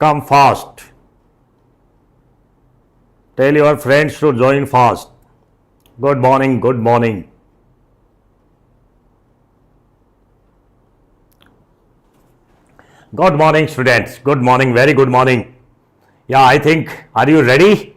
Come fast. Tell your friends to join fast. Good morning, good morning. Good morning, students. Good morning, very good morning. Yeah, I think, are you ready?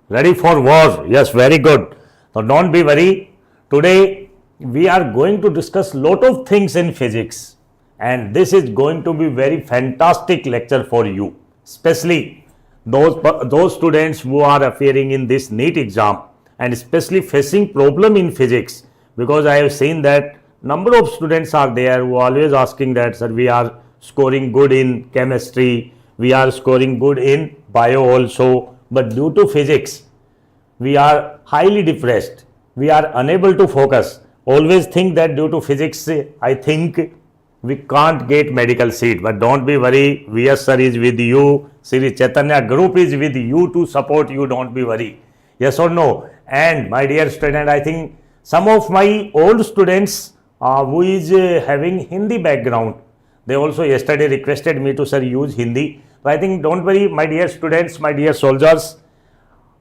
Ready for war? Yes, very good. So don't be worried. Today we are going to discuss lot of things in physics, and this is going to be very fantastic lecture for you, especially those students who are appearing in this NEET exam and especially facing problem in physics, because I have seen that number of students are there who are always asking that, sir, we are scoring good in chemistry, we are scoring good in bio also, but due to physics we are highly depressed, we are unable to focus, always think that due to physics I think we can't get medical seat. But don't be worried, VS sir is with you, Sri Chaitanya group is with you to support you, don't be worried. Yes or no? And my dear student, I think some of my old students who is having Hindi background, they also yesterday requested me to, sir, use Hindi. So I think don't worry, my dear students, my dear soldiers,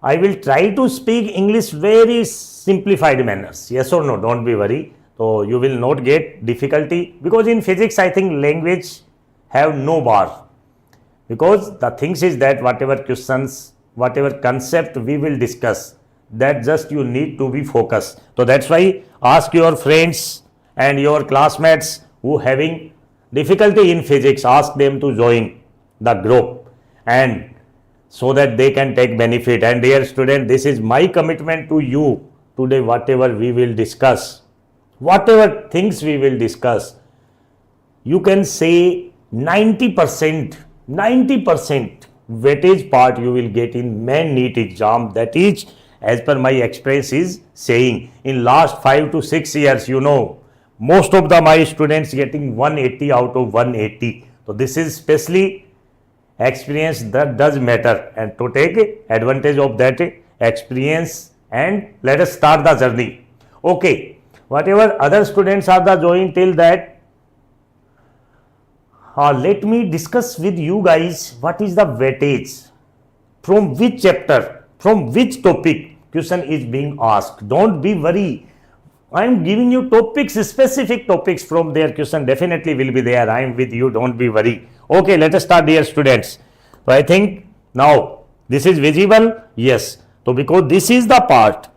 I will try to speak English very simplified manners. Yes or no? Don't be worried. So you will not get difficulty, because in physics I think language have no bar, because the things is that whatever questions, whatever concept we will discuss, that just you need to be focused. So that's why ask your friends and your classmates who having difficulty in physics, ask them to join the group, and so that they can take benefit. And dear student, this is my commitment to you today. Whatever we will discuss, whatever things we will discuss, you can say 90% weightage part you will get in main NEET exam. That is, as per my experience is saying, in last 5 to 6 years, you know, most of my students getting 180 out of 180. So this is especially experience that does matter, and to take advantage of that experience, and let us start the journey. Okay, whatever other students are the join till that, let me discuss with you guys what is the weightage, from which chapter, from which topic question is being asked. Don't be worried, I am giving you topics, specific topics from their question definitely will be there. I am with you, don't be worried. Okay, let us start, dear students. So I think now this is visible. Yes, so because this is the part,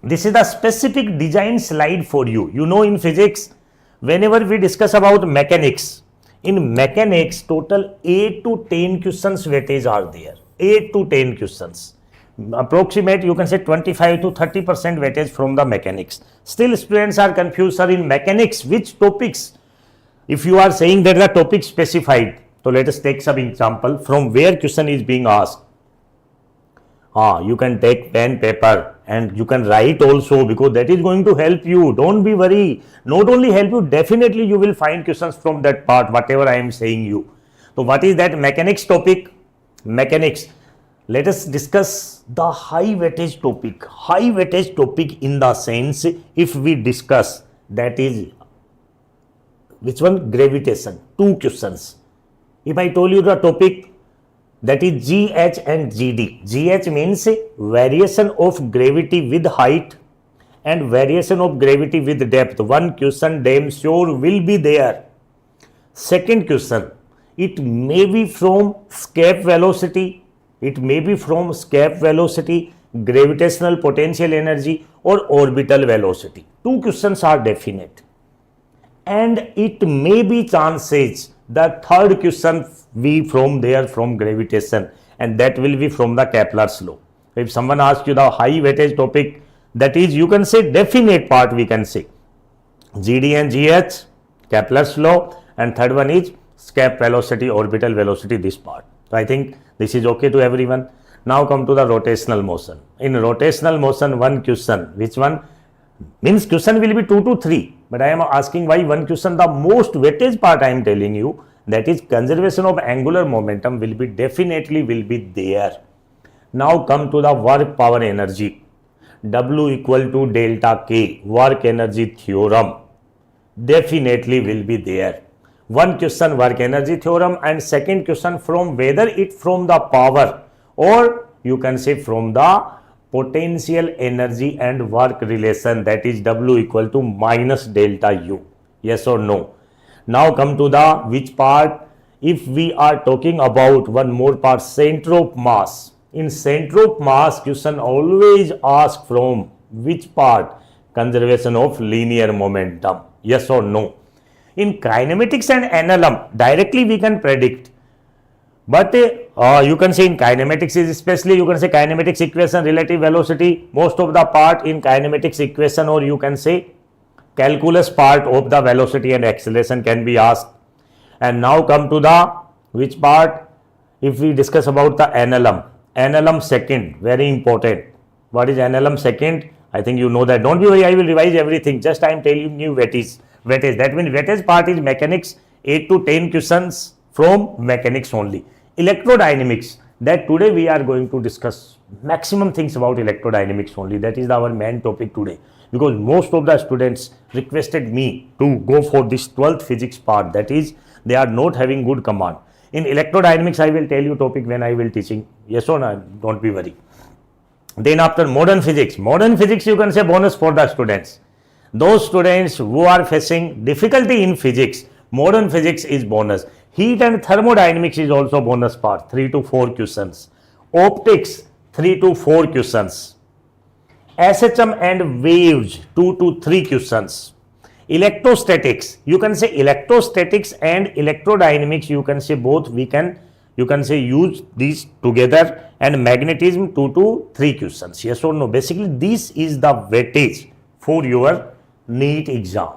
this is the specific design slide for you. You know, in physics, whenever we discuss about mechanics, in mechanics total 8 to 10 questions weightage are there. 8 to 10 questions. Approximate, you can say 25 to 30% weightage from the mechanics. Still students are confused, sir, in mechanics which topics? If you are saying that the topic specified, so let us take some example from where question is being asked. You can take pen, paper, and you can write also, because that is going to help you. Don't be worried. Not only help you, definitely you will find questions from that part, whatever I am saying you. So what is that mechanics topic? Mechanics. Let us discuss the high weightage topic. High weightage topic in the sense, if we discuss, that is which one? Gravitation. 2 questions. If I told you the topic, that is GH and GD. GH means variation of gravity with height and variation of gravity with depth. One question damn sure will be there. Second question, it may be from escape velocity, it may be from escape velocity, gravitational potential energy, or orbital velocity. 2 questions are definite. And it may be chances the third question be from there, from gravitation, and that will be from the Kepler's law. If someone asks you the high weightage topic, that is, you can say definite part, we can say GD and GH, Kepler's law, and third one is escape velocity, orbital velocity, this part. So I think this is okay to everyone. Now come to the rotational motion. In rotational motion, one question, which one? Means question will be 2 to 3, but I am asking why one question, the most weightage part I am telling you, that is conservation of angular momentum will be definitely will be there. Now come to the work power energy. W equal to delta K, work energy theorem, definitely will be there. one question work energy theorem, and second question from whether it from the power or you can say from the potential energy and work relation, that is W equal to minus delta U. Yes or no? Now come to the which part. If we are talking about one more part, center of mass. In center of mass, question always ask from which part? Conservation of linear momentum. Yes or no? In kinematics and NLM, directly we can predict. But you can say in kinematics is especially, you can say kinematics equation, relative velocity, most of the part in kinematics equation, or you can say calculus part of the velocity and acceleration can be asked. And now come to the which part? If we discuss about the NLM. NLM second, very important. What is NLM second? I think you know that. Don't be worried, I will revise everything. Just I am telling you weightage. Weightage. That means weightage part is mechanics, 8 to 10 questions from mechanics only. Electrodynamics. That today we are going to discuss maximum things about electrodynamics only. That is our main topic today. Because most of the students requested me to go for this 12th physics part. That is, they are not having good command. In electrodynamics, I will tell you topic when I will teaching. Yes or no? Don't be worried. Then after modern physics you can say bonus for the students. Those students who are facing difficulty in physics, modern physics is bonus. Heat and thermodynamics is also bonus part, 3 to 4 questions. Optics, 3 to 4 questions. SHM and waves, 2 to 3 questions. Electrostatics, you can say electrostatics and electrodynamics, you can say both, you can say use these together, and magnetism 2 to 3 questions. Yes or no? Basically this is the weightage for your NEET exam.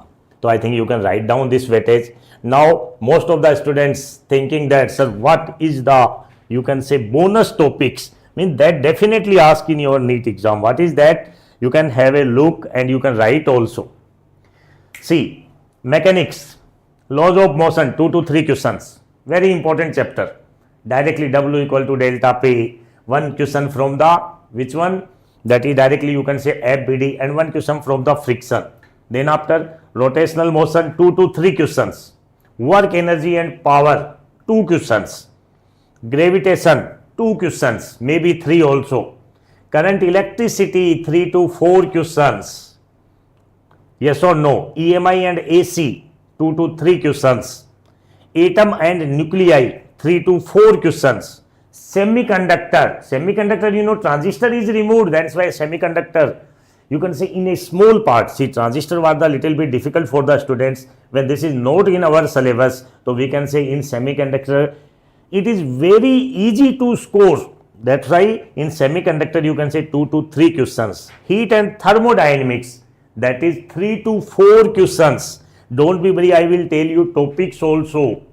So I think you can write down this weightage. Now most of the students thinking that, sir, what is the, you can say bonus topics, mean that definitely ask in your NEET exam. What is that? You can have a look and you can write also. See, mechanics, laws of motion, 2 to 3 questions, very important chapter. Directly W equal to delta P, one question from the, which one? That is directly you can say FBD, and one question from the friction. Then after rotational motion, 2 to 3 questions. Work energy and power, 2 questions. Gravitation, 2 questions, maybe 3 also. Current electricity, 3 to 4 questions. Yes or no? EMI and AC, 2 to 3 questions. Atom and nuclei, 3 to 4 questions. Semiconductor, you know, transistor is removed. That's why semiconductor, you can say in a small part. See, transistor was a little bit difficult for the students. When this is not in our syllabus, so we can say in semiconductor, it is very easy to score. That's why in semiconductor, you can say 2 to 3 questions. Heat and thermodynamics, that is 3 to 4 questions. Don't be worried, I will tell you topics also.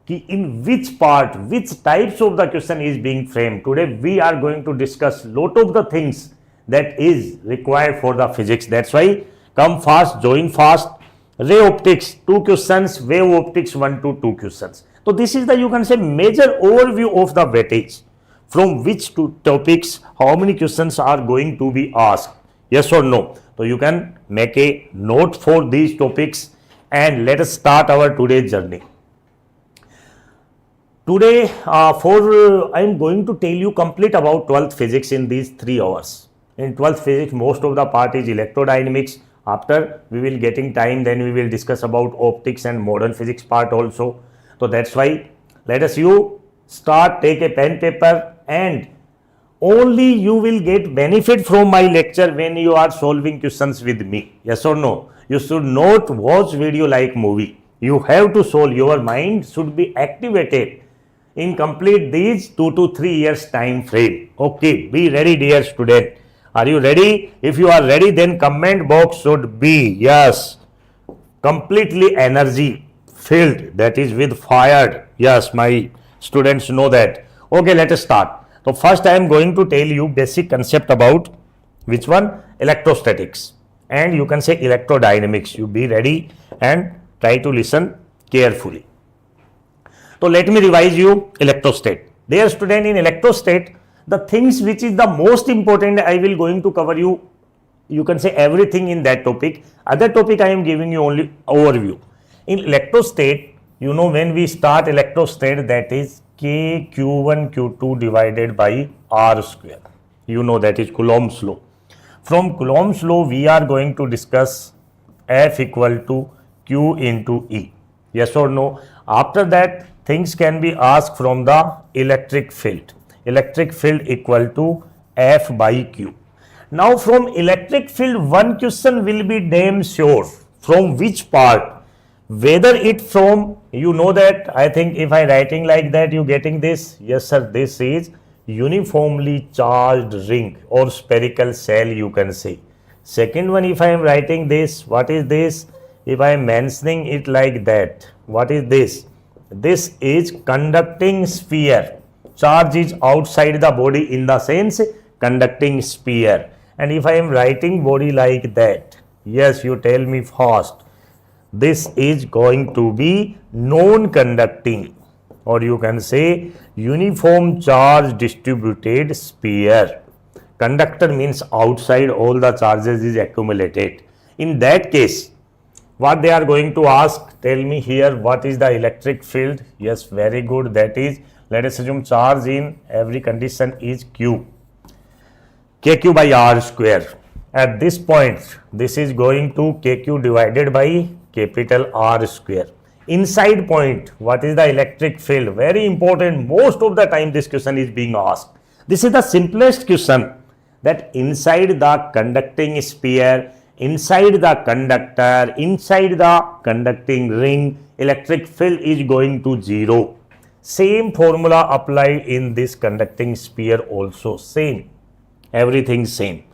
In which part, which types of the question is being framed. Today we are going to discuss lot of the things that is required for the physics. That's why come fast, join fast. Ray optics, 2 questions. Wave optics, 1 to 2 questions. So this is the, you can say, major overview of the weightage. From which two topics, how many questions are going to be asked. Yes or no? So you can make a note for these topics, and let us start our today's journey. Today I am going to tell you complete about 12th physics in these 3 hours. In 12th physics, most of the part is electrodynamics. After we will getting time, then we will discuss about optics and modern physics part also. So that's why let us you start, take a pen paper, and only you will get benefit from my lecture when you are solving questions with me. Yes or no? You should not watch video like movie. You have to solve. Your mind should be activated in complete these 2 to 3 years time frame. Okay, be ready, dear student. Are you ready? If you are ready, then comment box should be, yes, completely energy filled, that is with fired. Yes, my students know that. Okay, let us start. So first I am going to tell you basic concept about which one? Electrostatics, and you can say electrodynamics. You be ready and try to listen carefully. So let me revise you electrostat. Dear student, in electrostat, the things which is the most important, I will going to cover you can say everything in that topic. Other topic I am giving you only overview. In electrostat, You know, when we start electrostat, that is K Q1 Q2 divided by R square. You know, that is Coulomb's law. From Coulomb's law, we are going to discuss F equal to Q into E. Yes or no? After that, things can be asked from the electric field. Electric field equal to F by Q. Now, from electric field, one question will be damn sure. From which part? Whether it from, you know that, I think if I writing like that, you getting this? Yes sir, this is uniformly charged ring or spherical cell, you can say. Second one, if I am writing this, what is this? If I am mentioning it like that, what is this? This is conducting sphere. Charge is outside the body, in the sense conducting sphere. And if I am writing body like that, yes, you tell me fast. This is going to be non-conducting, or you can say uniform charge distributed sphere. Conductor means outside all the charges is accumulated. In that case, what they are going to ask, tell me here, what is the electric field? Yes, very good. That is, let us assume charge in every condition is Q. KQ by R square. At this point, this is going to KQ divided by capital R square. Inside point, what is the electric field? Very important. Most of the time this question is being asked. This is the simplest question, that inside the conducting sphere, inside the conductor, inside the conducting ring, electric field is going to 0. Same formula applied in this conducting sphere also. Same. Everything same.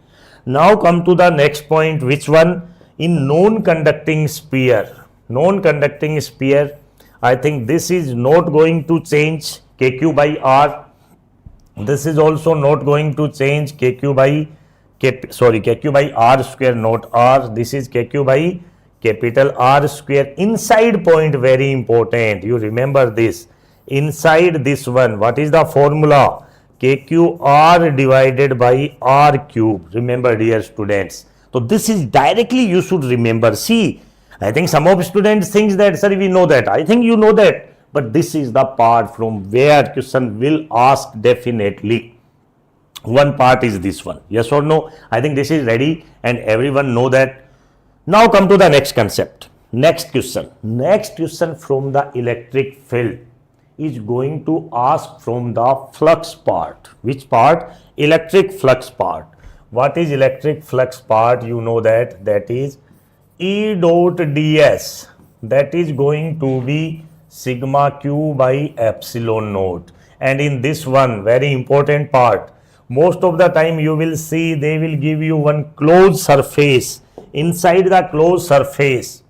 Now come to the next point. Which one? In non-conducting sphere. Non-conducting sphere, I think this is not going to change KQ by R. This is also not going to change KQ by R square, not R. This is KQ by capital R square. Inside point, very important. You remember this. Inside this one, what is the formula? KQR divided by R cube. Remember, dear students. So this is directly you should remember. See, I think some of students think that, sir, we know that. I think you know that. But this is the part from where question will ask definitely. One part is this one. Yes or no? I think this is ready and everyone know that. Now come to the next concept. Next question. Next question from the electric field is going to ask from the flux part. Which part? Electric flux part. What is electric flux part? You know that. That is E dot ds. That is going to be sigma q by epsilon naught. And in this one, very important part, most of the time you will see they will give you one closed surface. Inside the closed surface,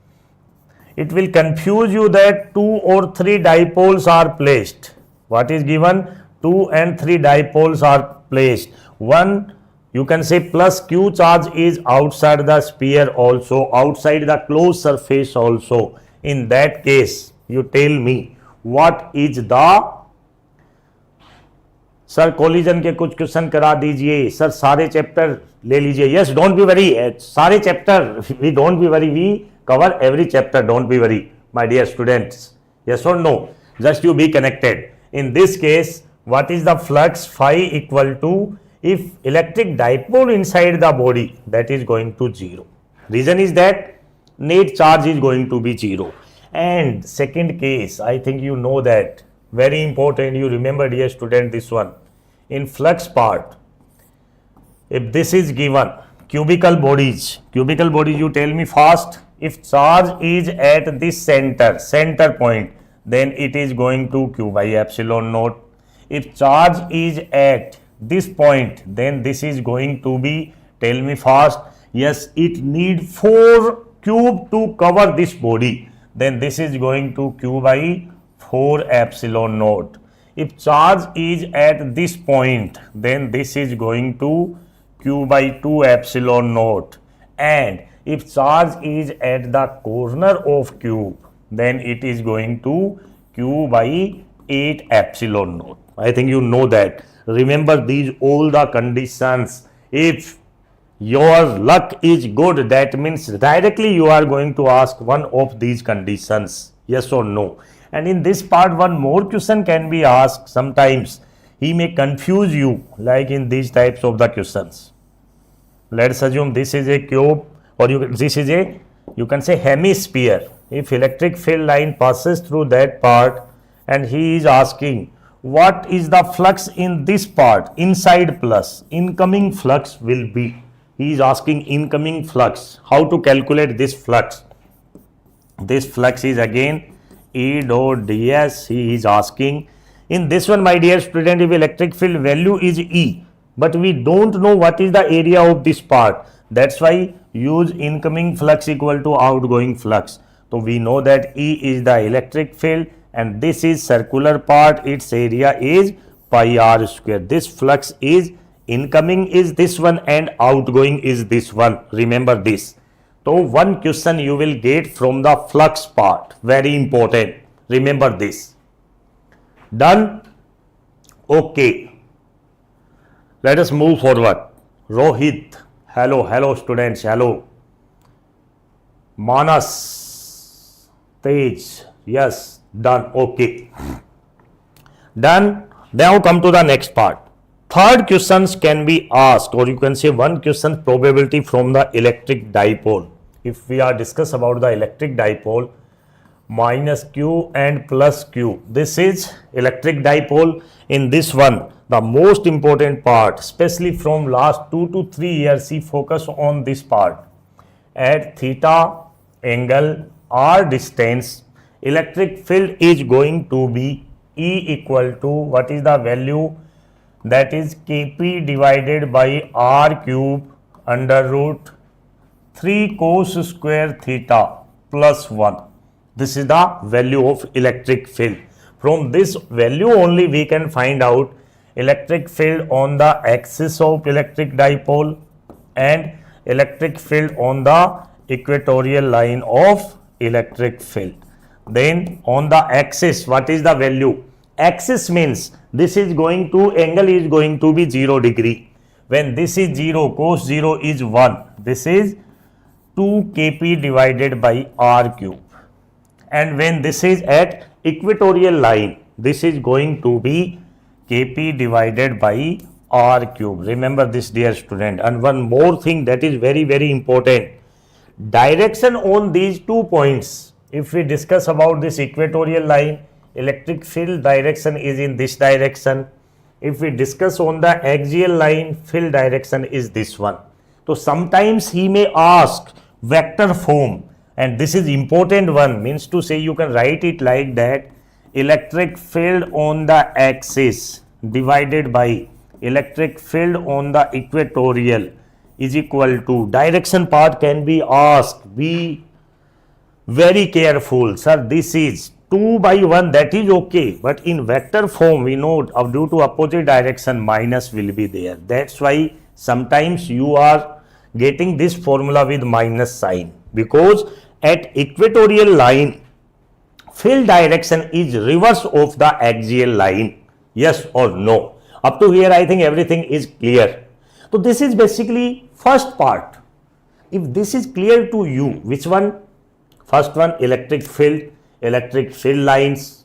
it will confuse you that 2 or 3 dipoles are placed. What is given? 2 and 3 dipoles are placed. One, you can say plus q charge is outside the sphere also, outside the closed surface also. In that case, you tell me what is the, sir collision के कुछ question करा दीजिए sir, सारे chapter ले लीजिए. Yes, don't be worry, सारे chapter, we don't be worry, we cover every chapter, don't be worried, my dear students. Yes or no? Just you be connected. In this case, what is the flux? Phi equal to, if electric dipole inside the body, that is going to 0. Reason is that net charge is going to be 0. And second case, I think you know that, very important, you remember, dear student, this one. In flux part, if this is given, cubical bodies, you tell me fast. If charge is at this center point, then it is going to q by epsilon naught. If charge is at this point, then this is going to be, tell me fast, yes, it need 4 cube to cover this body, then this is going to q by 4 epsilon naught. If charge is at this point, then this is going to q by 2 epsilon naught. And if charge is at the corner of cube, then it is going to q by 8 epsilon naught. I think you know that. Remember these all the conditions. If your luck is good, that means directly you are going to ask one of these conditions. Yes or no? And in this part, one more question can be asked. Sometimes he may confuse you, like in these types of the questions. Let's assume this is a cube, or this is a, you can say, hemisphere. If electric field line passes through that part, and he is asking what is the flux in this part, inside plus, incoming flux will be. He is asking incoming flux. How to calculate this flux? This flux is again E dot ds. He is asking. In this one, my dear student, if electric field value is E, but we don't know what is the area of this part. That's why use incoming flux equal to outgoing flux. So we know that E is the electric field and this is circular part. Its area is pi r square. This flux is incoming is this one and outgoing is this one. Remember this. So one question you will get from the flux part. Very important. Remember this. Done? Okay. Let us move forward. Rohit. Hello students. Hello. Manas. Tej. Yes. Done. Okay. Done. Now come to the next part. Third questions can be asked, or you can say one question probability from the electric dipole. If we are discuss about the electric dipole, minus q and plus q. This is electric dipole. In this one, the most important part, especially from last 2 to 3 years, he focus on this part. At theta angle r distance, electric field is going to be E equal to, what is the value? That is Kp divided by r cube under root 3 cos square theta plus 1. This is the value of electric field. From this value only we can find out electric field on the axis of electric dipole and electric field on the equatorial line of electric field. Then on the axis, what is the value? Axis means this is going to, angle is going to be 0 degree. When this is 0, cos 0 is 1. This is 2 kp divided by r cube. And when this is at equatorial line, this is going to be kp divided by r cube. Remember this, dear student. And one more thing that is very, very important. Direction on these 2 points. If we discuss about this equatorial line, electric field direction is in this direction. If we discuss on the axial line, field direction is this one. So sometimes he may ask vector form, and this is important one, means to say you can write it like that: electric field on the axis divided by electric field on the equatorial is equal to, direction part can be asked. Be very careful, sir. This is 2 by 1, that is okay, but in vector form we know due to opposite direction minus will be there. That's why sometimes you are getting this formula with minus sign, because at equatorial line field direction is reverse of the axial line. Yes or no? Up to here I think everything is clear. So this is basically first part. If this is clear to you, which one? First one, electric field lines,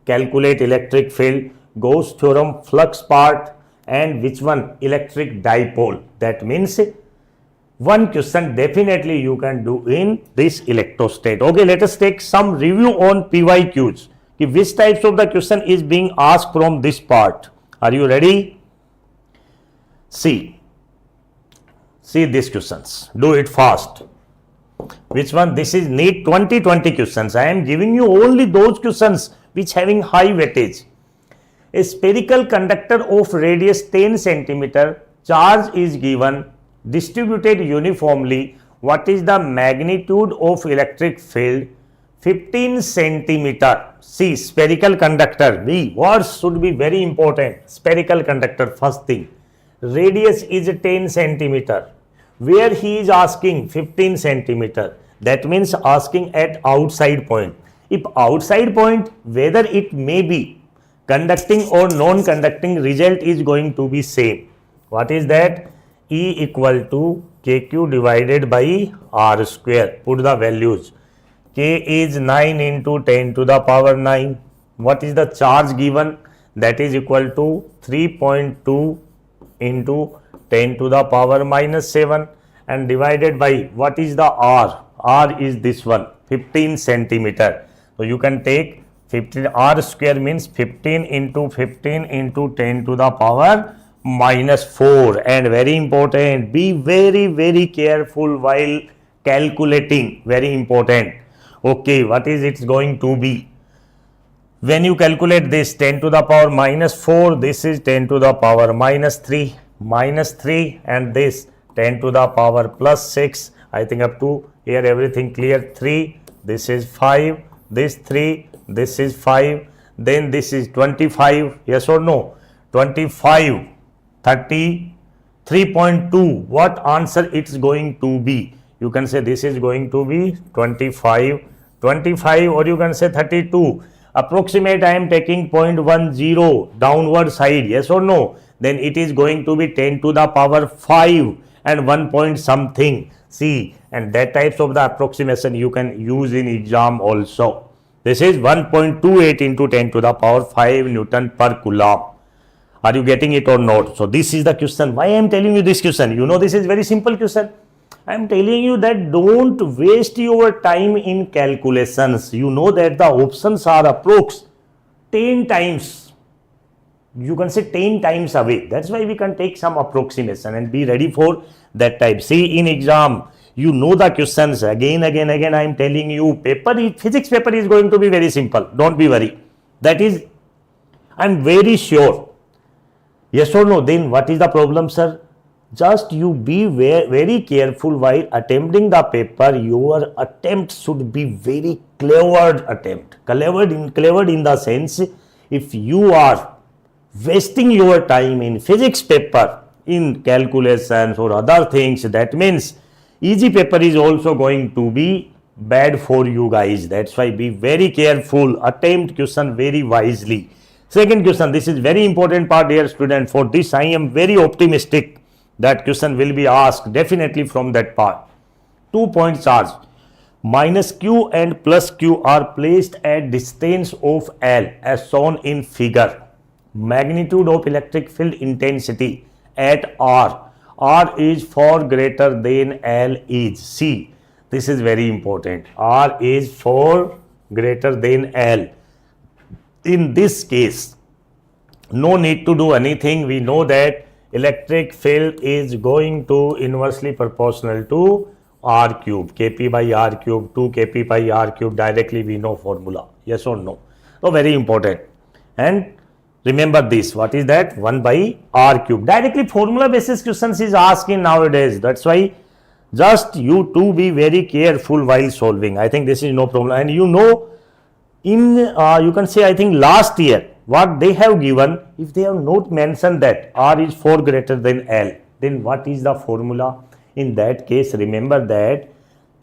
calculate electric field, Gauss theorem, flux part, and which one? Electric dipole. That means one question definitely you can do in this electrostat. Okay, let us take some review on PYQs. Which types of the question is being asked from this part? Are you ready? See these questions. Do it fast. Which one? This is NEET 2020 questions. I am giving you only those questions which having high weightage. A spherical conductor of radius 10 cm, charge is given, distributed uniformly. What is the magnitude of electric field? 15 cm. See, spherical conductor. The words should be very important. Spherical conductor, first thing. Radius is 10 cm. Where he is asking 15 cm, that means asking at outside point. If outside point, whether it may be conducting or non-conducting, result is going to be same. What is that? E equal to kq divided by r square. Put the values. K is 9 into 10 to the power 9. What is the charge given? That is equal to 3.2 into 10 to the power minus 7 and divided by what is the R? R is this one, 15 centimeter. So you can take 15, R square means 15 into 10 to the power minus 4. And very important, be very careful while calculating, very important. Okay, what is it going to be? When you calculate this 10 to the power minus 4, this is 10 to the power minus 3 and this 10 to the power plus 6. I think up to here everything clear. 3, this is 5, this 3, this is 5, then this is 25, yes or no? 25, 30, 3.2. What answer it's going to be? You can say this is going to be 25, or you can say 32. Approximate, I am taking 0.10 downward side, yes or no? Then it is going to be 10 to the power 5 and 1 point something. See, and that types of the approximation you can use in exam also. This is 1.28 into 10 to the power 5 Newton per Coulomb. Are you getting it or not? So this is the question. Why I am telling you this question? You know this is very simple question. I am telling you that don't waste your time in calculations. You know that the options are approx 10 times. You can say 10 times away. That's why we can take some approximation and be ready for that type. See, in exam, you know the questions again. I am telling you, physics paper is going to be very simple. Don't be worried. That is, I am very sure. Yes or no? Then what is the problem, sir? Just you be very careful while attempting the paper. Your attempt should be very clever attempt. Clevered in the sense, if you are wasting your time in physics paper, in calculations or other things, that means easy paper is also going to be bad for you guys. That's why be very careful. Attempt question very wisely. Second question, this is very important part, dear student. For this, I am very optimistic that question will be asked definitely from that part. 2 point charge minus Q and plus Q are placed at distance of L as shown in figure. Magnitude of electric field intensity at R. R is far greater than L is. See, this is very important. R is far greater than L. In this case, no need to do anything. We know that electric field is going to inversely proportional to R cube, Kp by R cube, 2 Kp by R cube. Directly we know formula. Yes or no? So very important. And remember this. What is that? 1 by R cube. Directly formula basis questions is asking nowadays. That's why just you to be very careful while solving. I think this is no problem. And you know, in you can say, I think last year, what they have given, if they have not mentioned that R is 4 greater than L, then what is the formula? In that case, remember that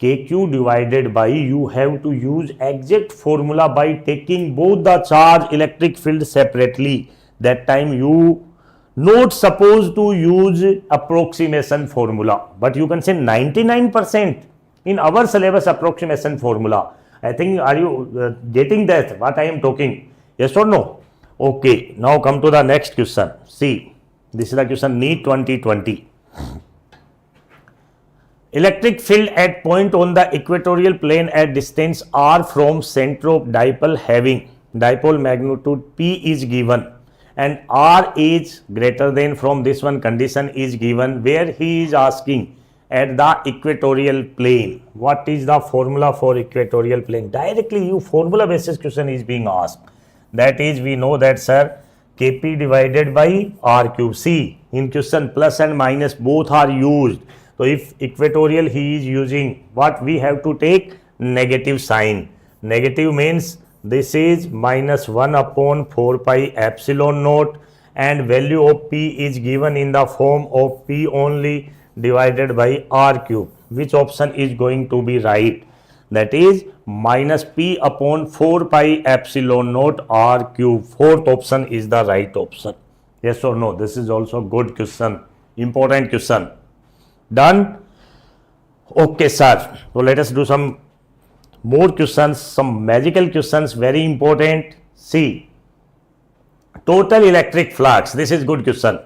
KQ divided by, you have to use exact formula by taking both the charge electric field separately. That time you not supposed to use approximation formula, but you can say 99% in our syllabus approximation formula. I think, are you getting that what I am talking? Yes or no? Okay, now come to the next question. See, this is the question NEET 2020. Electric field at point on the equatorial plane at distance r from center of dipole having dipole magnitude P is given and r is greater than, from this one condition is given, where he is asking at the equatorial plane. What is the formula for equatorial plane? Directly you formula basis question is being asked. That is, we know that, sir, Kp divided by R cube. See, in question plus and minus both are used. So if equatorial he is using, what we have to take? Negative sign. Negative means this is minus 1 upon 4 pi epsilon naught, and value of P is given in the form of P only divided by R cube. Which option is going to be right? That is minus P upon 4 pi epsilon naught R cube. Fourth option is the right option. Yes or no? This is also good question. Important question. Done? Okay, sir. So let us do some more questions, some magical questions, very important. See, total electric flux. This is good question.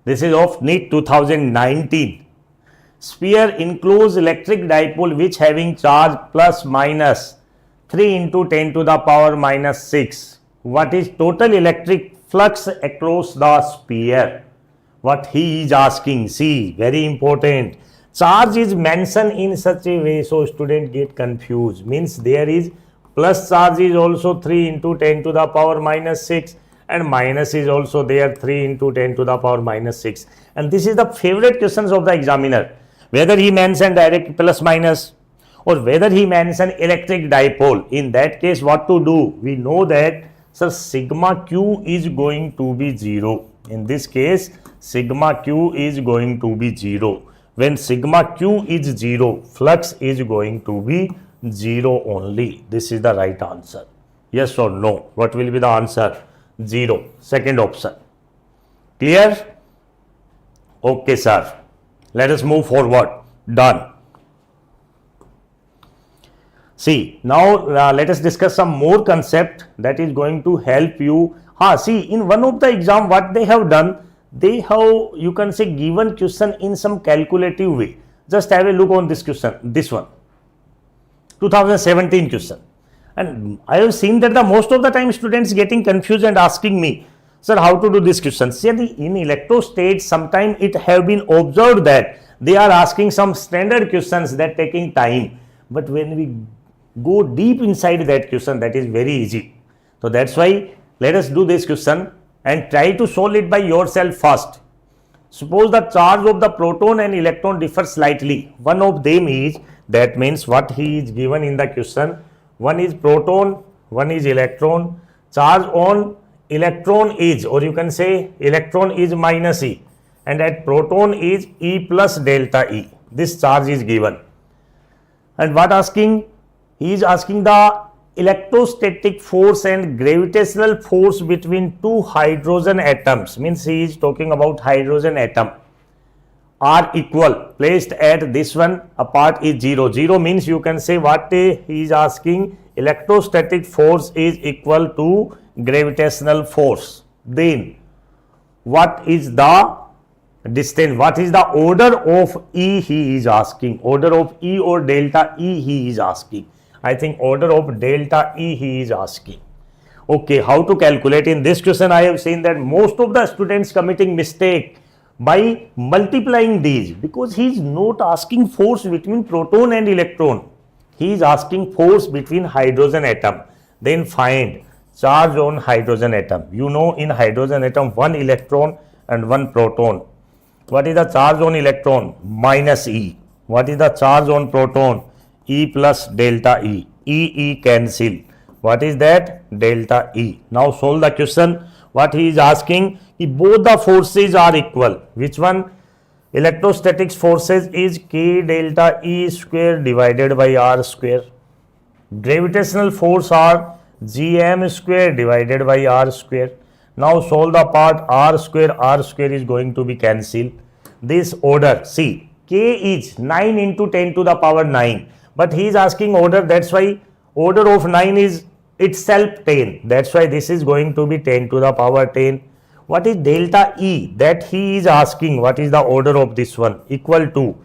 This is of NEET 2019. Sphere enclosed electric dipole which having charge plus minus 3 into 10 to the power minus 6. What is total electric flux across the sphere? What he is asking. See, very important. Charge is mentioned in such a way so student get confused. Means there is plus charge is also 3 into 10 to the power minus 6 and minus is also there 3 into 10 to the power minus 6. And this is the favorite questions of the examiner. Whether he mentioned direct plus minus or whether he mentioned electric dipole. In that case, what to do? We know that sir, sigma q is going to be 0. In this case, sigma q is going to be 0. When sigma q is 0, flux is going to be 0 only. This is the right answer. Yes or no? What will be the answer? 0. Second option. Clear? Okay, sir. Let us move forward. Done. See, now let us discuss some more concept that is going to help you. See, in one of the exam, what they have done, they have, you can say, given question in some calculative way. Just have a look on this question, this one, 2017 question. And I have seen that the most of the time students getting confused and asking me, sir, how to do this question. See, in electrostats, sometimes it have been observed that they are asking some standard questions that taking time. But when we go deep inside that question, that is very easy. So that's why let us do this question and try to solve it by yourself first. Suppose the charge of the proton and electron differ slightly. One of them is, that means what he is given in the question. One is proton, one is electron. Charge on electron is, or you can say electron is minus E, and at proton is E plus delta E. This charge is given. And what asking? He is asking the electrostatic force and gravitational force between two hydrogen atoms. Means he is talking about hydrogen atom are equal, placed at this one, apart is 0. 0 means you can say what he is asking, electrostatic force is equal to gravitational force. Then what is the distance, what is the order of E he is asking, order of E or delta E he is asking. I think order of delta E he is asking. Okay, how to calculate? In this question I have seen that most of the students committing mistake by multiplying these, because he is not asking force between proton and electron. He is asking force between hydrogen atom. Then find charge on hydrogen atom. You know, in hydrogen atom, one electron and one proton. What is the charge on electron? Minus E. What is the charge on proton? E plus delta E. E cancel. What is that? Delta E. Now solve the question. What he is asking, if both the forces are equal, which one? Electrostatics forces is K delta E square divided by R square. Gravitational force are Gm square divided by R square. Now solve the part R square is going to be cancelled. This order, see, K is 9 into 10 to the power 9. But he is asking order, that's why order of 9 is itself 10. That's why this is going to be 10 to the power 10. What is delta E? That he is asking, what is the order of this one? Equal to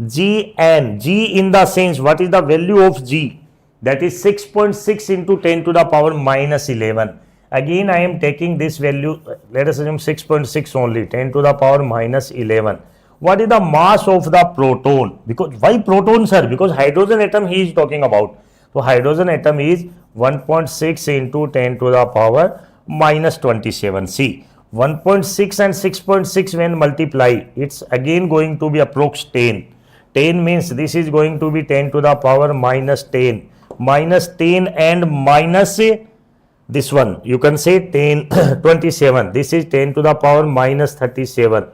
Gn. G in the sense, what is the value of G? That is 6.6 into 10 to the power minus 11. Again, I am taking this value, let us assume 6.6 only, 10 to the power minus 11. What is the mass of the proton? Because why proton, sir? Because hydrogen atom he is talking about. So hydrogen atom is 1.6 into 10 to the power minus 27. See, 1.6 and 6.6 when multiply, it's again going to be approx 10. 10 means this is going to be 10 to the power minus 10. Minus 10 and minus this one, you can say 10, 27. This is 10 to the power minus 37.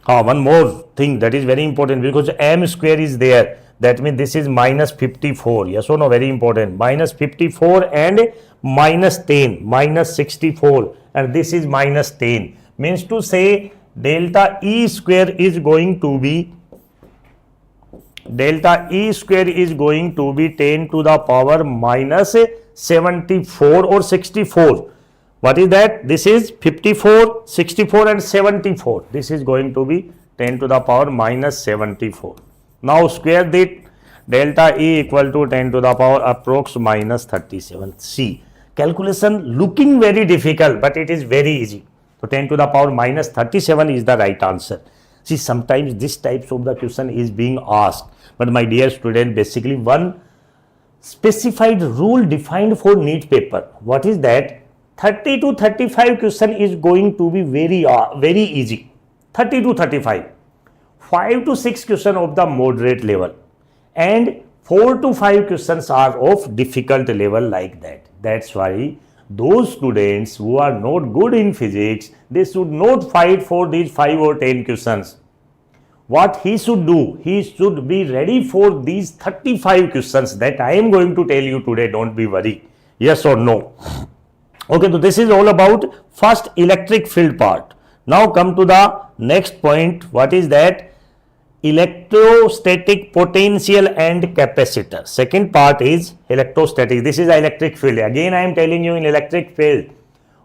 One more thing that is very important, because m square is there. That means this is minus 54. Yes or no? Very important. Minus 54 and minus 10, minus 64. And this is minus 10. Means to say delta E square is going to be delta E square is going to be 10 to the power minus 74 or 64. What is that? This is 54, 64 and 74. This is going to be 10 to the power minus 74. Now square that, delta E equal to 10 to the power approx minus 37. See, calculation looking very difficult, but it is very easy. So 10 to the power minus 37 is the right answer. See, sometimes this types of the question is being asked, but my dear student, basically one specified rule defined for NEET paper. What is that? 30 to 35 question is going to be very easy. 30 to 35. 5 to 6 question of the moderate level, and 4 to 5 questions are of difficult level like that. That's why those students who are not good in physics, they should not fight for these 5 or 10 questions. What he should do, he should be ready for these 35 questions that I am going to tell you today. Don't be worried. Yes or no? Okay, so this is all about first electric field part. Now come to the next point. What is that? Electrostatic potential and capacitor. Second part is electrostatics. This is electric field. Again, I am telling you, in electric field,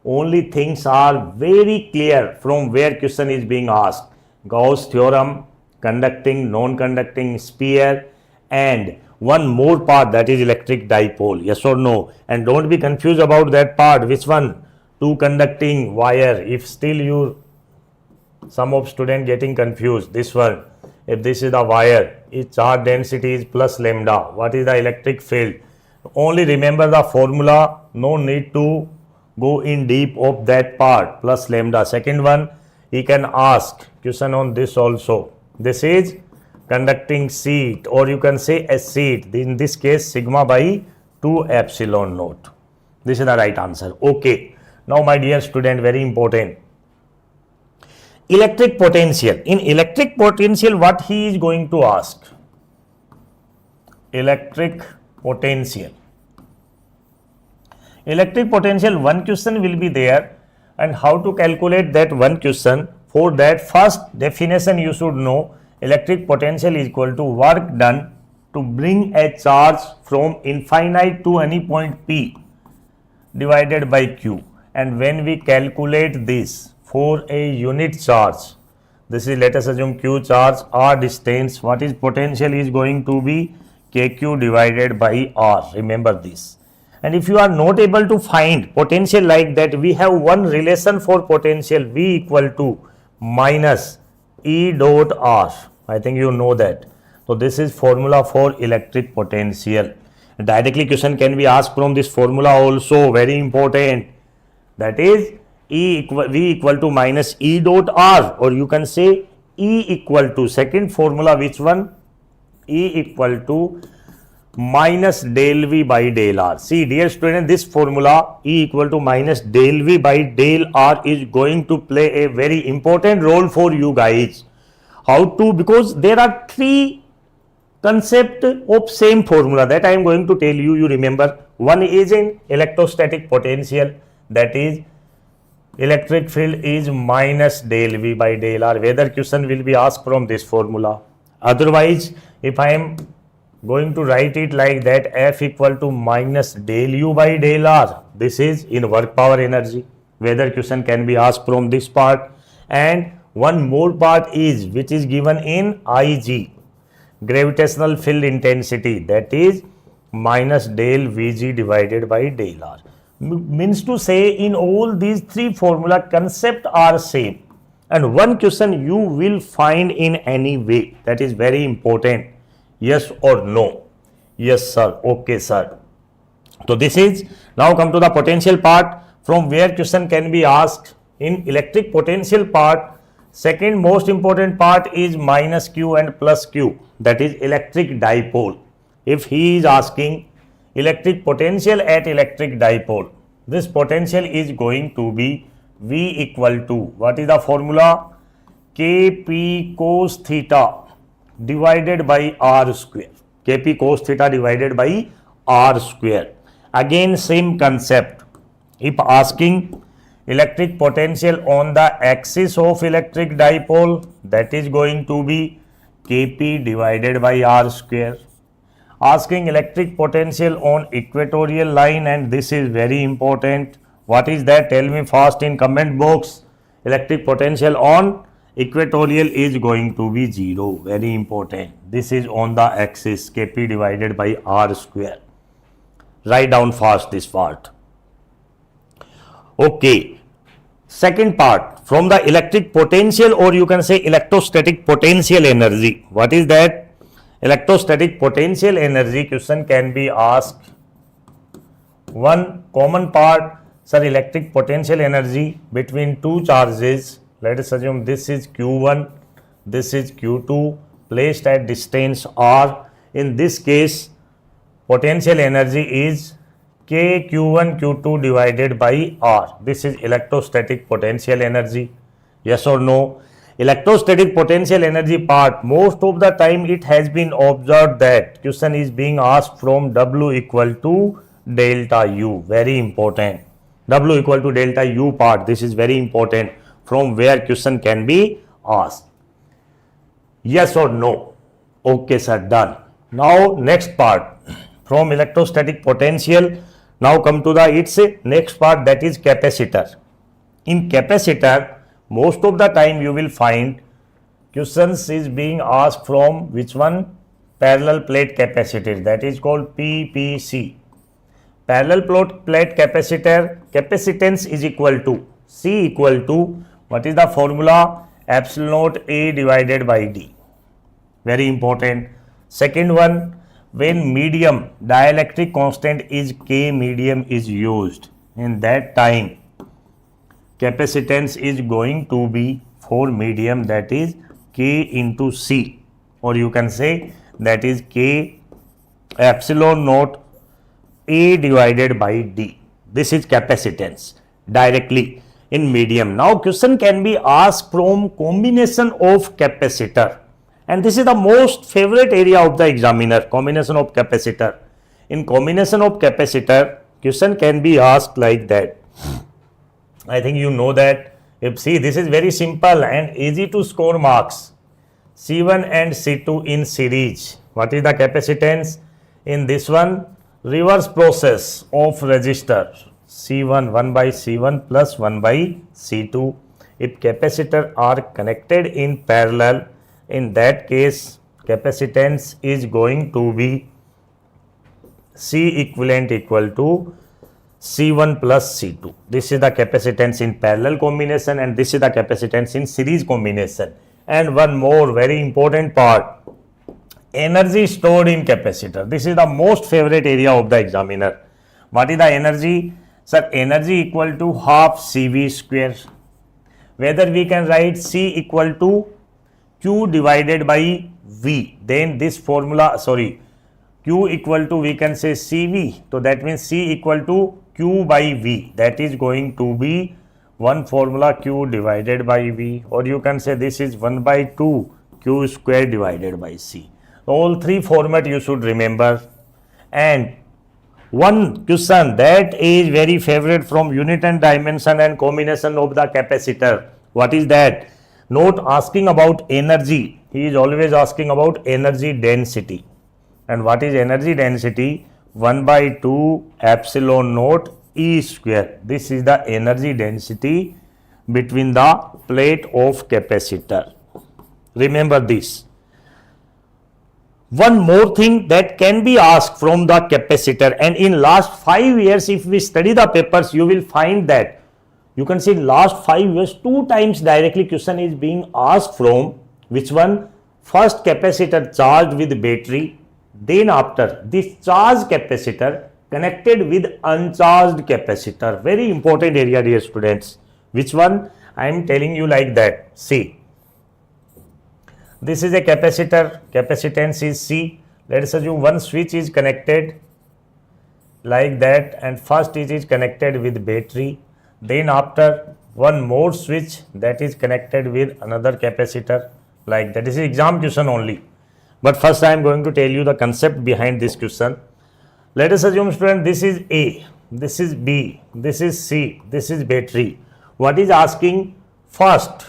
only things are very clear from where question is being asked. Gauss theorem, conducting, non-conducting sphere, and one more part, that is electric dipole. Yes or no? And don't be confused about that part. Which one? Two conducting wire. If still you, some of student getting confused, this one. If this is the wire, its charge density is plus lambda. What is the electric field? Only remember the formula. No need to go in deep of that part. Plus lambda. Second one, he can ask question on this also. This is conducting sheet, or you can say a sheet. In this case, sigma by 2 epsilon naught. This is the right answer. Okay. Now, my dear student, very important. Electric potential. In electric potential, what he is going to ask? Electric potential. Electric potential, one question will be there, and how to calculate that one question? For that, first definition you should know. Electric potential is equal to work done to bring a charge from infinite to any point P divided by Q. And when we calculate this for a unit charge, this is, let us assume, Q charge, R distance, what is potential is going to be KQ divided by R. Remember this. And if you are not able to find potential like that, we have one relation for potential, V equal to minus E dot R. I think you know that. So this is formula for electric potential. Directly question can be asked from this formula also, very important. That is V equal to minus E dot R, or you can say E equal to, second formula, which one? E equal to minus del V by del R. See, dear student, this formula E equal to minus del V by del R is going to play a very important role for you guys. How to? Because there are three concepts of same formula that I am going to tell you. You remember, one is in electrostatic potential, that is electric field is minus del V by del R. Whether question will be asked from this formula. Otherwise, if I am going to write it like that, F equal to minus del U by del R, this is in work power energy. Whether question can be asked from this part. And one more part is, which is given in IG, gravitational field intensity, that is minus del Vg divided by del R. Means to say, in all these three formula, concept are same, and one question you will find in any way. That is very important. Yes or no? Yes sir. Okay sir. So this is, now come to the potential part, from where question can be asked. In electric potential part, second most important part is minus Q and plus Q, that is electric dipole. If he is asking electric potential at electric dipole, this potential is going to be V equal to, what is the formula? Kp cos theta divided by R square. Kp cos theta divided by R square. Again, same concept. If asking electric potential on the axis of electric dipole, that is going to be Kp divided by R square. Asking electric potential on equatorial line, and this is very important. What is that? Tell me fast in comment box. Electric potential on equatorial is going to be 0. Very important. This is on the axis Kp divided by R square. Write down fast this part. Okay. Second part, from the electric potential, or you can say electrostatic potential energy. What is that? Electrostatic potential energy question can be asked. One common part, sir, electric potential energy between two charges. Let us assume this is Q1, this is Q2, placed at distance R. In this case, potential energy is K Q1 Q2 divided by R. This is electrostatic potential energy. Yes or no? Electrostatic potential energy part, most of the time it has been observed that question is being asked from W equal to delta U. Very important. W equal to delta U part. This is very important, from where question can be asked. Yes or no? Okay, sir, done. Now next part, from electrostatic potential. Now come to the its next part, that is capacitor. In capacitor, most of the time you will find questions is being asked from which one? Parallel plate capacitor, that is called PPC. Parallel plate capacitor, capacitance is equal to C equal to, what is the formula? Epsilon naught A divided by D. Very important. Second one, when medium dielectric constant is K medium is used, in that time capacitance is going to be for medium, that is K into C, or you can say that is K epsilon naught A divided by D. This is capacitance directly in medium. Now question can be asked from combination of capacitor. And this is the most favorite area of the examiner, combination of capacitor. In combination of capacitor, question can be asked like that. I think you know that. If see, this is very simple and easy to score marks. C1 and C2 in series. What is the capacitance? In this one, reverse process of resistor. C1, 1 by C1 plus 1 by C2. If capacitor are connected in parallel, in that case capacitance is going to be C equivalent equal to C1 plus C2. This is the capacitance in parallel combination, and this is the capacitance in series combination. And one more very important part, energy stored in capacitor. This is the most favorite area of the examiner. What is the energy? Sir, energy equal to half CV square. Whether we can write C equal to Q divided by V, then this formula, Q equal to, we can say CV, so that means C equal to Q by V, that is going to be one formula Q divided by V, or you can say this is 1 by 2 Q square divided by C. All three format you should remember. And one question that is very favorite from unit and dimension and combination of the capacitor. What is that? Not asking about energy, he is always asking about energy density. And what is energy density? 1 by 2 epsilon naught E square. This is the energy density between the plate of capacitor. Remember this. One more thing that can be asked from the capacitor, and in last 5 years if we study the papers, you will find that you can see last 5 years 2 times directly question is being asked from which one? First capacitor charged with battery, then after this charged capacitor connected with uncharged capacitor. Very important area, dear students. Which one? I am telling you like that. See, this is a capacitor, capacitance is C. Let us assume one switch is connected like that, and first it is connected with battery. Then after one more switch that is connected with another capacitor like that. This is exam question only. But first I am going to tell you the concept behind this question. Let us assume, student, this is A, this is B, this is C, this is battery. What is asking? First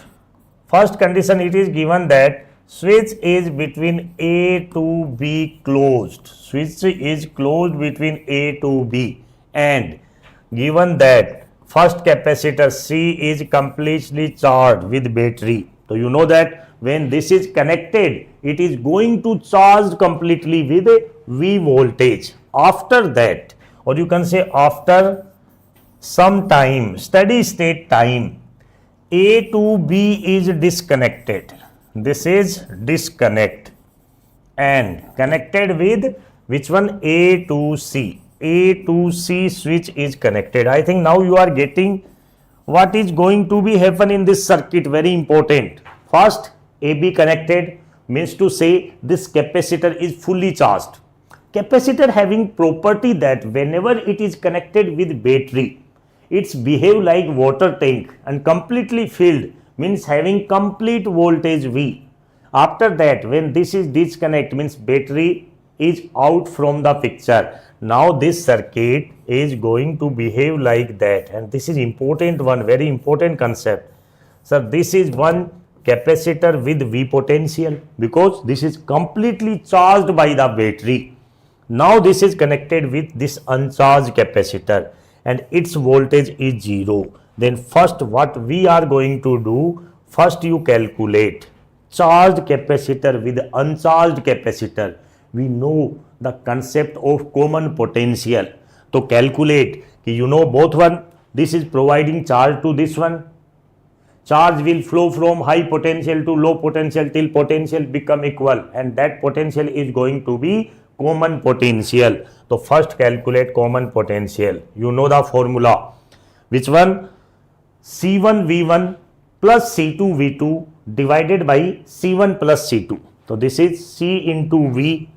condition, it is given that Switch is between A to B closed. Switch is closed between A to B, and given that first capacitor C is completely charged with battery. So you know that when this is connected, it is going to charge completely with a V voltage. After that, or you can say after some time, steady state time, A to B is disconnected. This is disconnect and connected with which one? A to C. A to C switch is connected. I think now you are getting what is going to be happen in this circuit. Very important. First, AB connected means to say this capacitor is fully charged. Capacitor having property that whenever it is connected with battery, it's behave like water tank and completely filled, means having complete voltage V. After that, when this is disconnect, means battery is out from the picture. Now this circuit is going to behave like that, and this is important one, very important concept. So this is one capacitor with V potential because this is completely charged by the battery. Now this is connected with this uncharged capacitor and its voltage is 0. Then first what we are going to do, first you calculate charged capacitor with uncharged capacitor. We know the concept of common potential. So calculate, you know both one, this is providing charge to this one. Charge will flow from high potential to low potential till potential become equal, and that potential is going to be common potential. So first calculate common potential. You know the formula. Which one? C1 V1 plus C2 V2 divided by C1 plus C2. So this is C into V.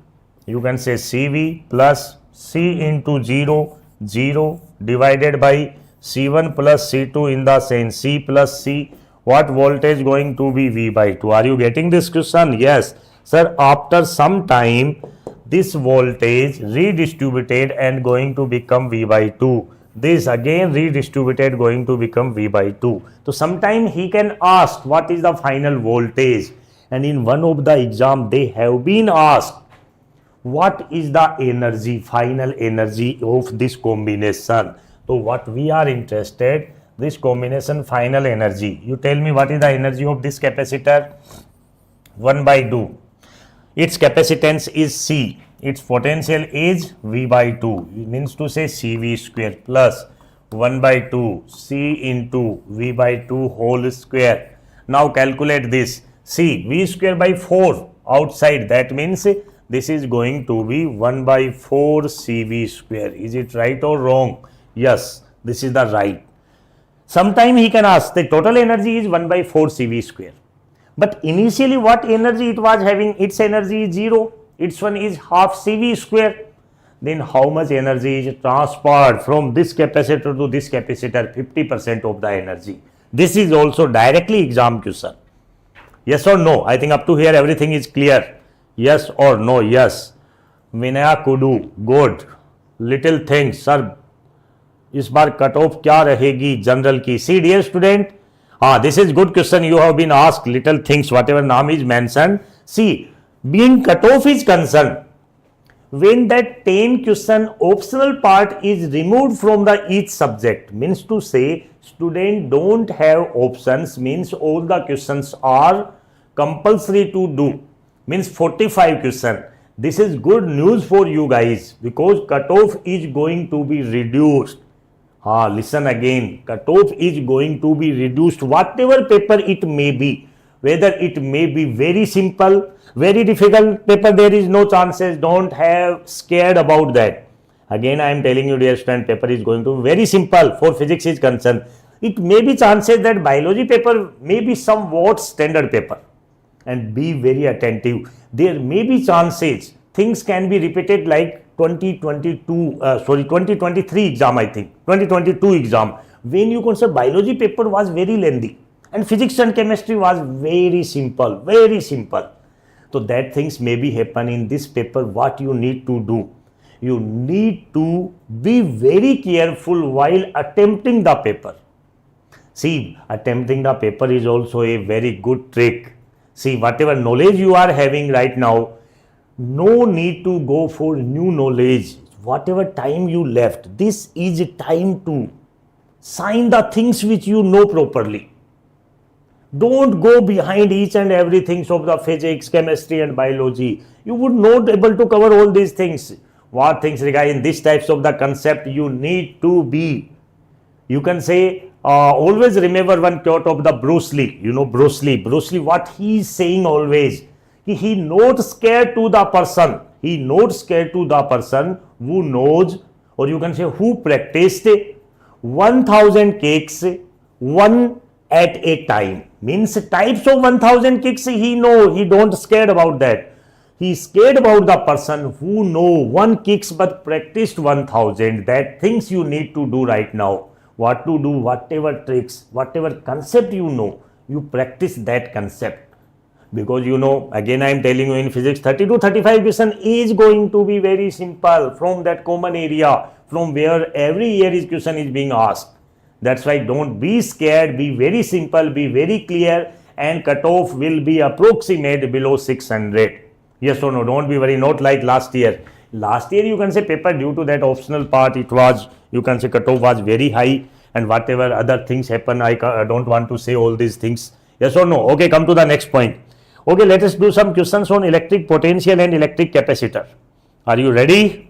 You can say CV plus C into 0, 0 divided by C1 plus C2 in the sense C plus C. What voltage going to be V by 2? Are you getting this question? Yes. Sir, after some time, this voltage redistributed and going to become V by 2. This again redistributed going to become V by 2. So sometime he can ask what is the final voltage, and in one of the exam they have been asked what is the energy, final energy of this combination. So what we are interested, this combination final energy. You tell me what is the energy of this capacitor? 1 by 2. Its capacitance is C. Its potential is V by 2. It means to say CV square plus 1 by 2 C into V by 2 whole square. Now calculate this. C, V square by 4 outside. That means this is going to be 1 by 4 CV square. Is it right or wrong? Yes, this is the right. Sometime he can ask the total energy is 1 by 4 CV square. But initially what energy it was having? Its energy is 0. Its one is half CV square. Then how much energy is transferred from this capacitor to this capacitor? 50% of the energy. This is also directly exam question. Yes or no? I think up to here everything is clear. Yes or no? Yes. Vinaya Kudu, good. Little things, sir. इस बार cut off क्या रहेगी general की? See dear student, this is good question. You have been asked little things, whatever name is mentioned. See, being cut off is concerned, when that 10 question optional part is removed from the each subject, means to say student don't have options, means all the questions are compulsory to do, means 45 question. This is good news for you guys because cutoff is going to be reduced. Listen again, cutoff is going to be reduced, whatever paper it may be, whether it may be very simple, very difficult paper, there is no chances, don't have scared about that. Again I am telling you dear student, paper is going to be very simple for physics is concerned. It may be chances that biology paper may be somewhat standard paper, and be very attentive. There may be chances things can be repeated like 2023 exam, I think 2022 exam, when you consider biology paper was very lengthy and physics and chemistry was very simple, very simple. So that things may be happen in this paper. What you need to do, you need to be very careful while attempting the paper. See, attempting the paper is also a very good trick. See, whatever knowledge you are having right now, no need to go for new knowledge. Whatever time you left, this is time to sign the things which you know properly. Don't go behind each and everything of the physics, chemistry and biology. You would not able to cover all these things. What things regarding these types of the concept you need to be. You can say, always remember one quote of the Bruce Lee. You know Bruce Lee. Bruce Lee, what he is saying always, he not scared to the person. He not scared to the person who knows, or you can say who practiced 1000 kicks, one at a time. Means types of 1000 kicks he know. He don't scared about that. He scared about the person who know one kicks but practiced 1000. That things you need to do right now. What to do, whatever tricks, whatever concept you know, you practice that concept. Because you know, again I am telling you, in physics 30 to 35 question is going to be very simple from that common area from where every year is question is being asked. That's why don't be scared, be very simple, be very clear, and cutoff will be approximate below 600. Yes or no? Don't be worried, not like last year. Last year you can say paper due to that optional part, it was, you can say cutoff was very high, and whatever other things happen, I don't want to say all these things. Yes or no? Okay, come to the next point. Okay, let us do some questions on electric potential and electric capacitor. Are you ready?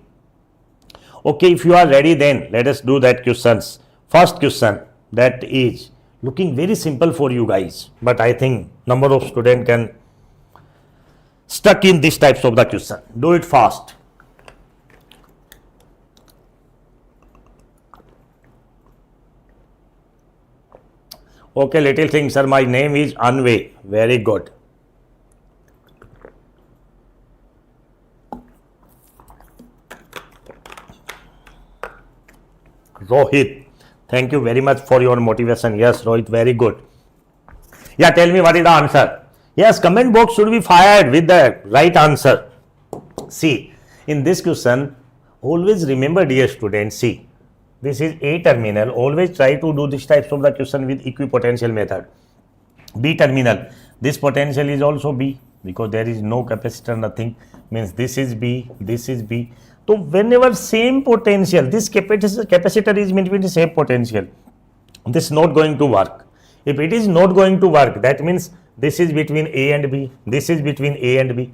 Okay, if you are ready, then let us do that questions. First question, that is looking very simple for you guys, but I think number of students can stuck in these types of the question. Do it fast. Okay, little thing, sir, my name is Anve. Very good. Rohit, thank you very much for your motivation. Yes, Rohit, very good. Yeah, tell me what is the answer. Yes, comment box should be fired with the right answer. See, in this question, always remember, dear students, see, this is A terminal. Always try to do this types of the question with equipotential method. B terminal, this potential is also B because there is no capacitor, nothing. Means this is B, this is B. So whenever same potential, this capacitor is between the same potential, this is not going to work. If it is not going to work, that means this is between A and B, this is between A and B.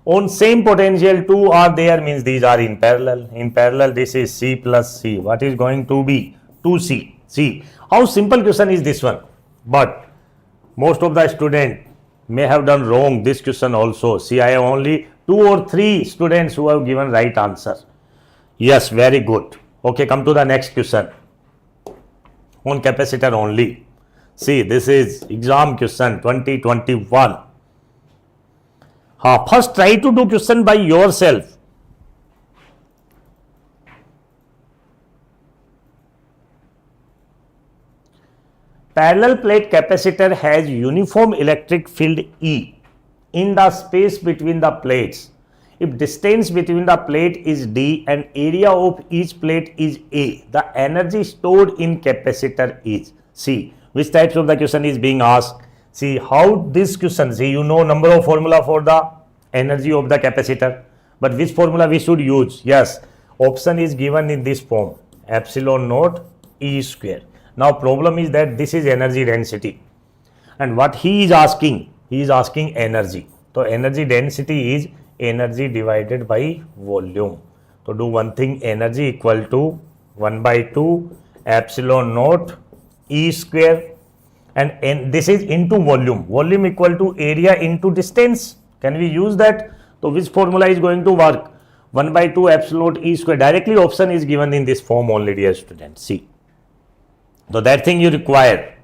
On same potential, two are there, means these are in parallel. In parallel, this is C plus C. What is going to be? 2C. See, how simple question is this one? But most of the students may have done wrong this question also. See, I have only 2 or 3 students who have given right answer. Yes, very good. Okay, come to the next question. On capacitor only. See, this is exam question 2021. First try to do question by yourself. Parallel plate capacitor has uniform electric field E in the space between the plates. If distance between the plate is D and area of each plate is A, the energy stored in capacitor is. See, which types of the question is being asked. See how this question, see, you know number of formula for the energy of the capacitor, but which formula we should use? Yes, option is given in this form, epsilon naught E square. Now problem is that this is energy density, and what he is asking energy. So energy density is energy divided by volume. So do one thing, energy equal to 1 by 2 epsilon naught E square, and this is into volume. Volume equal to area into distance. Can we use that? So which formula is going to work? 1 by 2 epsilon naught E square. Directly option is given in this form only, dear students. See. So that thing you require.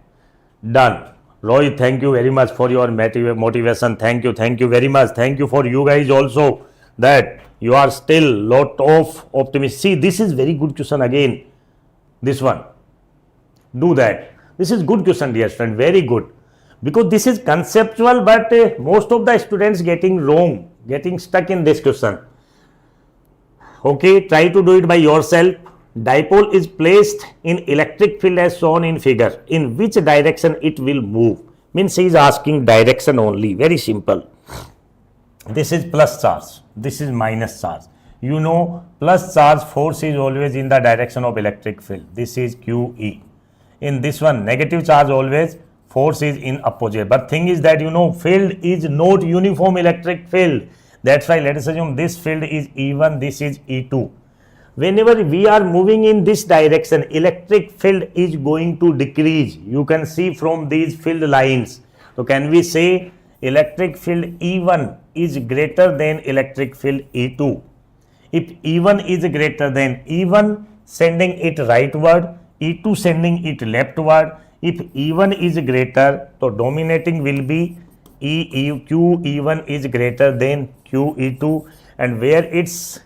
Done. Rohit, thank you very much for your motivation. Thank you very much. Thank you for you guys also that you are still lot of optimism. See, this is very good question again. This one. Do that. This is good question, dear student. Very good. Because this is conceptual, but most of the students getting wrong, getting stuck in this question. Okay, try to do it by yourself. Dipole is placed in electric field as shown in figure. In which direction it will move? Means he is asking direction only, very simple. This is plus charge, this is minus charge. You know, plus charge force is always in the direction of electric field. This is QE. In this one, negative charge always force is in opposite. But thing is that, you know, field is not uniform electric field. That's why let us assume this field is E1, this is E2. Whenever we are moving in this direction, electric field is going to decrease. You can see from these field lines. So can we say electric field E1 is greater than electric field E2? If E1 is greater than E1, sending it rightward, E2 sending it leftward. If E1 is greater, so dominating will be QE1 is greater than QE2, and where it's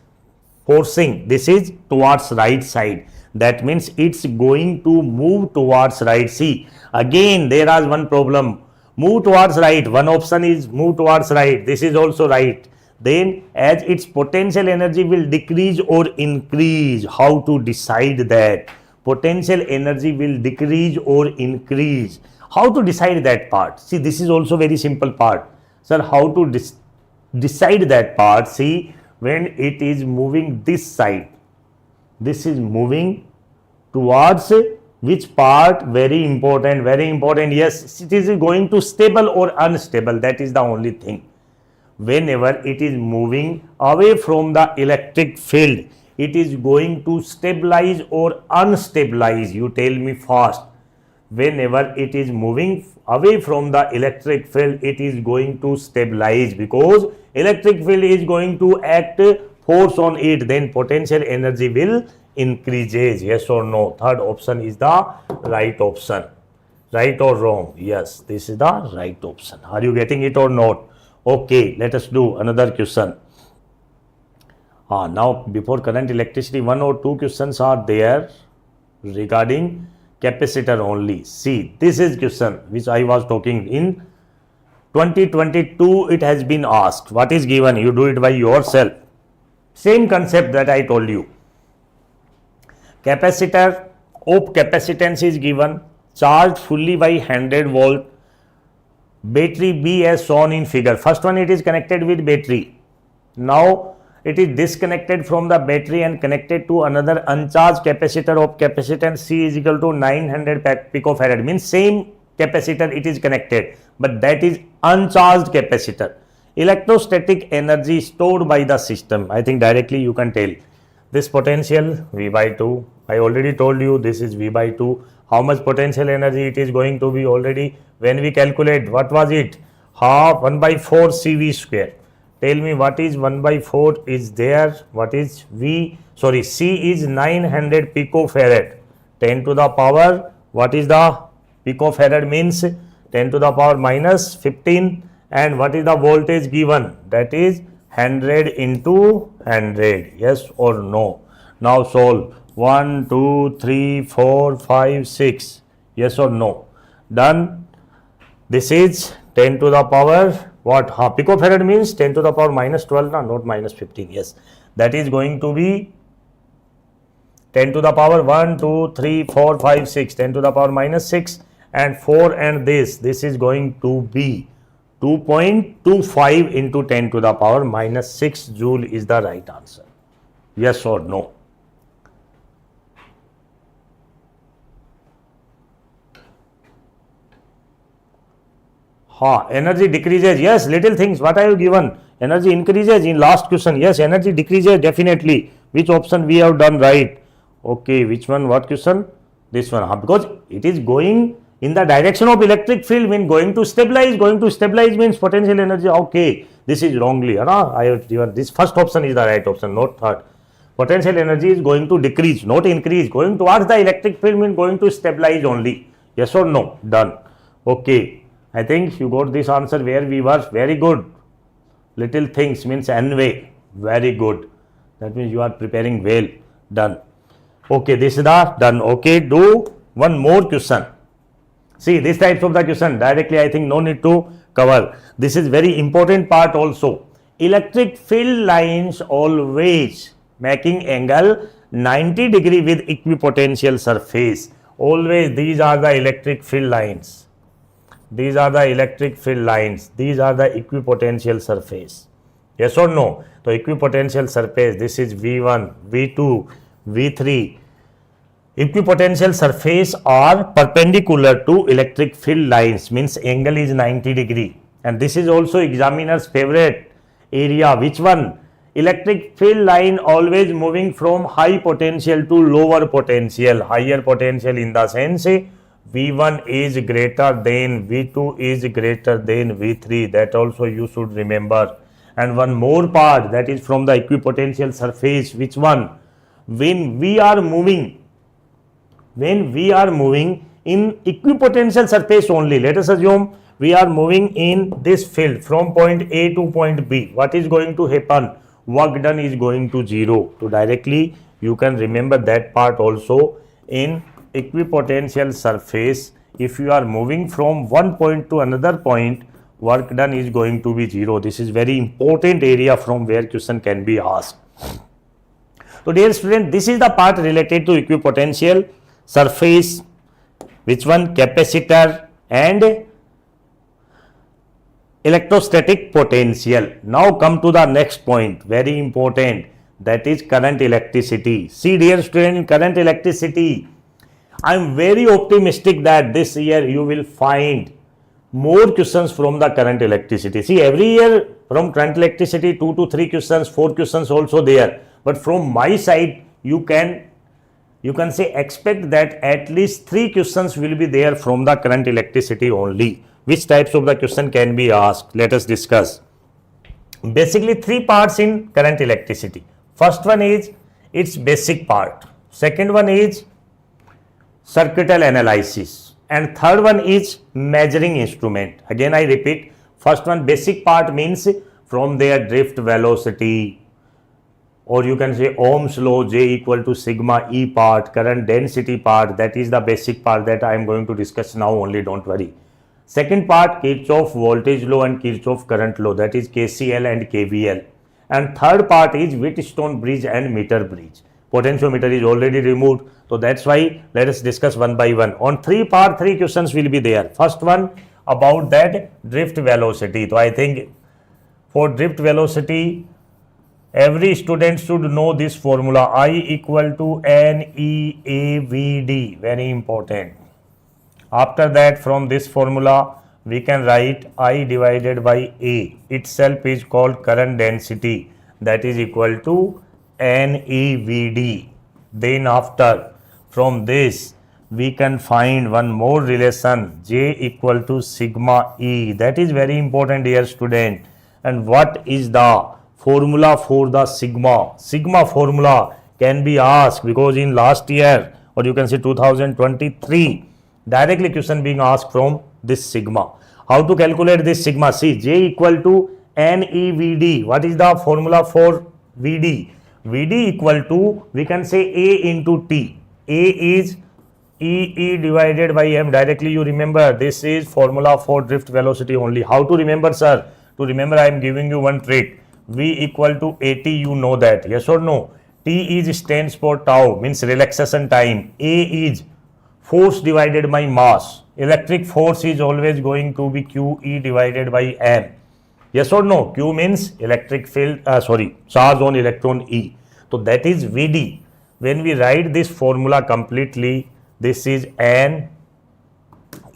forcing, this is towards right side. That means it's going to move towards right. See, again there is one problem. Move towards right. One option is move towards right. This is also right. Then as its potential energy will decrease or increase, how to decide that? Potential energy will decrease or increase. How to decide that part? See, this is also very simple part. Sir, how to decide that part? See, when it is moving this side, this is moving towards which part? Very important, very important. Yes, it is going to stable or unstable. That is the only thing. Whenever it is moving away from the electric field, it is going to stabilize or unstabilize. You tell me fast. Whenever it is moving away from the electric field, it is going to stabilize, because electric field is going to act force on it. Then potential energy will increases. Yes or no? Third option is the right option. Right or wrong? Yes, this is the right option. Are you getting it or not? Okay, let us do another question. Now before current electricity, one or two questions are there regarding capacitor only. See, this is question which I was talking in 2022. It has been asked. What is given? You do it by yourself. Same concept that I told you. Capacitor of capacitance is given, charged fully by 100 volt. Battery B as shown in figure. First one, it is connected with battery. Now it is disconnected from the battery and connected to another uncharged capacitor of capacitance C is equal to 900 picofarad. Means same capacitor it is connected, but that is uncharged capacitor. Electrostatic energy stored by the system. I think directly you can tell. This potential V by 2. I already told you this is V by 2. How much potential energy it is going to be already when we calculate. What was it? Half 1 by 4 CV square. Tell me what is 1 by 4 is there. What is V? Sorry, C is 900 picofarad. 10 to the power. What is the picofarad means? 10 to the power minus 15. And what is the voltage given? That is 100 into 100. Yes or no? Now solve. 1, 2, 3, 4, 5, 6. Yes or no? Done. This is 10 to the power. What? Picofarad means 10 to the power minus 12, no, not minus 15. Yes. That is going to be 10 to the power 1, 2, 3, 4, 5, 6. 10 to the power minus 6 and 4 and this. This is going to be 2.25 into 10 to the power minus 6 joule is the right answer. Yes or no? Energy decreases. Yes, little things. What are you given? Energy increases in last question. Yes, energy decreases definitely. Which option we have done right? Okay, which one? What question? This one. Because it is going in the direction of electric field. When going to stabilize means potential energy. Okay, this is wrongly. I have given this first option is the right option, not third. Potential energy is going to decrease, not increase. Going towards the electric field means going to stabilize only. Yes or no? Done. Okay. I think you got this answer where we were. Very good. Little things means N-way. Very good. That means you are preparing well. Done. Okay, this is the done. Okay, do one more question. See, this types of the question directly I think no need to cover. This is very important part also. Electric field lines always making angle 90 degree with equipotential surface. Always these are the electric field lines. these are the electric field lines, these are the equipotential surface. Yes or no? So equipotential surface, this is V1, V2, V3. Equipotential surface are perpendicular to electric field lines, means angle is 90 degree. And this is also examiner's favorite area. Which one? Electric field line always moving from high potential to lower potential. Higher potential in the sense V1 is greater than V2 is greater than V3. That also you should remember. And one more part, that is from the equipotential surface. Which one? When we are moving in equipotential surface only, let us assume we are moving in this field from point A to point B. What is going to happen? Work done is going to 0. So directly you can remember that part also. In equipotential surface, if you are moving from one point to another point, work done is going to be 0. This is very important area from where question can be asked. So dear student, this is the part related to equipotential surface. Which one? Capacitor and electrostatic potential. Now come to the next point, very important, that is current electricity. See dear student, in current electricity, I am very optimistic that this year you will find more questions from the current electricity. See, every year from current electricity 2 to 3 questions, 4 questions also there. But from my side, you can say expect that at least 3 questions will be there from the current electricity only. Which types of the question can be asked? Let us discuss. Basically 3 parts in current electricity. First one is its basic part. Second one is circuital analysis. And third one is measuring instrument. Again I repeat, first one basic part means from their drift velocity, or you can say Ohm's law, J equal to sigma E part, current density part. That is the basic part that I am going to discuss now only, don't worry. Second part, Kirchhoff voltage law and Kirchhoff current law, that is KCL and KVL. And third part is Wheatstone bridge and meter bridge. Potentiometer is already removed, so that's why let us discuss one by one. On 3 part, 3 questions will be there. First one about that drift velocity. So I think for drift velocity, every student should know this formula, I equal to NEAVD, very important. After that, from this formula, we can write I divided by A itself is called current density, that is equal to NEVD. Then after, from this, we can find one more relation, J equal to sigma E. That is very important, dear student. And what is the formula for the sigma? Sigma formula can be asked, because in last year, or you can say 2023, directly question being asked from this sigma. How to calculate this sigma? See, J equal to NEVD. What is the formula for VD? VD equal to, we can say A into T. A is EE divided by M. Directly you remember, this is formula for drift velocity only. How to remember, sir? To remember, I am giving you one trick. V equal to AT, you know that, yes or no? T is stands for tau, means relaxation time. A is force divided by mass. Electric force is always going to be QE divided by M. Yes or no? Q means electric field, charge on electron E. So that is VD. When we write this formula completely, this is N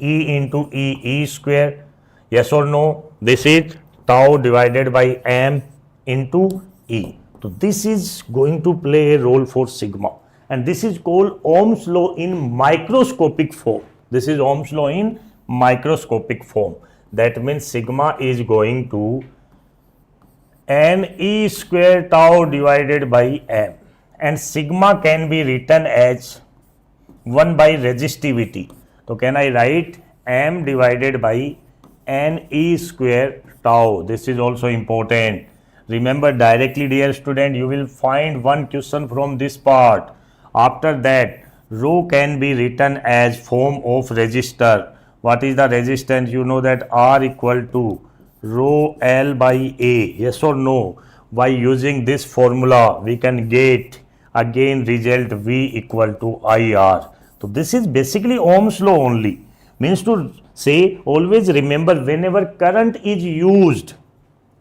E into E square. Yes or no? This is tau divided by M into E. So this is going to play a role for sigma. And this is called Ohm's law in microscopic form. This is Ohm's law in microscopic form. That means sigma is going to NE square tau divided by M. And sigma can be written as 1 by resistivity. So can I write M divided by NE square tau? This is also important. Remember directly, dear student, you will find one question from this part. After that, rho can be written as form of resistor. What is the resistance? You know that R equal to rho L by A. Yes or no? By using this formula, we can get again result V equal to IR. So this is basically Ohm's law only. Means to Say, always remember, whenever current is used,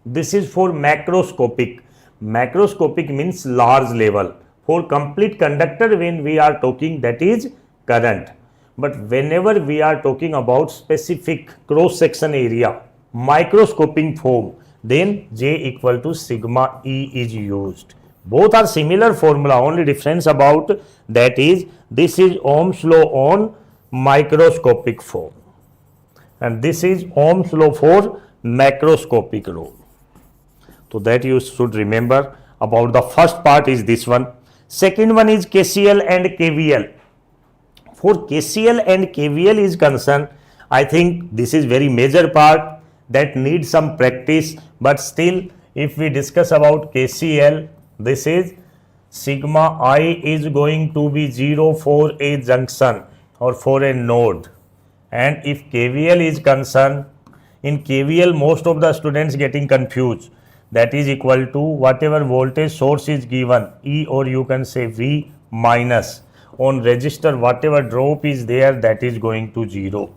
this is for macroscopic. Macroscopic means large level. For complete conductor, when we are talking, that is current. But whenever we are talking about specific cross section area, microscopic form, then J equal to sigma E is used. Both are similar formula, only difference about that is this is Ohm's law on microscopic form and this is Ohm's law for macroscopic law. So that you should remember. About the first part is this one. Second one is KCL and KVL. For KCL and KVL is concerned, I think this is very major part that needs some practice, but still if we discuss about KCL, this is sigma I is going to be 0 for a junction or for a node, and if KVL is concerned, in KVL most of the students getting confused. That is equal to whatever voltage source is given, E or you can say V minus on resistor whatever drop is there, that is going to 0.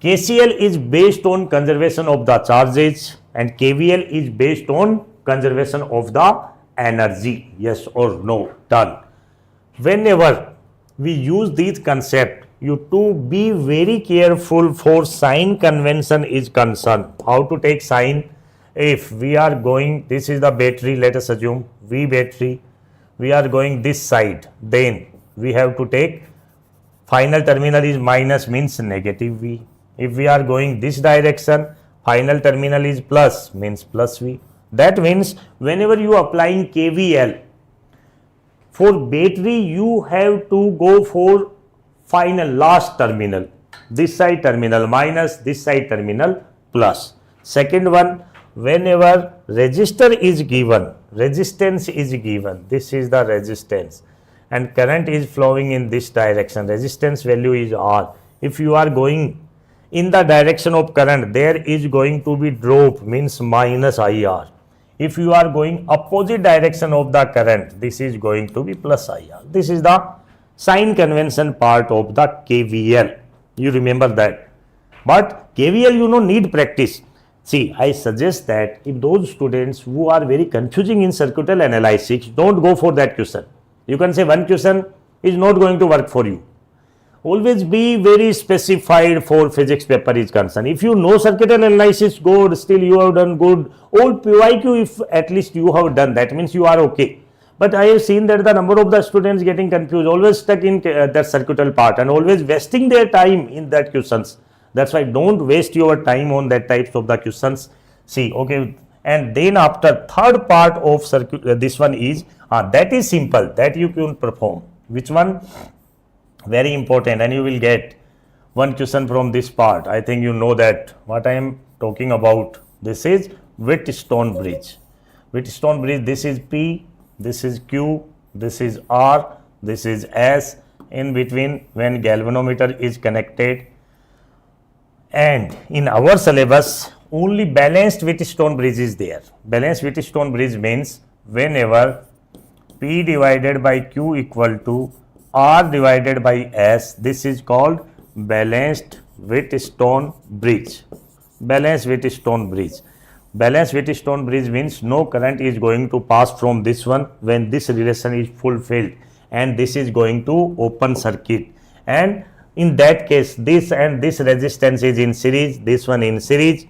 KCL is based on conservation of the charges and KVL is based on conservation of the energy. Yes or no? Done. Whenever we use these concepts, you to be very careful for sign convention is concerned. How to take sign? If we are going, this is the battery, let us assume V battery, we are going this side, then we have to take final terminal is minus means negative V. If we are going this direction, final terminal is plus means plus V. That means whenever you applying KVL for battery, you have to go for final last terminal, this side terminal minus, this side terminal plus. Second one, whenever resistor is given, resistance is given, this is the resistance and current is flowing in this direction, resistance value is R. If you are going in the direction of current, there is going to be drop means minus IR. If you are going opposite direction of the current, this is going to be plus IR. This is the sign convention part of the KVL. You remember that. But KVL need practice. See, I suggest that if those students who are very confusing in circuital analysis, don't go for that question. You can say one question is not going to work for you. Always be very specified for physics paper is concerned. If you know circuital analysis good, still you have done good. All PYQ, if at least you have done, that means you are okay. But I have seen that the number of the students getting confused, always stuck in that circuital part and always wasting their time in that questions. That's why don't waste your time on that types of the questions. See, okay, and then after third part of circuit, this one is that is simple, that you can perform. Which one? Very important, and you will get one question from this part. I think you know that what I am talking about. This is Wheatstone bridge. Wheatstone bridge. This is P. This is Q. This is R. This is S. In between, when galvanometer is connected. And in our syllabus, only balanced Wheatstone bridge is there. Balanced Wheatstone bridge means whenever P divided by Q equal to R divided by S, this is called balanced Wheatstone bridge. Balanced Wheatstone bridge. Balanced Wheatstone bridge means no current is going to pass from this one when this relation is fulfilled, and this is going to open circuit, and in that case this and this resistance is in series, this one in series,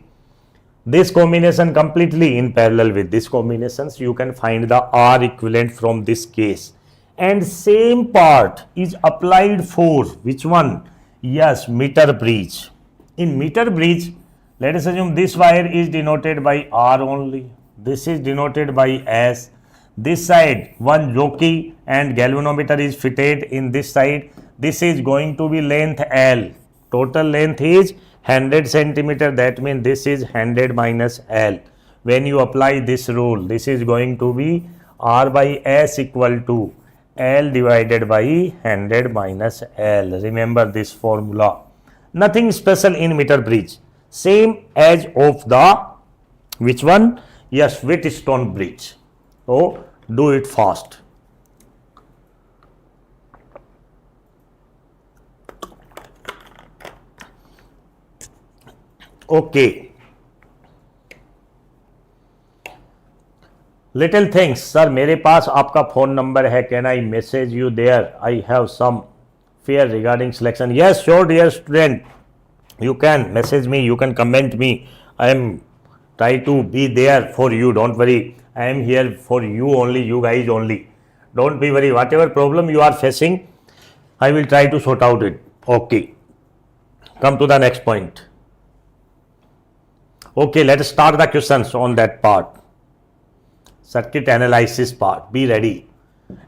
this combination completely in parallel with this combinations. You can find the R equivalent from this case, and same part is applied for which one? Yes, meter bridge. In meter bridge, let us assume this wire is denoted by R only, this is denoted by S, this side one jockey and galvanometer is fitted in this side. This is going to be length L, total length is 100 centimeter, that means this is 100 minus L. When you apply this rule, this is going to be R by S equal to L divided by 100 minus L. Remember this formula. Nothing special in meter bridge. Same as of the which one? Yes, Wheatstone bridge. So do it fast. Okay. Little things. Sir मेरे पास आपका phone number है. Can I message you there? I have some fear regarding selection. Yes, sure, dear student. You can message me. You can comment me. I am try to be there for you. Don't worry. I am here for you only. You guys only. Don't be worried. Whatever problem you are facing, I will try to sort out it. Okay. Come to the next point. Okay, let us start the questions on that part. Circuit analysis part. Be ready.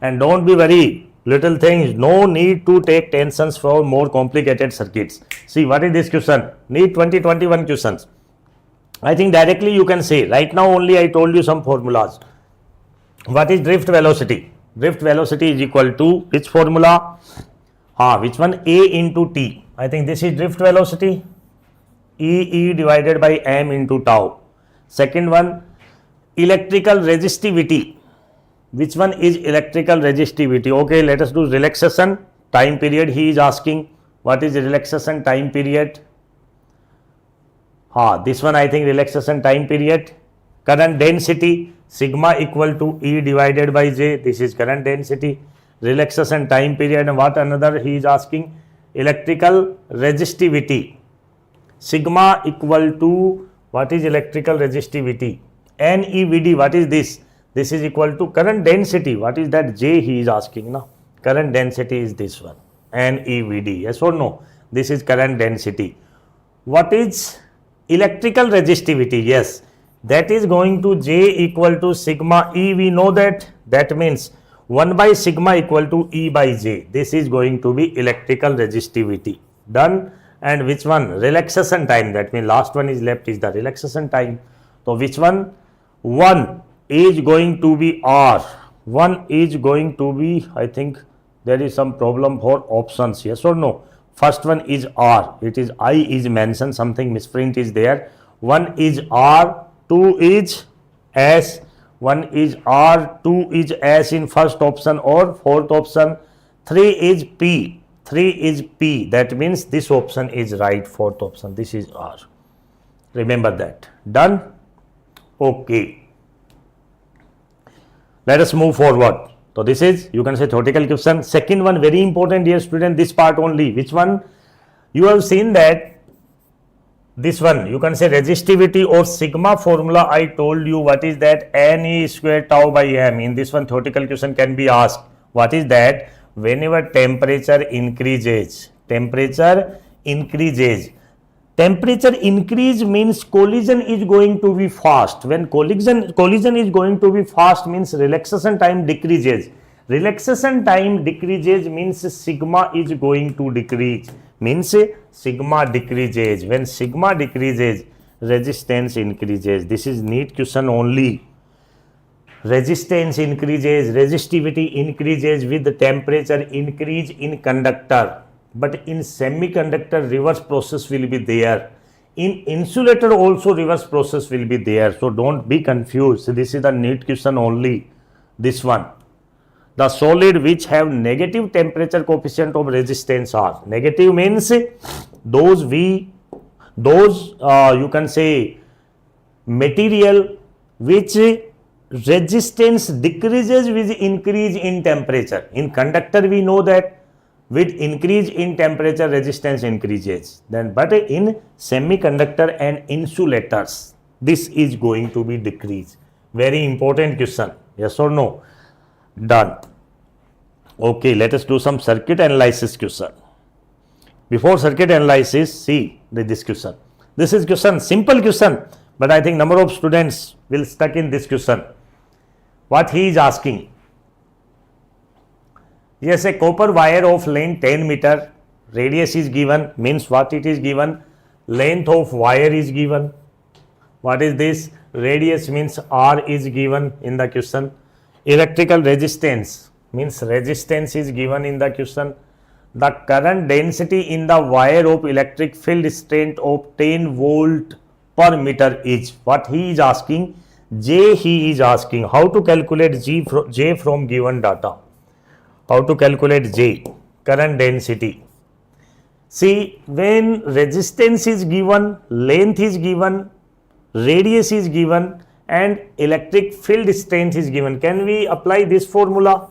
And don't be worried. Little things. No need to take tensions for more complicated circuits. See, what is this question? NEET 2021 questions. I think directly you can say. Right now only I told you some formulas. What is drift velocity? Drift velocity is equal to which formula? Which one? A into T. I think this is drift velocity. E divided by m into tau. Second one, electrical resistivity. Which one is electrical resistivity? Okay, let us do relaxation time period. He is asking what is relaxation time period. This one I think relaxation time period. Current density sigma equal to E divided by J. This is current density. Relaxation time period. And what another he is asking? Electrical resistivity. Sigma equal to what is electrical resistivity? NEVD. What is this? This is equal to current density. What is that J he is asking now? Current density is this one. NEVD. Yes or no? This is current density. What is electrical resistivity? Yes. That is going to J equal to sigma E. We know that. That means 1 by sigma equal to E by J. This is going to be electrical resistivity. Done. And which one? Relaxation time. That means last one is left is the relaxation time. So which one? 1 is going to be R. 1 is going to be, I think there is some problem for options. Yes or no? First one is R. It is I is mentioned. Something misprint is there. 1 is R. 2 is S. 1 is R. 2 is S in first option or fourth option. 3 is P. 3 is P. That means this option is right. Fourth option. This is R. Remember that. Done? Okay. Let us move forward. So this is, you can say, theoretical question. Second one, very important, dear student, this part only. Which one? You have seen that this one, you can say resistivity or sigma formula. I told you what is that? Ne square tau by m. In this one, theoretical question can be asked. What is that? Whenever temperature increases, temperature increase means collision is going to be fast. When collision is going to be fast means relaxation time decreases. Relaxation time decreases means sigma is going to decrease. Means sigma decreases. When sigma decreases, resistance increases. This is NEET question only. Resistance increases, resistivity increases with the temperature increase in conductor. But in semiconductor, reverse process will be there. In insulator also reverse process will be there. So don't be confused. This is the NEET question only. This one. The solid which have negative temperature coefficient of resistance are. Negative means those you can say material which resistance decreases with increase in temperature. In conductor we know that with increase in temperature resistance increases. Then but in semiconductor and insulators this is going to be decrease. Very important question. Yes or no? Done. Okay, let us do some circuit analysis question. Before circuit analysis, see this question. This is question, simple question, but I think number of students will stuck in this question. What he is asking? Yes, a copper wire of length 10 meter, radius is given, means what it is given? Length of wire is given. What is this? Radius means R is given in the question. Electrical resistance means resistance is given in the question. The current density in the wire of electric field strength of 10 volt per meter is. What he is asking? J he is asking. How to calculate J from given data? How to calculate J? Current density. See, when resistance is given, length is given, radius is given, and electric field strength is given, can we apply this formula?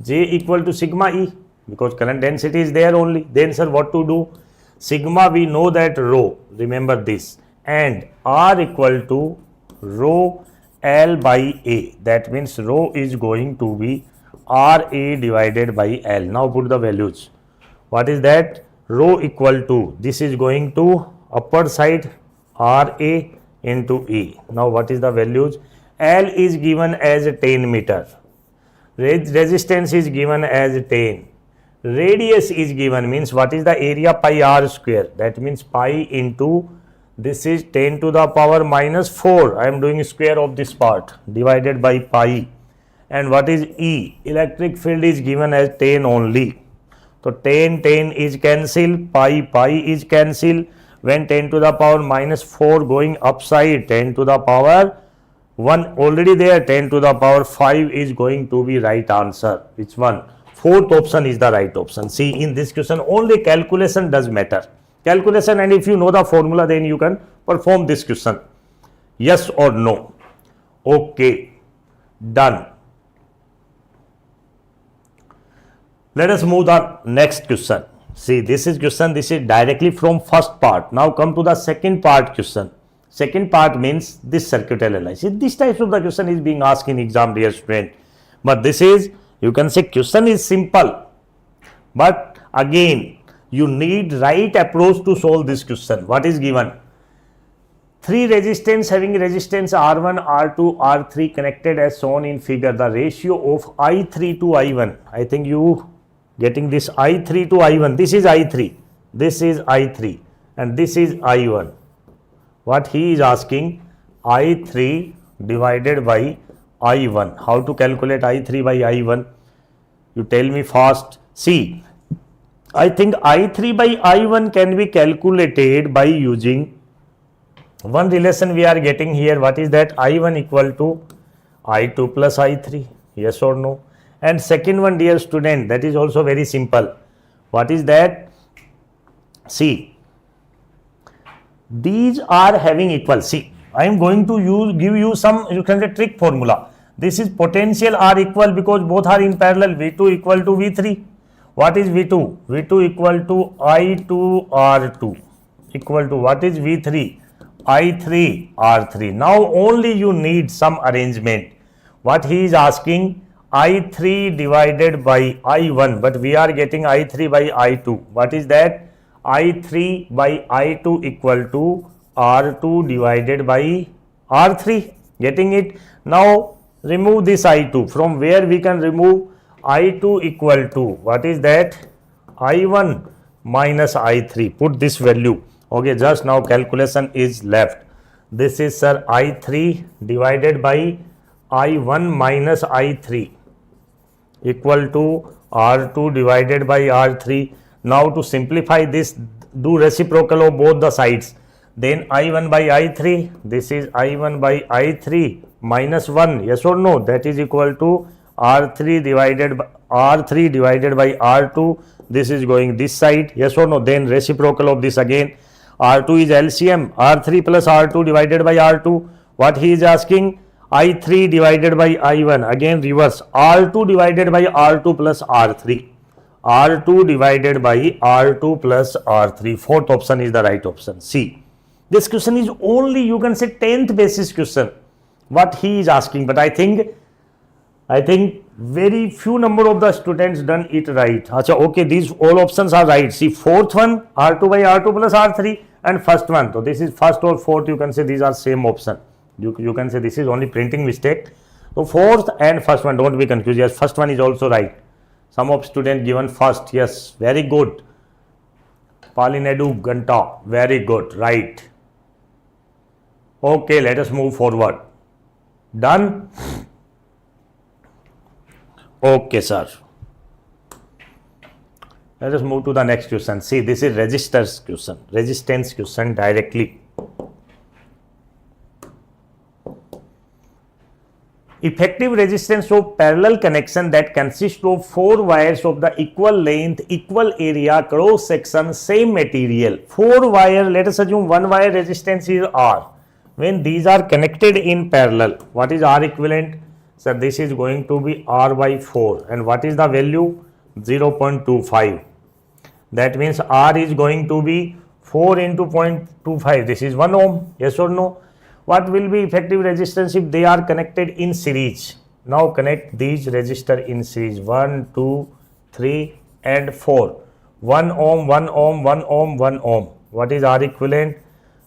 J equal to sigma E, because current density is there only. Then sir, what to do? Sigma, we know that rho, remember this, and R equal to rho L by A. That means rho is going to be RA divided by L. Now put the values. What is that? Rho equal to, this is going to upper side RA into E. Now what is the values? L is given as 10 meter. Resistance is given as 10. Radius is given, means what is the area? Pi r square. That means pi into, this is 10 to the power minus 4. I am doing square of this part, divided by pi. And what is E? Electric field is given as 10 only. So 10 is cancelled, pi is cancelled. When 10 to the power minus 4 going upside, 10 to the power 1 already there, 10 to the power 5 is going to be right answer. Which one? Fourth option is the right option. See, in this question only calculation does matter. Calculation, and if you know the formula, then you can perform this question. Yes or no? Okay, done. Let us move the next question. See, this is question, this is directly from first part. Now come to the second part question. Second part means this circuit analysis. This type of the question is being asked in exam, dear student. But this is, you can say question is simple. But again, you need right approach to solve this question. What is given? Three resistance having resistance R1, R2, R3 connected as shown in figure. The ratio of I3 to I1. I think you getting this I3 to I1. This is I3. This is I3. And this is I1. What he is asking? I3 divided by I1. How to calculate I3 by I1? You tell me fast. See, I think I3 by I1 can be calculated by using one relation we are getting here. What is that? I1 equal to I2 plus I3. Yes or no? And second one, dear student, that is also very simple. What is that? See, these are having equal. See, I am going to give you some, you can say, trick formula. This is potential are equal because both are in parallel. V2 equal to V3. What is V2? V2 equal to I2 R2 equal to what is V3? I3 R3. Now only you need some arrangement. What he is asking? I3 divided by I1, but we are getting I3 by I2. What is that? I3 by I2 equal to R2 divided by R3. Getting it? Now remove this I2. From where we can remove? I2 equal to what is that? I1 minus I3. Put this value. Okay, just now calculation is left. This is, sir, I3 divided by I1 minus I3 equal to R2 divided by R3. Now to simplify this, do reciprocal of both the sides. Then I1 by I3. This is I1 by I3 minus 1. Yes or no? That is equal to R3 divided by R2. This is going this side. Yes or no? Then reciprocal of this again. R2 is LCM. R3 plus R2 divided by R2. What he is asking? I3 divided by I1. Again reverse. R2 divided by R2 plus R3. R2 divided by R2 plus R3. Fourth option is the right option. C. This question is only, you can say, 10th basis question. What he is asking. But I think very few number of the students done it right. Achha, okay, these all options are right. See, fourth one, R2 by R2 plus R3, and first one. So this is first or fourth, you can say these are same option. You can say this is only printing mistake. So fourth and first one, don't be confused. Yes, first one is also right. Some of student given first. Yes, very good. Palinadu Ganta, very good, right. Okay, let us move forward. Done? Okay, sir. Let us move to the next question. See, this is resistors question, resistance question directly. Effective resistance of parallel connection that consists of 4 wires of the equal length, equal area, cross section, same material. 4 wire, let us assume 1 wire resistance is R. When these are connected in parallel, what is R equivalent? So this is going to be R by 4, and what is the value? 0.25. That means R is going to be 4 into 0.25. This is 1 ohm. Yes or no? What will be effective resistance if they are connected in series? Now connect these resistors in series. 1, 2, 3 and 4. 1 ohm, 1 ohm, 1 ohm, 1 ohm. What is R equivalent?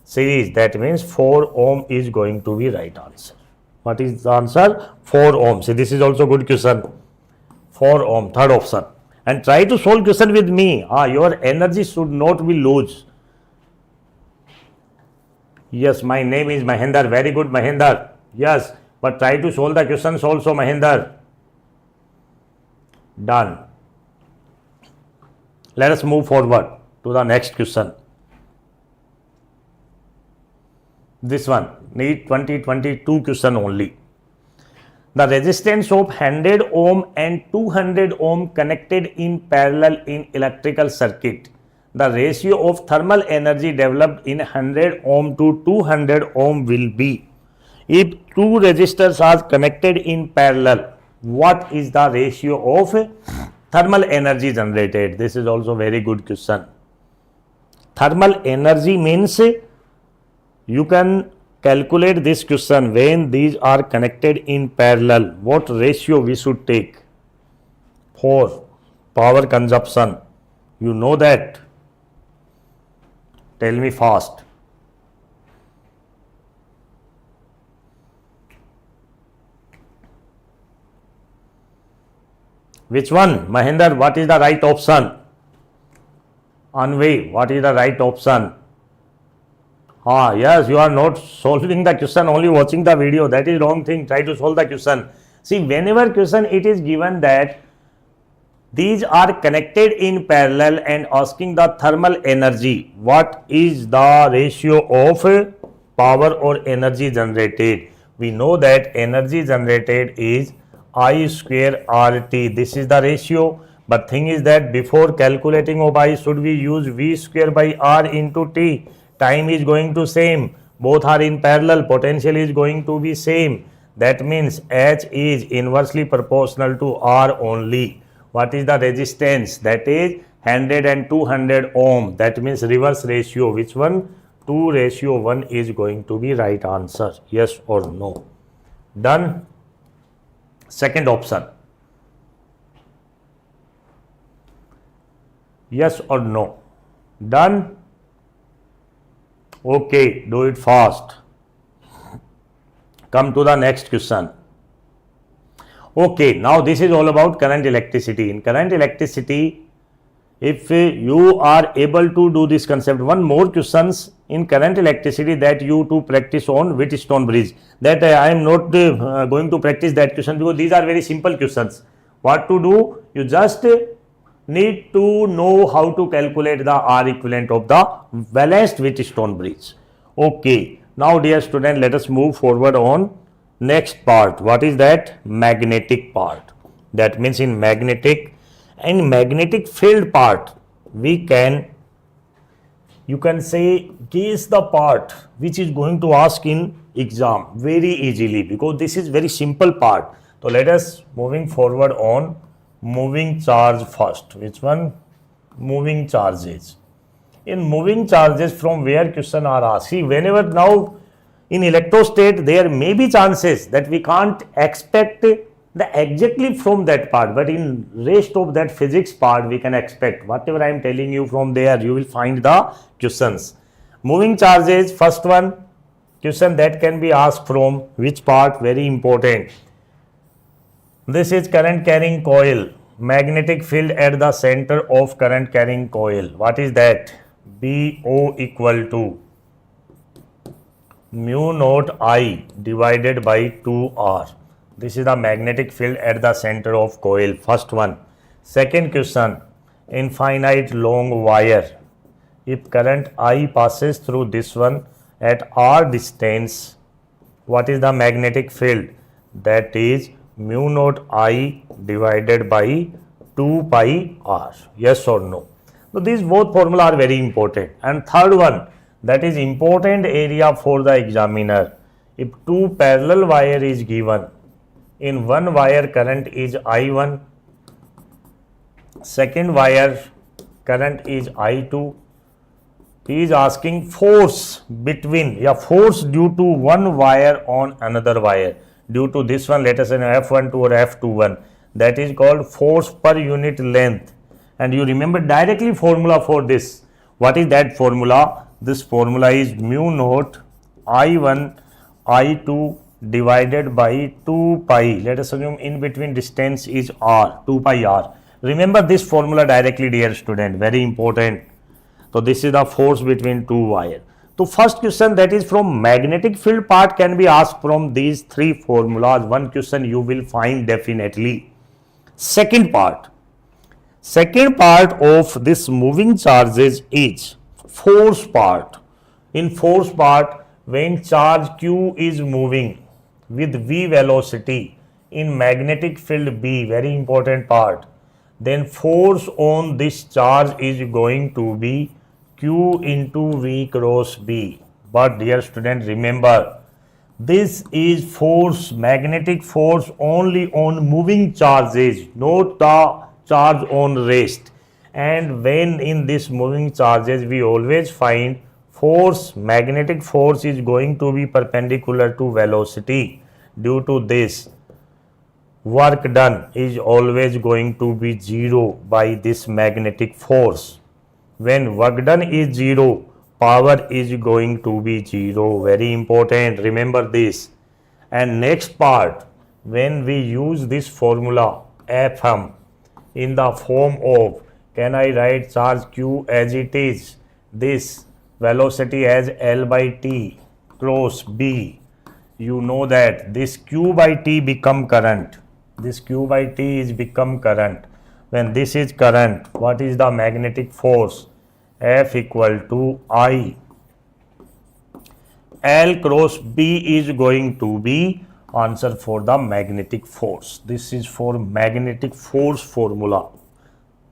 Series. That means 4 ohm is going to be right answer. What is the answer? 4 ohm. See, this is also good question. 4 ohm, third option. And try to solve question with me. Your energy should not be lost. Yes, my name is Mahendra. Very good, Mahendra. Yes, but try to solve the questions also, Mahendra. Done. Let us move forward to the next question. This one, NEET 2022 question only. The resistance of 100 ohm and 200 ohm connected in parallel in electrical circuit. The ratio of thermal energy developed in 100 ohm to 200 ohm will be. If two resistors are connected in parallel, what is the ratio of thermal energy generated? This is also very good question. Thermal energy means you can calculate this question when these are connected in parallel. What ratio we should take for power consumption? You know that. Tell me fast. Which one? Mahendra, what is the right option? Anvi, what is the right option? Yes, you are not solving the question, only watching the video. That is wrong thing. Try to solve the question. See, whenever question it is given that these are connected in parallel and asking the thermal energy, what is the ratio of power or energy generated? We know that energy generated is I square RT. This is the ratio. But thing is that before calculating of I, should we use V square by R into T? Time is going to same. Both are in parallel. Potential is going to be same. That means H is inversely proportional to R only. What is the resistance? That is 100 and 200 ohm. That means reverse ratio. Which one? 2:1 is going to be right answer. Yes or no? Done. Second option. Yes or no? Done. Okay, do it fast. Come to the next question. Okay, now this is all about current electricity. In current electricity, if you are able to do this concept, one more questions in current electricity that you to practice on Wheatstone bridge. That I am not going to practice that question because these are very simple questions. What to do? You just need to know how to calculate the R equivalent of the balanced Wheatstone bridge. Okay, now dear student, let us move forward on next part. What is that? Magnetic part. That means in magnetic and magnetic field part, we can, you can say, guess the part which is going to ask in exam very easily because this is very simple part. So let us moving forward on moving charge first. Which one? Moving charges. In moving charges, from where question are asked? See, whenever now in electrostate, there may be chances that we can't expect the exactly from that part, but in rest of that physics part, we can expect whatever I am telling you from there, you will find the questions. Moving charges, first one question that can be asked from which part? Very important. This is current carrying coil. Magnetic field at the center of current carrying coil. What is that? BO equal to mu naught I divided by 2R. This is the magnetic field at the center of coil. First one. Second question. Infinite long wire. If current I passes through this one at R distance, what is the magnetic field? that is mu naught I divided by 2 pi r. Yes or no? So these both formula are very important. And third one, that is important area for the examiner. If two parallel wire is given, in one wire current is I1, second wire current is I2. He is asking force between, force due to one wire on another wire. Due to this one, let us say F12 or F21, that is called force per unit length. And you remember directly formula for this. What is that formula? This formula is mu naught I1 I2 divided by 2 pi. Let us assume in between distance is r, 2 pi r. Remember this formula directly, dear student, very important. So this is the force between two wires. So first question, that is from magnetic field part, can be asked from these three formulas. One question you will find definitely. Second part of this moving charges is force part. In force part, when charge Q is moving with V velocity in magnetic field B, very important part, then force on this charge is going to be Q into V cross B. But dear student, remember, this is force, magnetic force only on moving charges, not the charge on rest. And when in this moving charges, we always find force, magnetic force is going to be perpendicular to velocity. Due to this, work done is always going to be zero by this magnetic force. When work done is zero, power is going to be zero. Very important, remember this. And next part, when we use this formula Fm in the form of, can I write charge Q as it is, this velocity as L by T cross B, you know that this Q by T become current. This Q by T is become current. When this is current, what is the magnetic force? F equal to I. L cross B is going to be answer for the magnetic force. This is for magnetic force formula.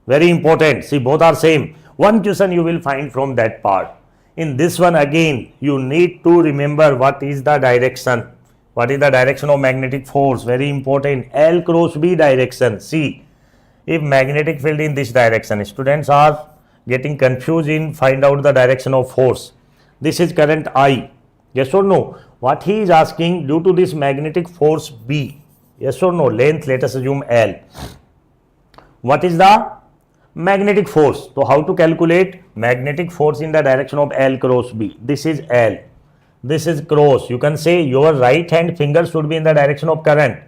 Very important. See, both are same. One question you will find from that part. In this one again, you need to remember what is the direction. What is the direction of magnetic force? Very important. L cross B direction. See, if magnetic field in this direction, students are getting confused in find out the direction of force. This is current I. Yes or no? What he is asking, due to this magnetic force B. Yes or no? Length, let us assume L. What is the magnetic force? So how to calculate magnetic force in the direction of L cross B? This is L. This is cross. You can say your right hand finger should be in the direction of current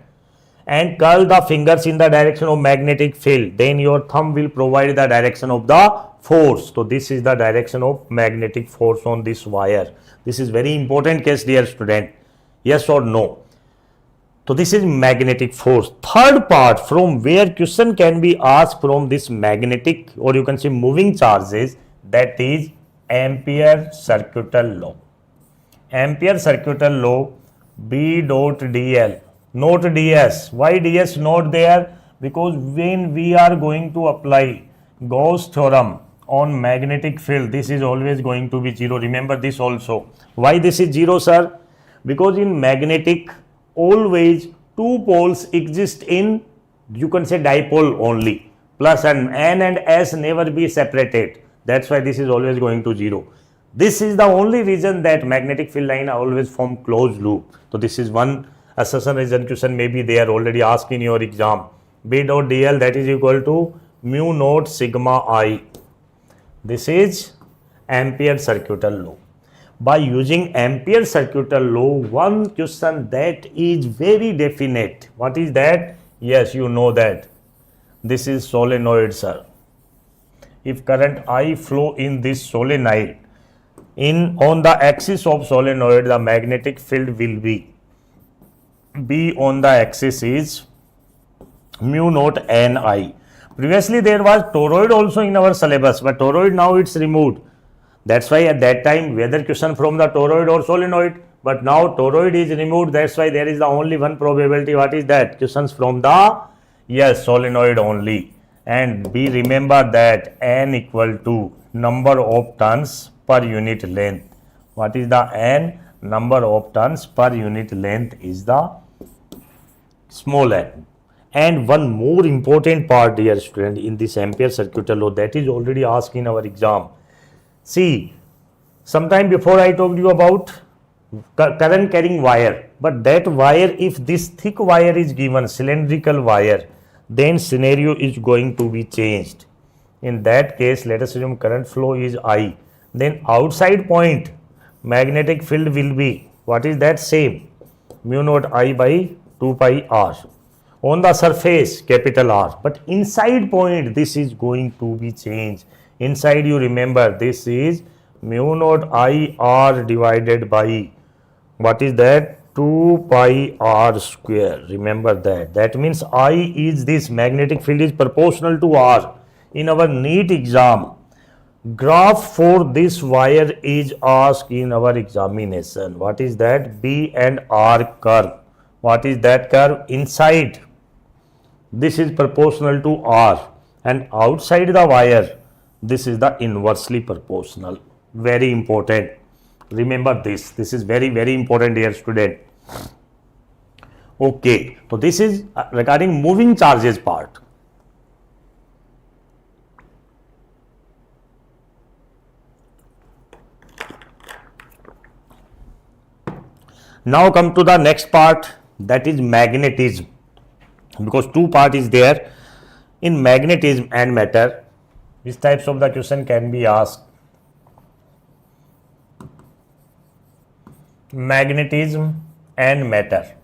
and curl the fingers in the direction of magnetic field. Then your thumb will provide the direction of the force. So this is the direction of magnetic force on this wire. This is very important case, dear student. Yes or no? So this is magnetic force. Third part, from where question can be asked from this magnetic, or you can say moving charges, that is Ampere circuital law. Ampere circuital law, B dot dl, not ds. Why ds not there? Because when we are going to apply Gauss theorem on magnetic field, this is always going to be zero. Remember this also. Why this is zero, sir? Because in magnetic, always two poles exist in, you can say, dipole only. Plus and N and S never be separated. That's why this is always going to zero. This is the only reason that magnetic field line always form closed loop. So this is one assertion reason question maybe they are already asked in your exam. B dot dl, that is equal to mu naught sigma I. This is Ampere circuital law. By using Ampere circuital law, one question that is very definite. What is that? Yes, you know that. This is solenoid, sir. If current I flow in this solenoid, on the axis of solenoid, the magnetic field will be on the axis is mu naught Ni. Previously there was toroid also in our syllabus, but toroid now it's removed. That's why at that time, whether question from the toroid or solenoid, but now toroid is removed, that's why there is the only one probability. What is that? Questions from the, yes, solenoid only. And we remember that n equal to number of turns per unit length. What is the n? Number of turns per unit length is the small n. And one more important part, dear student, in this ampere circuital law, that is already asked in our exam. See, sometime before I told you about current carrying wire, but that wire, if this thick wire is given, cylindrical wire, then scenario is going to be changed. In that case, let us assume current flow is I, then outside point magnetic field will be, what is that? Same, mu naught I by 2 pi r. On the surface, capital R, but inside point this is going to be changed. Inside, you remember, this is mu naught I r divided by, what is that? 2 pi r square. Remember that. That means I is this, magnetic field is proportional to R. In our NEET exam, graph for this wire is asked in our examination. What is that? B and R curve. What is that curve? Inside, this is proportional to R, and outside the wire, this is the inversely proportional. Very important. Remember this. This is very, very important, dear student. Okay, so this is regarding moving charges part. Now come to the next part, that is magnetism, because two part is there. In magnetism and matter, which types of the question can be asked? Magnetism and matter.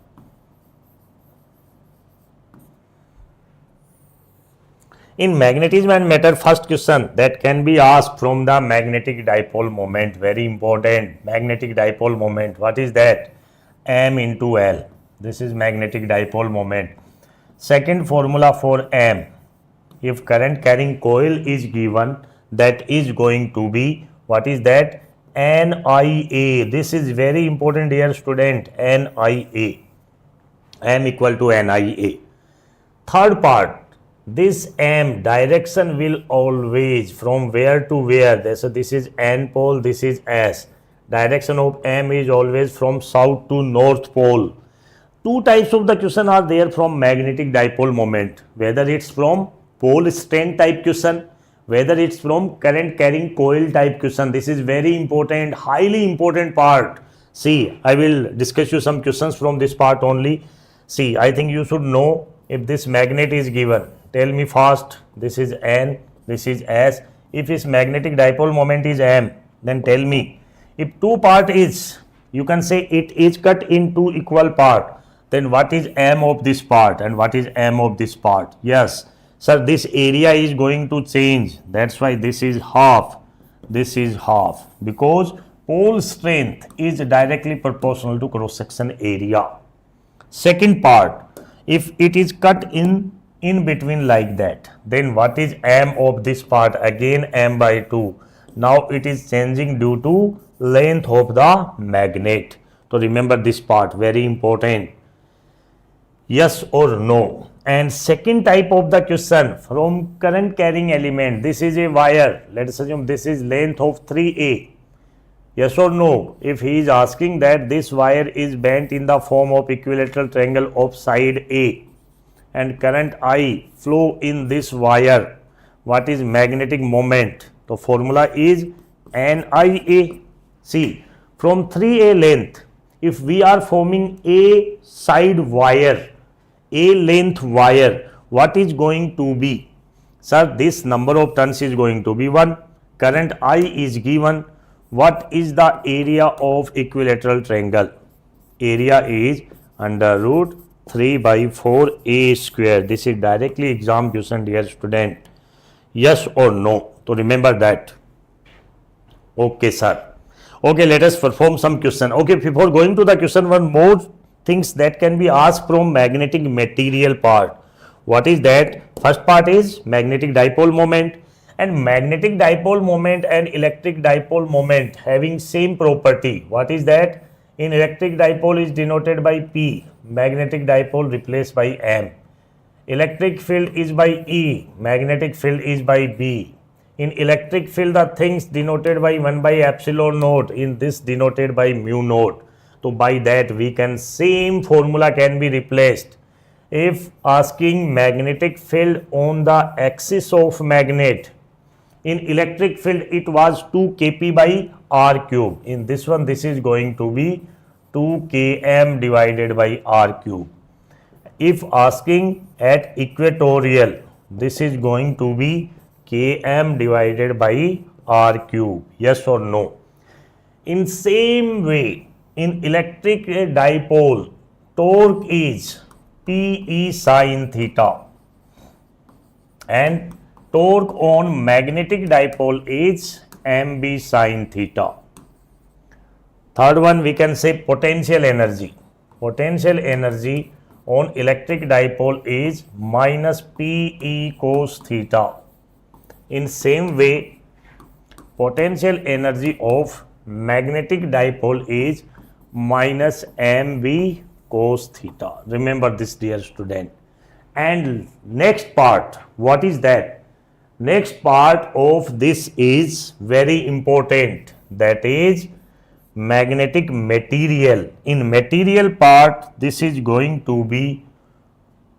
In magnetism and matter, first question that can be asked from the magnetic dipole moment. Very important. Magnetic dipole moment. What is that? M into L. This is magnetic dipole moment. Second formula for M. If current carrying coil is given, that is going to be, what is that? NIA. This is very important, dear student. NIA. M equal to NIA. Third part, this M direction will always from where to where. So this is N pole, this is S. Direction of M is always from south to north pole. Two types of the question are there from magnetic dipole moment. Whether it's from pole strain type question, whether it's from current carrying coil type question. This is very important, highly important part. See, I will discuss you some questions from this part only. See, I think you should know if this magnet is given. Tell me fast. This is N, this is S. If its magnetic dipole moment is M, then tell me. If two part is, you can say it is cut into equal part, then what is M of this part and what is M of this part? Yes. Sir, this area is going to change. That's why this is half. This is half. Because pole strength is directly proportional to cross section area. Second part, if it is cut in between like that, then what is M of this part? Again M by 2. Now it is changing due to length of the magnet. So remember this part, very important. Yes or no. And second type of the question from current carrying element. This is a wire. Let us assume this is length of 3A. Yes or no? If he is asking that this wire is bent in the form of equilateral triangle of side A and current I flow in this wire, what is magnetic moment? The formula is NIA. See, from 3A length, if we are forming a side wire, a length wire, what is going to be? Sir, this number of turns is going to be 1. Current I is given. What is the area of equilateral triangle? Area is under root 3 by 4 A square. This is directly exam question, dear student. Yes or no? So remember that. Okay, sir. Okay, let us perform some question. Okay, before going to the question, one more things that can be asked from magnetic material part. What is that? First part is magnetic dipole moment, and magnetic dipole moment and electric dipole moment having same property. What is that? In electric dipole is denoted by P, magnetic dipole replaced by M. Electric field is by E, magnetic field is by B. In electric field, the things denoted by 1 by epsilon naught, in this denoted by mu naught. So by that we can, same formula can be replaced. If asking magnetic field on the axis of magnet, in electric field it was 2 kp by r cube. In this one, this is going to be 2 km divided by r cube. If asking at equatorial, this is going to be km divided by r cube. Yes or no? In same way, in electric dipole, torque is Pe sin theta, and torque on magnetic dipole is Mb sin theta. Third one, we can say potential energy. Potential energy on electric dipole is minus Pe cos theta. In same way, potential energy of magnetic dipole is minus Mb cos theta. Remember this, dear student. And next part, what is that? Next part of this is very important. That is magnetic material. In material part, this is going to be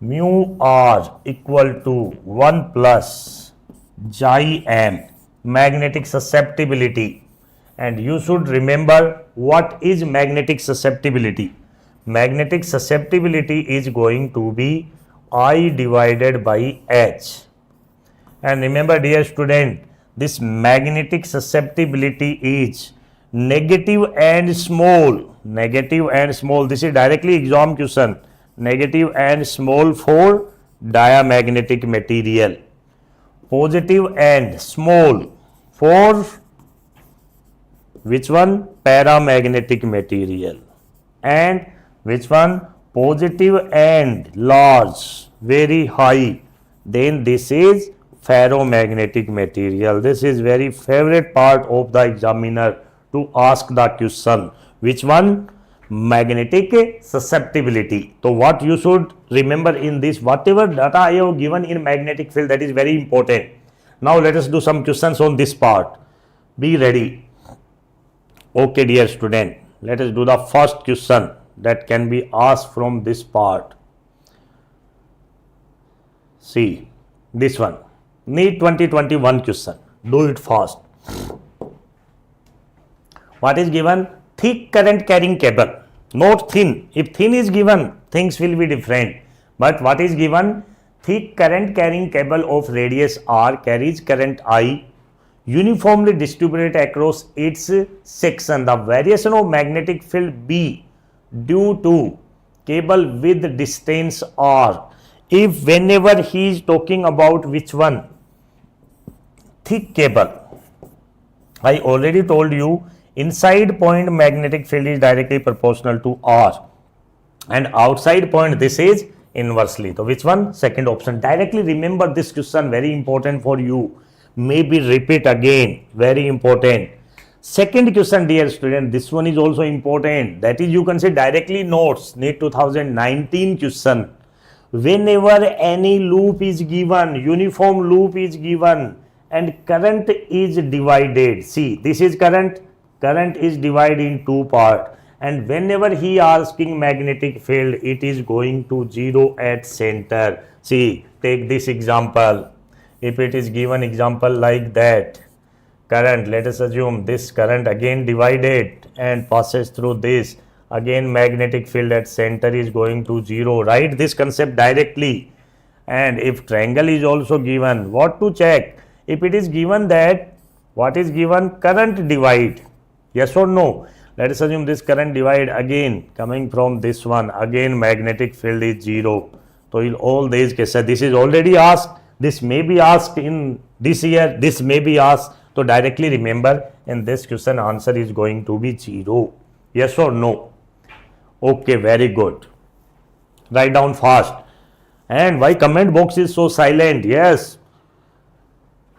mu r equal to 1 plus xi m, magnetic susceptibility. And you should remember what is magnetic susceptibility. Magnetic susceptibility is going to be I divided by H. And remember, dear student, this magnetic susceptibility is negative and small. Negative and small. This is directly exam question. Negative and small for diamagnetic material. Positive and small for which one? Paramagnetic material. And which one? Positive and large, very high. Then this is ferromagnetic material. This is very favorite part of the examiner to ask the question. Which one? Magnetic susceptibility. So what you should remember in this, whatever data I have given in magnetic field, that is very important. Now let us do some questions on this part. Be ready. Okay, dear student, let us do the first question that can be asked from this part. See this one, NEET 2021 question. Do it fast. What is given? Thick current carrying cable, not thin. If thin is given, things will be different. But what is given? Thick current carrying cable of radius r carries current I uniformly distributed across its section. The variation of magnetic field B due to cable with distance r. If whenever he is talking about which one? Thick cable, I already told you, inside point magnetic field is directly proportional to r, and outside point this is inversely. So which one? Second option. Directly remember this question, very important for you. Maybe repeat again, very important. Second question, dear student, this one is also important. That is, you can say directly notes, NEET 2019 question. Whenever any loop is given, uniform loop is given, and current is divided. See, this is current is divided in two parts. And whenever he asking magnetic field, it is going to 0 at center. See, take this example. If it is given example like that, current, let us assume this current again divided and passes through this, again magnetic field at center is going to 0. Write this concept directly. And if triangle is also given, what to check? If it is given that, what is given? Current divide. Yes or no? Let us assume this current divide again coming from this one, again magnetic field is 0. So in all these cases, this is already asked. This may be asked in this year, this may be asked. So directly remember, in this question answer is going to be 0. Yes or no? Okay, very good. Write down fast. And why comment box is so silent? Yes,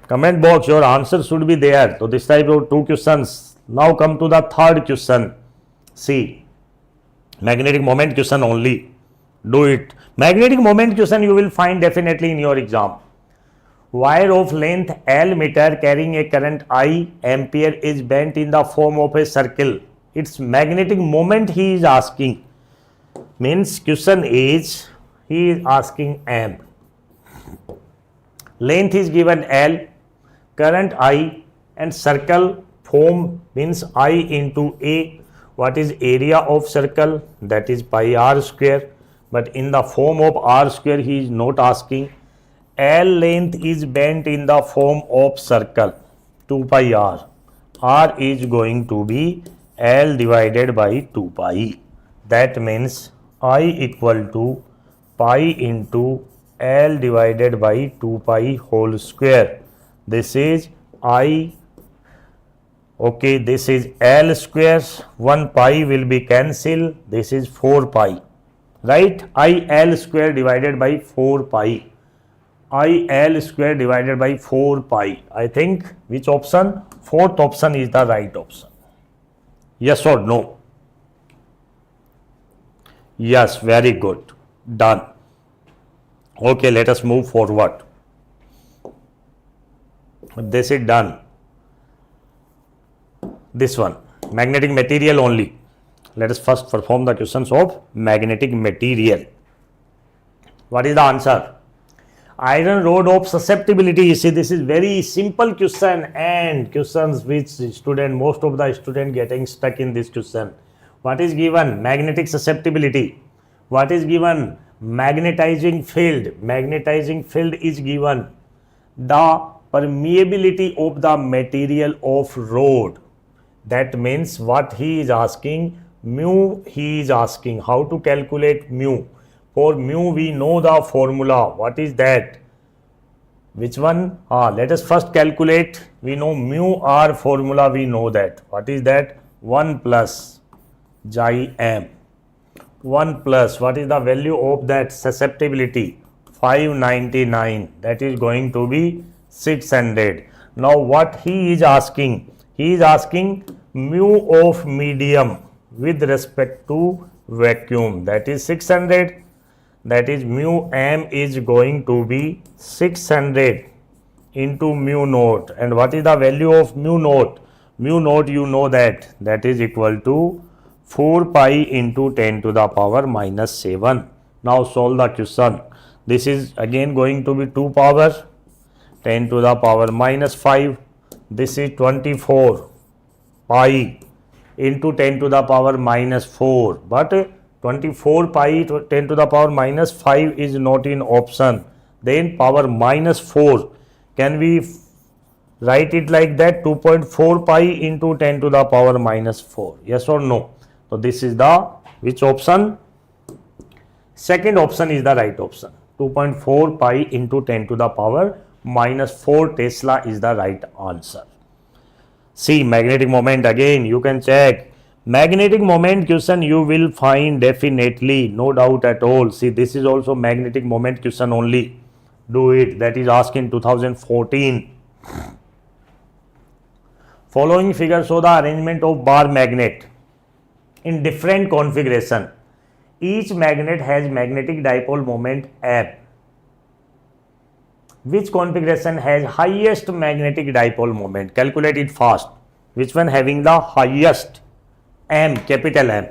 comment box, your answer should be there. So this type of two questions. Now come to the third question. See, Magnetic moment question only. Do it. Magnetic moment question you will find definitely in your exam. Wire of length L meter carrying a current I ampere is bent in the form of a circle. Its magnetic moment he is asking. Means question is, he is asking amp. Length is given L, current I, and circle form means I into A. What is area of circle? That is pi r square. But in the form of r square he is not asking. L length is bent in the form of circle 2 pi r. R is going to be L divided by 2 pi. That means I equal to pi into L divided by 2 pi whole square. This is I. Okay, this is L squares. 1 pi will be cancelled. This is 4 pi. Right? I L square divided by 4 pi. I L square divided by 4 pi. I think which option? Fourth option is the right option. Yes or no? Yes, very good. Done. Okay, let us move forward. This is done. This one, magnetic material only. Let us first perform the questions of magnetic material. What is the answer? Iron rod of susceptibility. You see, this is very simple question and questions which most of the student getting stuck in this question. What is given? Magnetic susceptibility. What is given? Magnetizing field. Magnetizing field is given. The permeability of the material of rod. That means what he is asking, mu he is asking. How to calculate mu? For mu we know the formula. What is that? Which one? Let us first calculate. We know mu r formula, we know that. What is that? 1 plus xi m. 1 plus, what is the value of that susceptibility? 599. That is going to be 600. Now what he is asking? He is asking mu of medium with respect to vacuum. That is 600. That is mu m is going to be 600 into mu naught. And what is the value of mu naught? Mu naught you know that. That is equal to 4 pi into 10 to the power minus 7. Now solve the question. This is again going to be 2 power 10 to the power minus 5. This is 24 pi into 10 to the power minus 4. But 24 pi to 10 to the power minus 5 is not in option. Then power minus 4. Can we write it like that? 2.4 pi into 10 to the power minus 4. Yes or no? So this is the which option? Second option is the right option. 2.4 pi into 10 to the power minus 4 Tesla is the right answer. See, magnetic moment again you can check. Magnetic moment question you will find definitely, no doubt at all. See, this is also magnetic moment question only. Do it. That is asked in 2014. Following figure show the arrangement of bar magnet in different configuration. Each magnet has magnetic dipole moment M. Which configuration has highest magnetic dipole moment? Calculate it fast. Which one having the highest? M, capital M.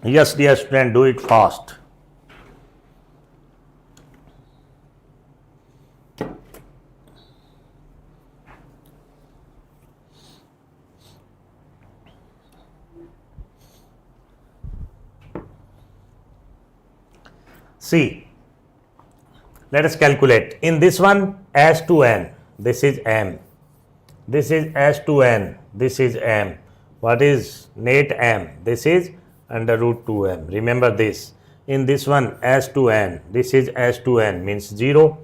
Yes, dear student, do it fast. See, let us calculate. In this one, S to N, this is M. This is S to N, this is M. What is net M? This is under root 2M. Remember this. In this one, S to N, this is S to N means 0.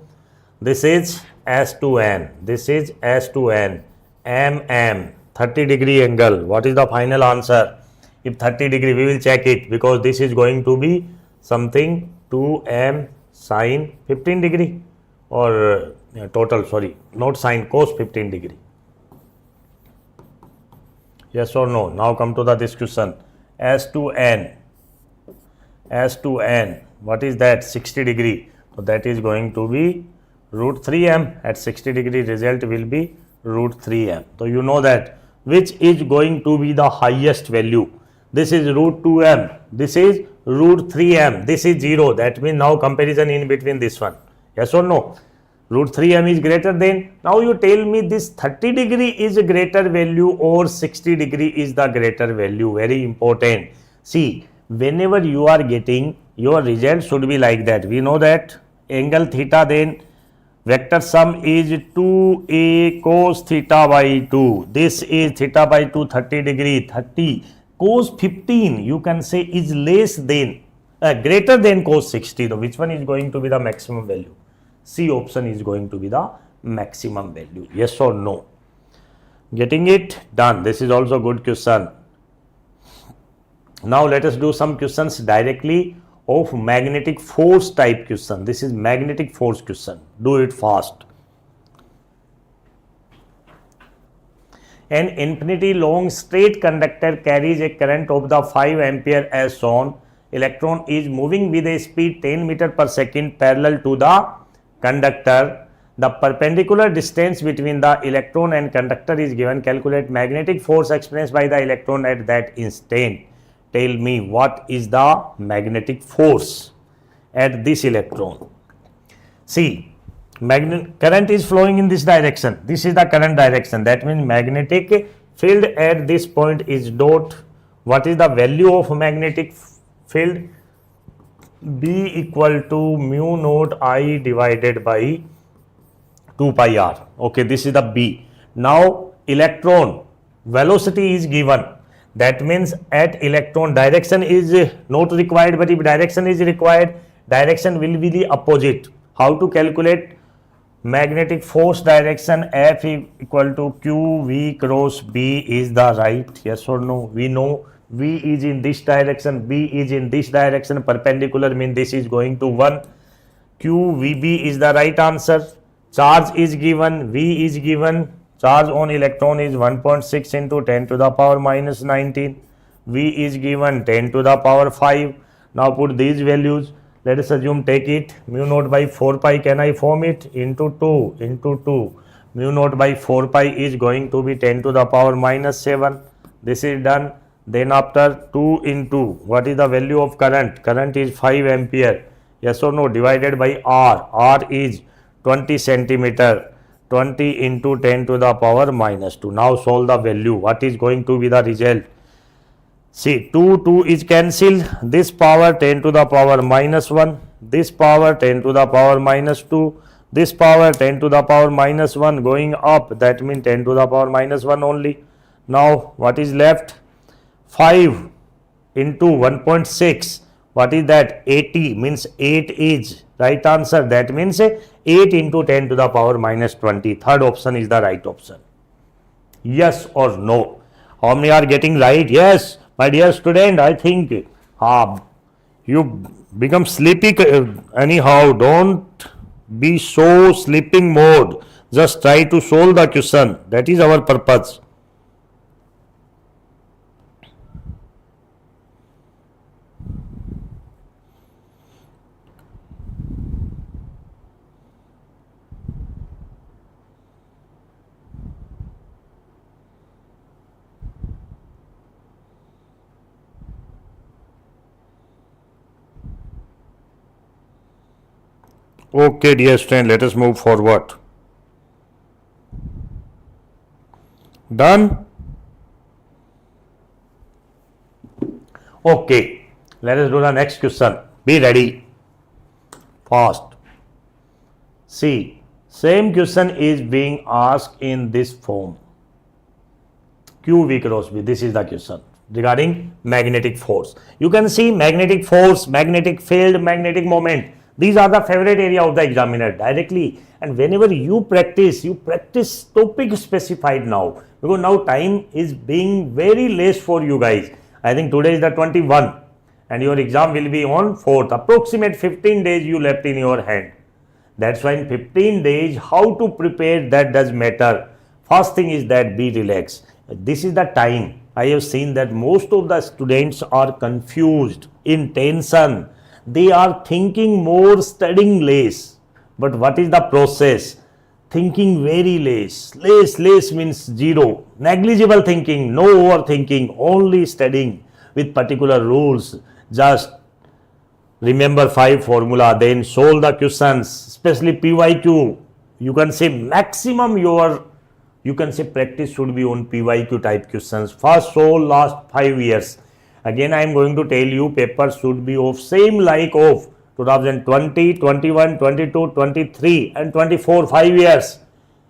This is S to N, this is S to N. M, 30 degree angle. What is the final answer? If 30 degree, we will check it because this is going to be something 2M sine 15 degree or total, sorry, not sine, cos 15 degree. Yes or no? Now come to the discussion. S to n, what is that? 60 degree. So that is going to be root 3m. At 60 degree result will be root 3m. So you know that which is going to be the highest value. This is root 2m, this is root 3m, this is 0. That means now comparison in between this one. Yes or no? Root 3m is greater than. Now you tell me this 30 degree is a greater value or 60 degree is the greater value. Very important. See, whenever you are getting, your result should be like that. We know that angle theta, then vector sum is 2a cos theta by 2. This is theta by 2, 30 degree. 30 cos 15 you can say is less than, greater than cos 60. So which one is going to be the maximum value? C option is going to be the maximum value. Yes or no? Getting it? Done. This is also good question. Now let us do some questions directly of magnetic force type question. This is magnetic force question. Do it fast. An infinity long straight conductor carries a current of the 5 ampere as shown. Electron is moving with a speed 10 meter per second parallel to the conductor. The perpendicular distance between the electron and conductor is given. Calculate magnetic force experienced by the electron at that instant. Tell me what is the magnetic force at this electron. See, current is flowing in this direction. This is the current direction. That means magnetic field at this point is dot. What is the value of magnetic field? B equal to mu naught I divided by 2 pi r. Okay, this is the B. Now electron velocity is given. That means at electron direction is not required, but if direction is required, direction will be the opposite. How to calculate magnetic force direction? F equal to Q V cross B is the right. Yes or no? We know V is in this direction, B is in this direction, perpendicular means this is going to 1. QVB is the right answer. Charge is given, V is given. Charge on electron is 1.6 into 10 to the power minus 19. V is given 10 to the power 5. Now put these values. Let us assume, take it, mu naught by 4 pi, can I form it? Into 2, into 2. Mu naught by 4 pi is going to be 10 to the power minus 7. This is done. Then after 2 into, what is the value of current? Current is 5 ampere. Yes or no? Divided by R. R is 20 centimeter. 20 into 10 to the power minus 2. Now solve the value. What is going to be the result? See, 2 is cancelled. This power 10 to the power minus 1. This power 10 to the power minus 2. This power 10 to the power minus 1 going up. That means 10 to the power minus 1 only. Now what is left? 5 into 1.6. What is that? 80 means 8 is right answer. That means 8 into 10 to the power minus 20. Third option is the right option. Yes or no? How many are getting right? Yes. My dear student, I think you become sleepy anyhow. Don't be so sleeping mode. Just try to solve the question. That is our purpose. Okay, dear student, let us move forward. Done? Okay, let us do the next question. Be ready. Fast. See, same question is being asked in this form. QV cross B. This is the question regarding magnetic force. You can see magnetic force, magnetic field, magnetic moment. These are the favorite area of the examiner directly, and whenever you practice topic specified now, because now time is being very less for you guys. I think today is the 21, and your exam will be on 4th. Approximate 15 days you left in your hand. That's why in 15 days, how to prepare, that does matter. First thing is that be relaxed. This is the time. I have seen that most of the students are confused, in tension. They are thinking more, studying less. But what is the process? Thinking very less. Less means zero. Negligible thinking, no overthinking, only studying with particular rules. Just remember 5 formula, then solve the questions, especially PYQ. You can say maximum you can say practice should be on PYQ type questions. First solve last 5 years. Again, I am going to tell you papers should be of same like of 2020, 21, 22, 23 and 24, 5 years.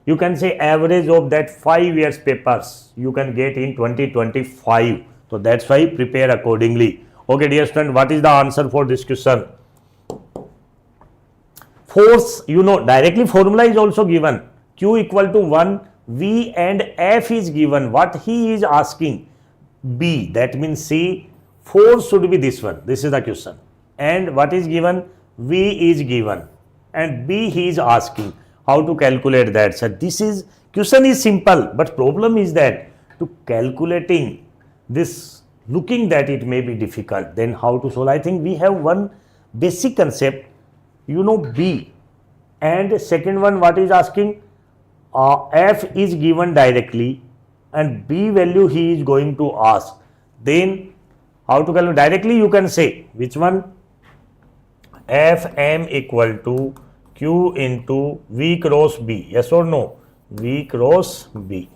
You can say average of that 5 years papers you can get in 2025. So that's why prepare accordingly. Okay, dear student, what is the answer for this question? Force, you know, directly formula is also given. Q equal to 1, V and F is given. What he is asking? B, that means C. Force should be this one. This is the question. And what is given? V is given. And B he is asking. How to calculate that? So this is, question is simple, but problem is that to calculating this, looking that it may be difficult. Then how to solve? I think we have one basic concept, you know, B. And second one, what is asking? F is given directly and B value he is going to ask. Then how to calculate? Directly you can say, which one? Fm equal to Q into V cross B. Yes or no? V cross B.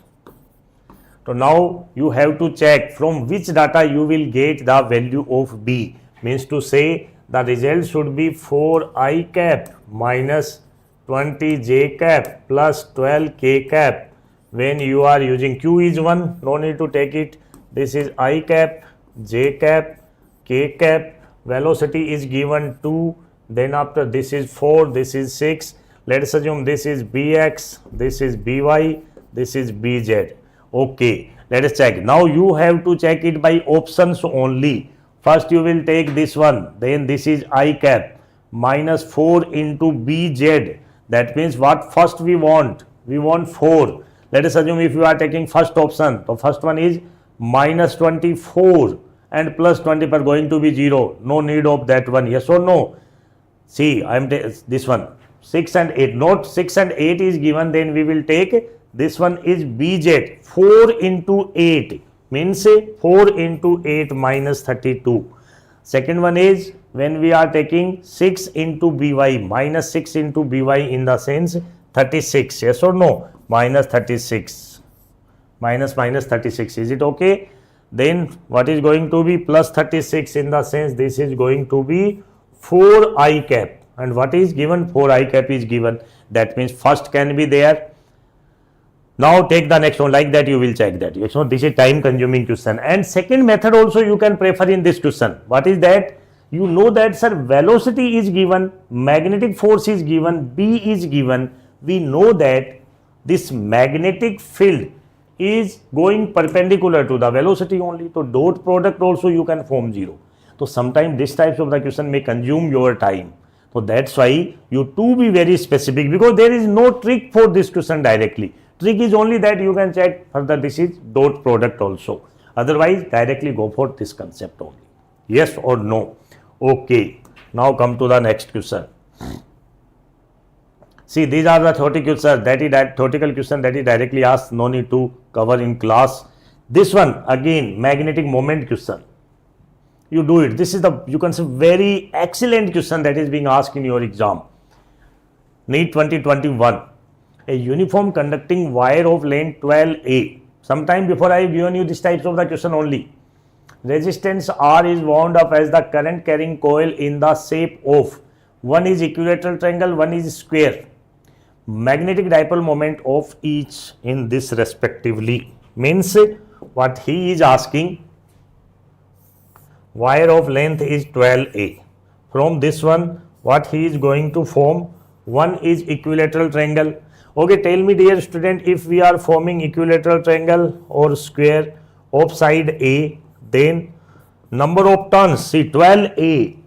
So now you have to check from which data you will get the value of B. Means to say the result should be 4I cap minus 20 J cap plus 12 K cap. When you are using Q is 1, no need to take it. This is I cap, J cap, K cap. Velocity is given 2. Then after this is 4, this is 6. Let us assume this is Bx, this is By, this is Bz. Okay, let us check. Now you have to check it by options only. First you will take this one, then this is I cap minus 4 into Bz. That means what first we want? We want 4. Let us assume if you are taking first option, the first one is minus 24 and plus 20 are going to be 0. No need of that one. Yes or no? See, I am this one 6 and 8. Not 6 and 8 is given. Then we will take this one is Bz. 4 into 8 means 4 into 8 minus 32. Second one is when we are taking 6 into By, minus 6 into By in the sense 36. Yes or no? Minus 36. Minus 36. Is it okay? Then what is going to be plus 36 in the sense this is going to be 4I cap. And what is given? 4I cap is given. That means first can be there. Now take the next one, like that you will check that. So this is time consuming question. And second method also you can prefer in this question. What is that? You know that sir, velocity is given, magnetic force is given, B is given. We know that this magnetic field is going perpendicular to the velocity only. So dot product also you can form 0. So sometimes this types of the question may consume your time. So that's why you to be very specific, because there is no trick for this question directly. Trick is only that you can check further this is dot product also. Otherwise directly go for this concept only. Yes or no? Okay. Now come to the next question. See, these are the theoretical questions, that is that theoretical question that is directly asked, no need to cover in class. This one again magnetic moment question. You do it. This is the, you can say, very excellent question that is being asked in your exam. NEET 2021. A uniform conducting wire of length 12A. Sometime before I have given you this types of the question only. Resistance R is wound up as the current carrying coil in the shape of, one is equilateral triangle, one is square. Magnetic dipole moment of each in this respectively. Means what he is asking, wire of length is 12A. From this one, what he is going to form, one is equilateral triangle. Okay, tell me dear student, if we are forming equilateral triangle or square of side A, then number of turns, see 12A,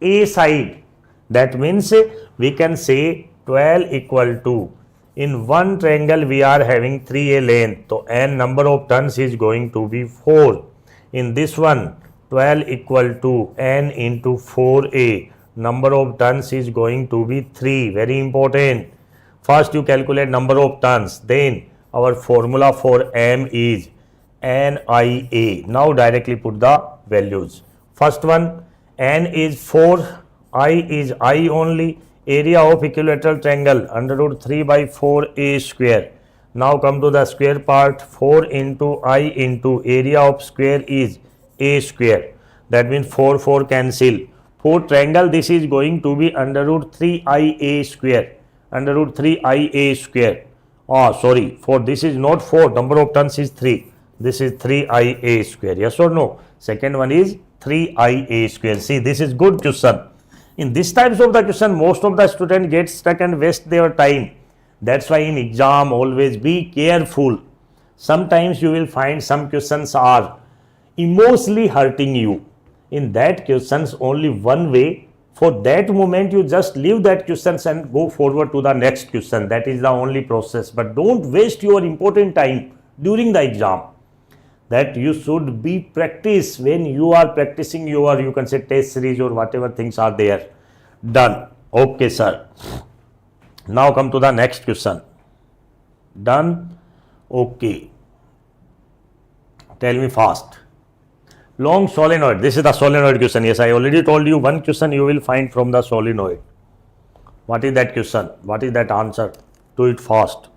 A side, that means we can say 12 equal to, in one triangle we are having 3A length, so n number of turns is going to be 4. In this one 12 equal to n into 4A, number of turns is going to be 3. Very important. First you calculate number of turns, then our formula for M is NIA. Now directly put the values. First one, N is 4, I is I only, area of equilateral triangle under root 3 by 4A square. Now come to the square part, 4 into I into area of square is A square. That means 4 cancel. For triangle this is going to be under root 3IA square. Under root 3IA square. Sorry, for this is not 4, number of turns is 3. This is 3IA square. Yes or no? Second one is 3IA square. See, this is good question. In these types of the question, most of the student get stuck and waste their time. That's why in exam always be careful. Sometimes you will find some questions are emotionally hurting you. In that questions only one way. For that moment you just leave that questions and go forward to the next question. That is the only process. But don't waste your important time during the exam. That you should be practice when you are practicing your, you can say, test series or whatever things are there. Done. Okay, sir. Now come to the next question. Done. Okay. Tell me fast. Long solenoid. This is the solenoid question. Yes, I already told you one question you will find from the solenoid. What is that question? What is that answer? Do it fast.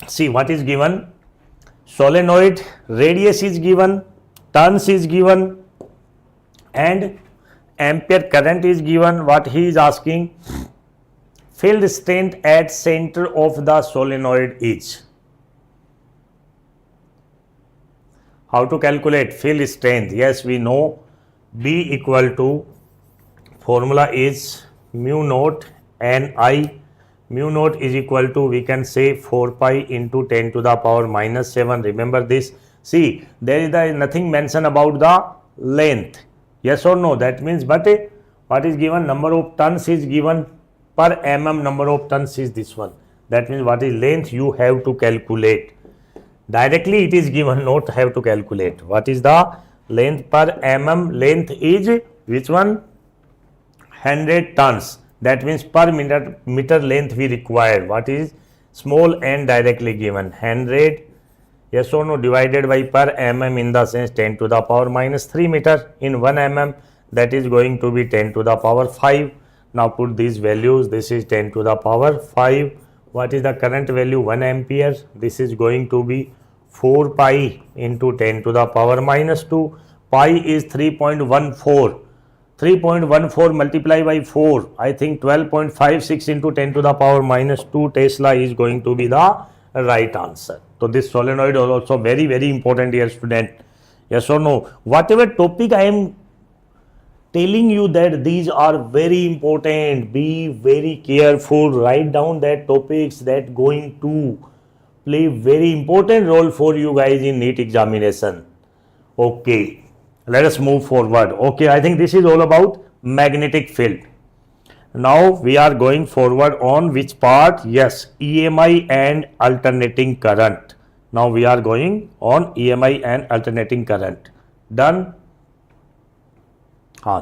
See what is given. Solenoid radius is given, turns is given, and ampere current is given. What he is asking, field strength at center of the solenoid is. How to calculate field strength? Yes, we know B equal to, formula is mu naught Ni. Mu naught is equal to, we can say, 4 pi into 10 to the power minus 7. Remember this. See, there is nothing mentioned about the length. Yes or no? That means, but what is given? Number of turns is given per mm. Number of turns is this one. That means what is length you have to calculate. Directly it is given, not have to calculate. What is the length per mm? Length is which one? 100 turns. That means per meter length we require. What is small n directly given? 100. Yes or no? Divided by per mm, in the sense 10 to the power minus 3 meter. In 1 mm that is going to be 10 to the power 5. Now put these values. This is 10 to the power 5. What is the current value? 1 ampere. This is going to be 4 pi into 10 to the power minus 2. Pi is 3.14. 3.14 multiplied by 4. I think 12.56 into 10 to the power minus 2 Tesla is going to be the right answer. So this solenoid is also very, very important, dear student. Yes or no? Whatever topic I am telling you, that these are very important. Be very careful. Write down that topics that going to play very important role for you guys in NEET examination. Okay, let us move forward. Okay, I think this is all about magnetic field. Now we are going forward on which part? Yes, EMI and alternating current. Now we are going on EMI and alternating current. Done?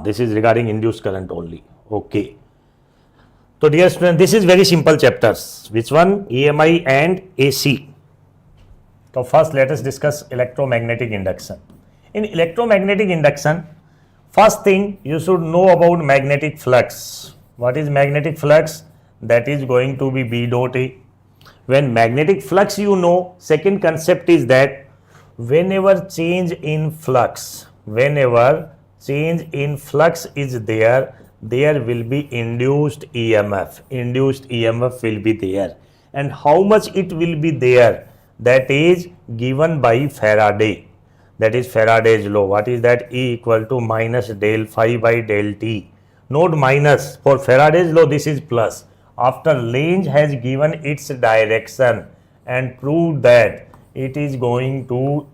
This is regarding induced current only. Okay. So dear students, this is very simple chapters. Which one? EMI and AC. So first let us discuss electromagnetic induction. In electromagnetic induction, first thing you should know about magnetic flux. What is magnetic flux? That is going to be B dot A. When magnetic flux you know, second concept is that whenever change in flux is there, there will be induced EMF. Induced EMF will be there. And how much it will be there? That is given by Faraday. that is Faraday's law. What is that? E equal to minus del phi by del T. Note minus. For Faraday's law, this is plus. After Lenz's has given its direction and proved that it is going to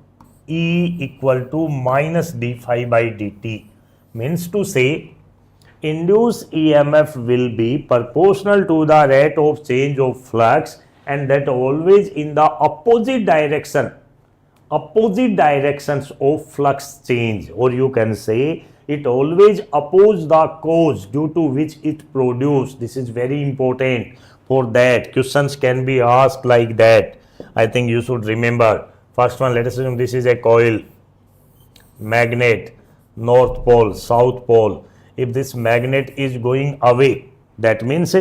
E equal to minus d phi by dt. Means to say, induced EMF will be proportional to the rate of change of flux, and that always in the opposite directions of flux change, or you can say it always opposes the cause due to which it produced. This is very important. For that, questions can be asked like that. I think you should remember. First one, let us assume this is a coil, magnet, north pole, south pole. If this magnet is going away, that means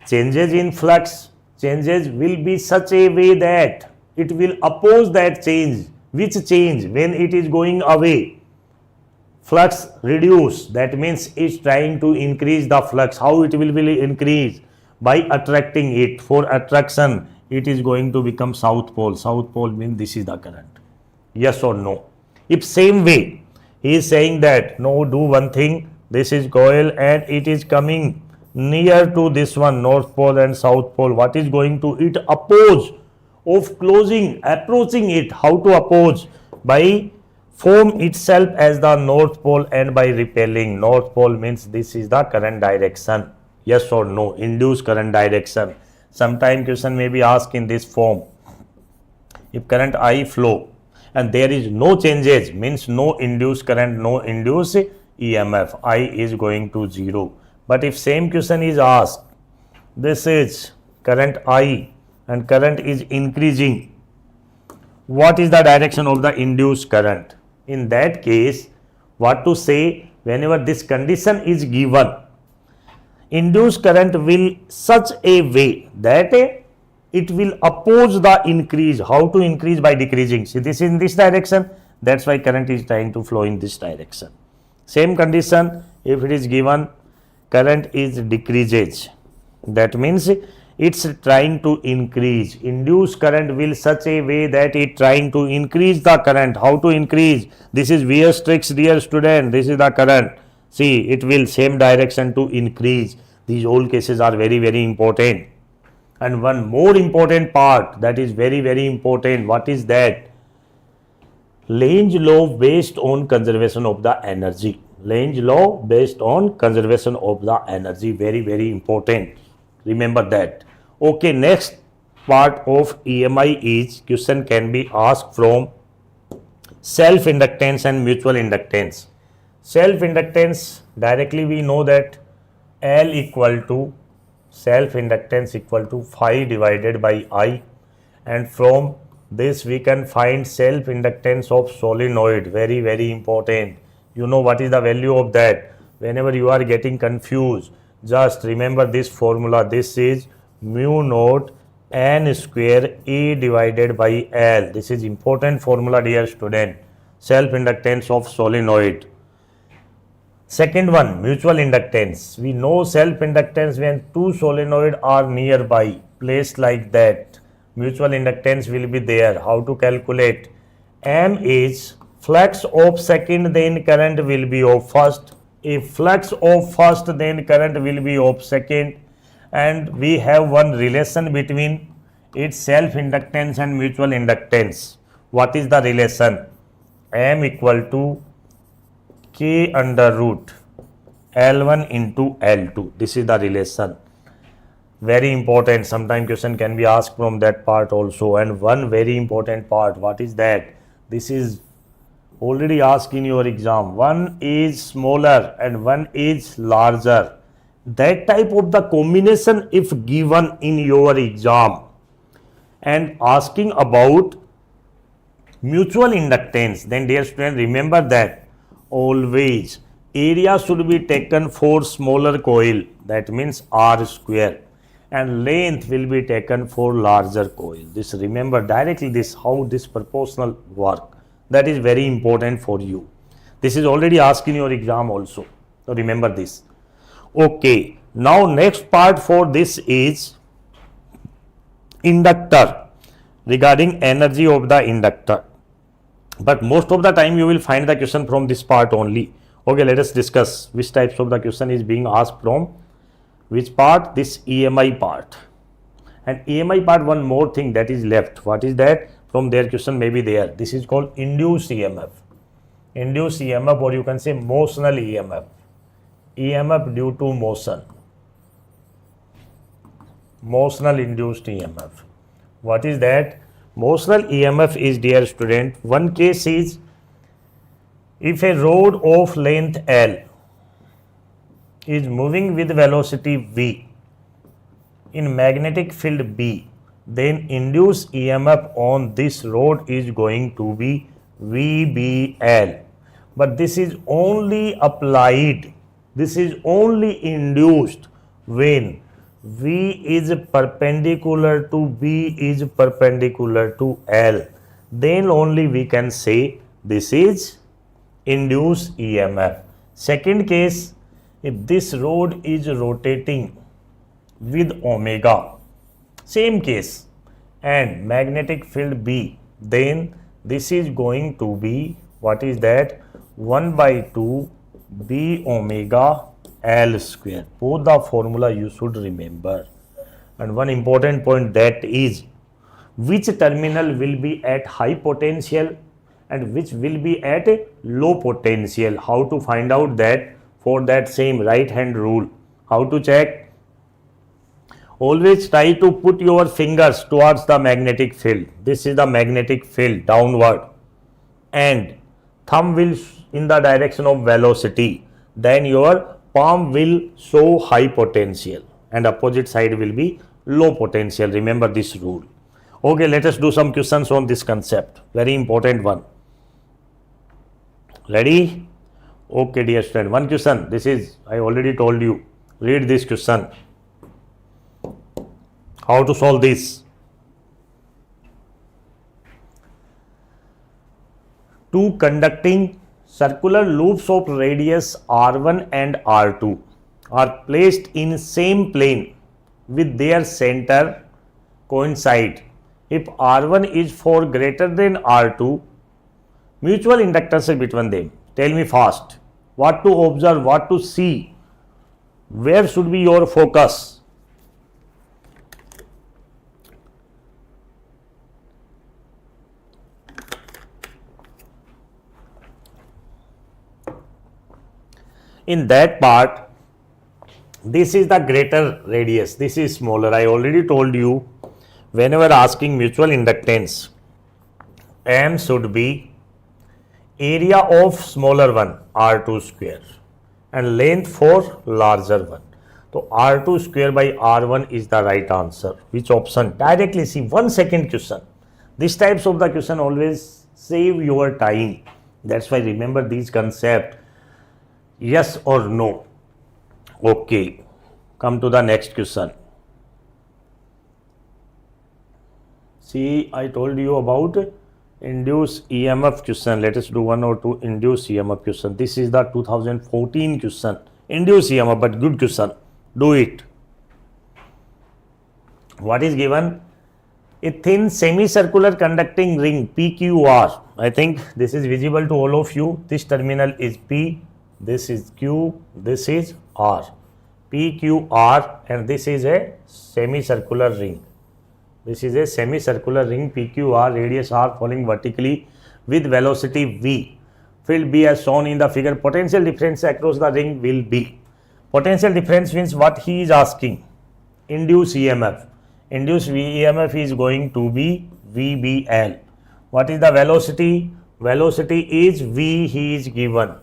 changes in flux, changes will be such a way that it will oppose that change. Which change? When it is going away, flux reduce, that means it's trying to increase the flux. How it will increase? By attracting it. For attraction, it is going to become south pole. South pole means this is the current. Yes or no? If same way, he is saying that, no, do one thing, this is coil and it is coming near to this one, north pole and south pole. What is going to? It oppose of closing, approaching it. How to oppose? By form itself as the north pole and by repelling. North pole means this is the current direction. Yes or no? Induced current direction. Sometime question may be asked in this form. If current I flow and there is no changes, means no induced current, no induced EMF, I is going to 0. But if same question is asked, this is current I and current is increasing, what is the direction of the induced current? In that case, what to say? Whenever this condition is given, induced current will such a way that it will oppose the increase. How to increase? By decreasing. See, this is in this direction, that's why current is trying to flow in this direction. Same condition, if it is given current is decreases, that means it's trying to increase. Induced current will such a way that it trying to increase the current. How to increase? This is Weir's tricks, dear student. This is the current. See, it will same direction to increase. These all cases are very, very important. And one more important part that is very, very important. What is that? Lenz's law based on conservation of the energy. Lenz's law based on conservation of the energy. Very, very important. Remember that. Okay, next part of EMI is question can be asked from self-inductance and mutual inductance. Self-inductance, directly we know that L equal to self-inductance equal to phi divided by I, and from this we can find self-inductance of solenoid. Very, very important. You know what is the value of that. Whenever you are getting confused, just remember this formula. This is mu naught n square A divided by L. This is important formula, dear student. Self-inductance of solenoid. Second one, mutual inductance. We know self-inductance when two solenoid are nearby, placed like that. Mutual inductance will be there. How to calculate? M is flux of second, then current will be of first. If flux of first, then current will be of second. And we have one relation between its self-inductance and mutual inductance. What is the relation? M equal to K under root L1 into L2. This is the relation. Very important. Sometimes question can be asked from that part also. And one very important part. What is that? This is already asked in your exam. One is smaller and one is larger. That type of the combination if given in your exam and asking about mutual inductance, then dear student, remember that always area should be taken for smaller coil, that means R square, and length will be taken for larger coil. This remember directly this how this proportional work. That is very important for you. This is already asked in your exam also. So remember this. Okay, now next part for this is inductor, regarding energy of the inductor. but most of the time you will find the question from this part only. Okay, let us discuss which types of the question is being asked from which part. This EMI part. And EMI part, one more thing that is left. What is that? From their question may be there. This is called induced EMF. Induced EMF, or you can say motional EMF. EMF due to motion. Motional induced EMF. What is that? Motional EMF is, dear student, one case is if a rod of length L is moving with velocity V in magnetic field B, then induced EMF on this rod is going to be VBL. But this is only applied, this is only induced when V is perpendicular to B is perpendicular to L. Then only we can say this is induced EMF. Second case, if this rod is rotating with omega, same case, and magnetic field B, then this is going to be, what is that? 1 by 2 B omega L square. Both the formula you should remember. And one important point, that is which terminal will be at high potential and which will be at a low potential. How to find out that? For that same right hand rule. How to check? Always try to put your fingers towards the magnetic field. This is the magnetic field downward, and thumb will in the direction of velocity. Then your palm will show high potential and opposite side will be low potential. Remember this rule. Okay, let us do some questions on this concept. Very important one. Ready? Okay, dear student. One question. This is, I already told you. Read this question. How to solve this? Two conducting circular loops of radius R1 and R2 are placed in same plane with their center coincide. If R1 is 4 greater than R2, mutual inductance is between them. Tell me fast. What to observe, what to see? Where should be your focus? In that part, this is the greater radius, this is smaller. I already told you, whenever asking mutual inductance, M should be area of smaller one, R2 square, and length for larger one. So R2 square by R1 is the right answer. Which option? Directly see. 1 second question. These types of the question always save your time. That's why remember these concepts. Yes or no? Okay. Come to the next question. See, I told you about induced EMF question. Let us do one or two induced EMF question. This is the 2014 question. Induced EMF, but good question. Do it. What is given? A thin semicircular conducting ring PQR. I think this is visible to all of you. This terminal is P. This is Q, this is R, PQR, and this is a semicircular ring. This is a semicircular ring PQR, radius R falling vertically with velocity V. Field B as shown in the figure. Potential difference across the ring will be. Potential difference means what he is asking. Induced EMF. Induced EMF is going to be VBL. What is the velocity? Velocity is V, he is given.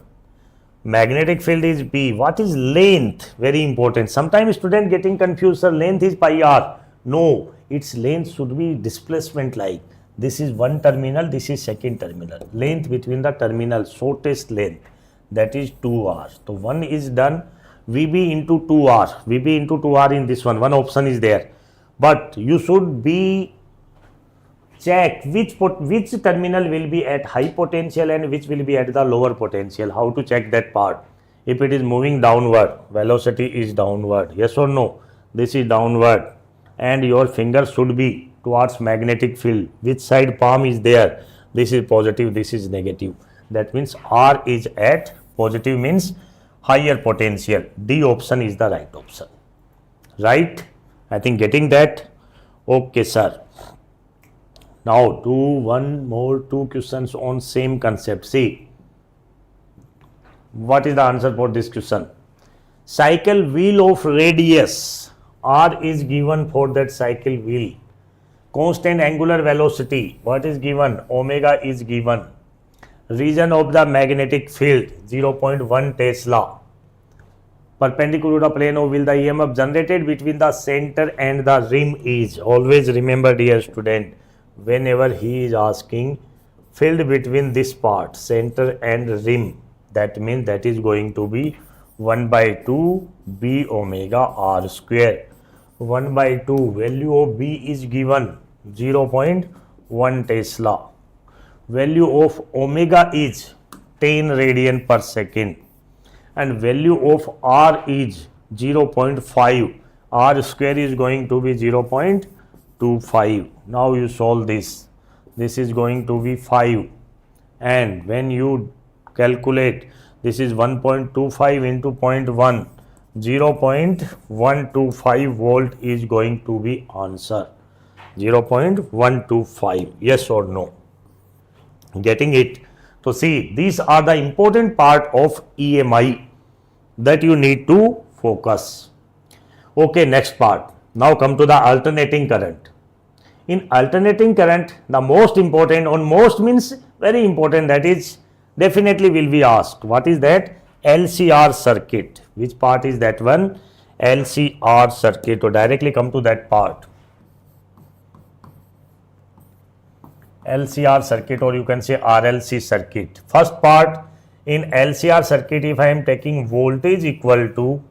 Magnetic field is B. What is length? Very important. Sometimes student getting confused, sir, length is pi r. No, its length should be displacement like. This is one terminal, this is second terminal. Length between the terminal, shortest length, that is 2r. So one is done, VB into 2r. VB into 2r in this one. One option is there. But you should be check which terminal will be at high potential and which will be at the lower potential. How to check that part? If it is moving downward, velocity is downward. Yes or no? This is downward, and your finger should be towards magnetic field. Which side palm is there? this is positive, this is negative. That means R is at positive, means higher potential. D option is the right option. Right? I think getting that. Okay, sir. Now do one more two questions on same concept. See, what is the answer for this question? Cycle wheel of radius R is given for that cycle wheel. Constant angular velocity, what is given? Omega is given. Region of the magnetic field 0.1 Tesla. Perpendicular to the plane of wheel, the EMF generated between the center and the rim is. Always remember, dear student, whenever he is asking field between this part, center and rim, that means that is going to be 1 by 2 B omega R square. 1 by 2 value of B is given 0.1 Tesla. Value of omega is 10 radian per second and value of R is 0.5. R square is going to be 0.25. Now you solve this. This is going to be 5, and when you calculate, this is 1.25 into 0.1, 0.125 volt is going to be answer. 0.125, yes or no? Getting it? So see, these are the important part of EMI that you need to focus. Okay, next part. Now come to the alternating current. In alternating current, the most important, on most means very important, that is definitely will be asked. What is that? LCR circuit. Which part is that one? LCR circuit. So directly come to that part. LCR circuit, or you can say RLC circuit. First part, in LCR circuit, if I am taking voltage equal to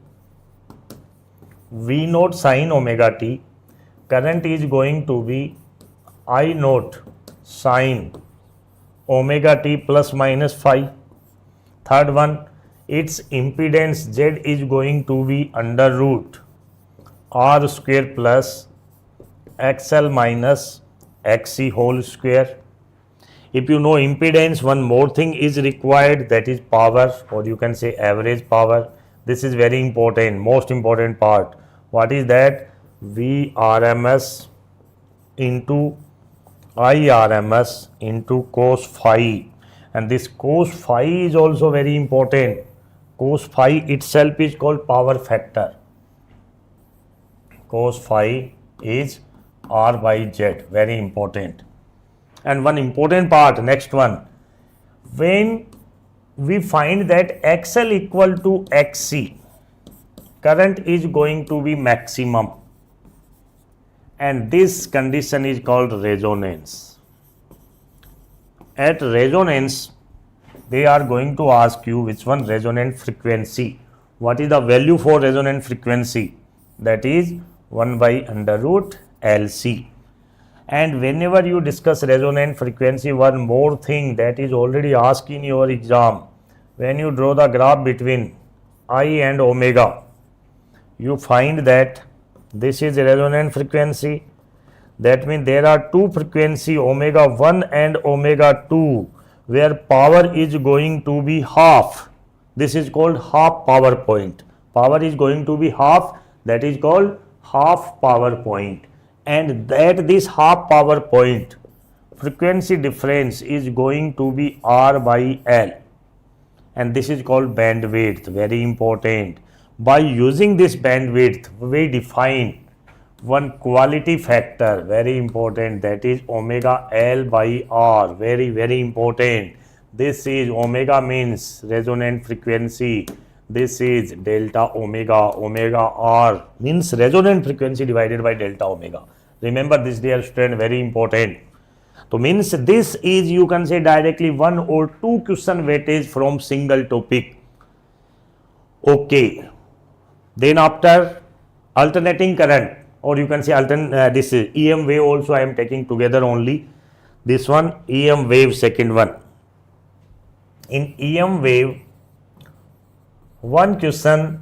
V naught sin omega t, current is going to be I naught sin omega t plus minus phi. Third one, its impedance Z is going to be under root R square plus XL minus XC whole square. If you know impedance, one more thing is required, that is power, or you can say average power. This is very important, most important part. What is that? Vrms into Irms into cos phi, and this cos phi is also very important. Cos phi itself is called power factor. Cos phi is R by Z, very important. And one important part, next one, when we find that XL equal to XC, current is going to be maximum, and this condition is called resonance. At resonance, they are going to ask you which one? Resonant frequency. What is the value for resonant frequency? That is 1 by under root LC. And whenever you discuss resonant frequency, one more thing that is already asked in your exam, when you draw the graph between I and omega, you find that this is resonant frequency. That means there are two frequency, omega 1 and omega 2, where power is going to be half. This is called half power point. Power is going to be half, that is called half power point. And that this half power point frequency difference is going to be R by L, and this is called bandwidth, very important. By using this bandwidth, we define one quality factor, very important, that is omega L by R, very, very important. This is omega means resonant frequency. This is delta omega. Omega R means resonant frequency divided by delta omega. Remember this, dear student, very important. So means this is, you can say directly, one or two question weightage from single topic. Okay. Then after alternating current, or you can say this is EM wave also I am taking together only. This one EM wave, second one. In EM wave, one question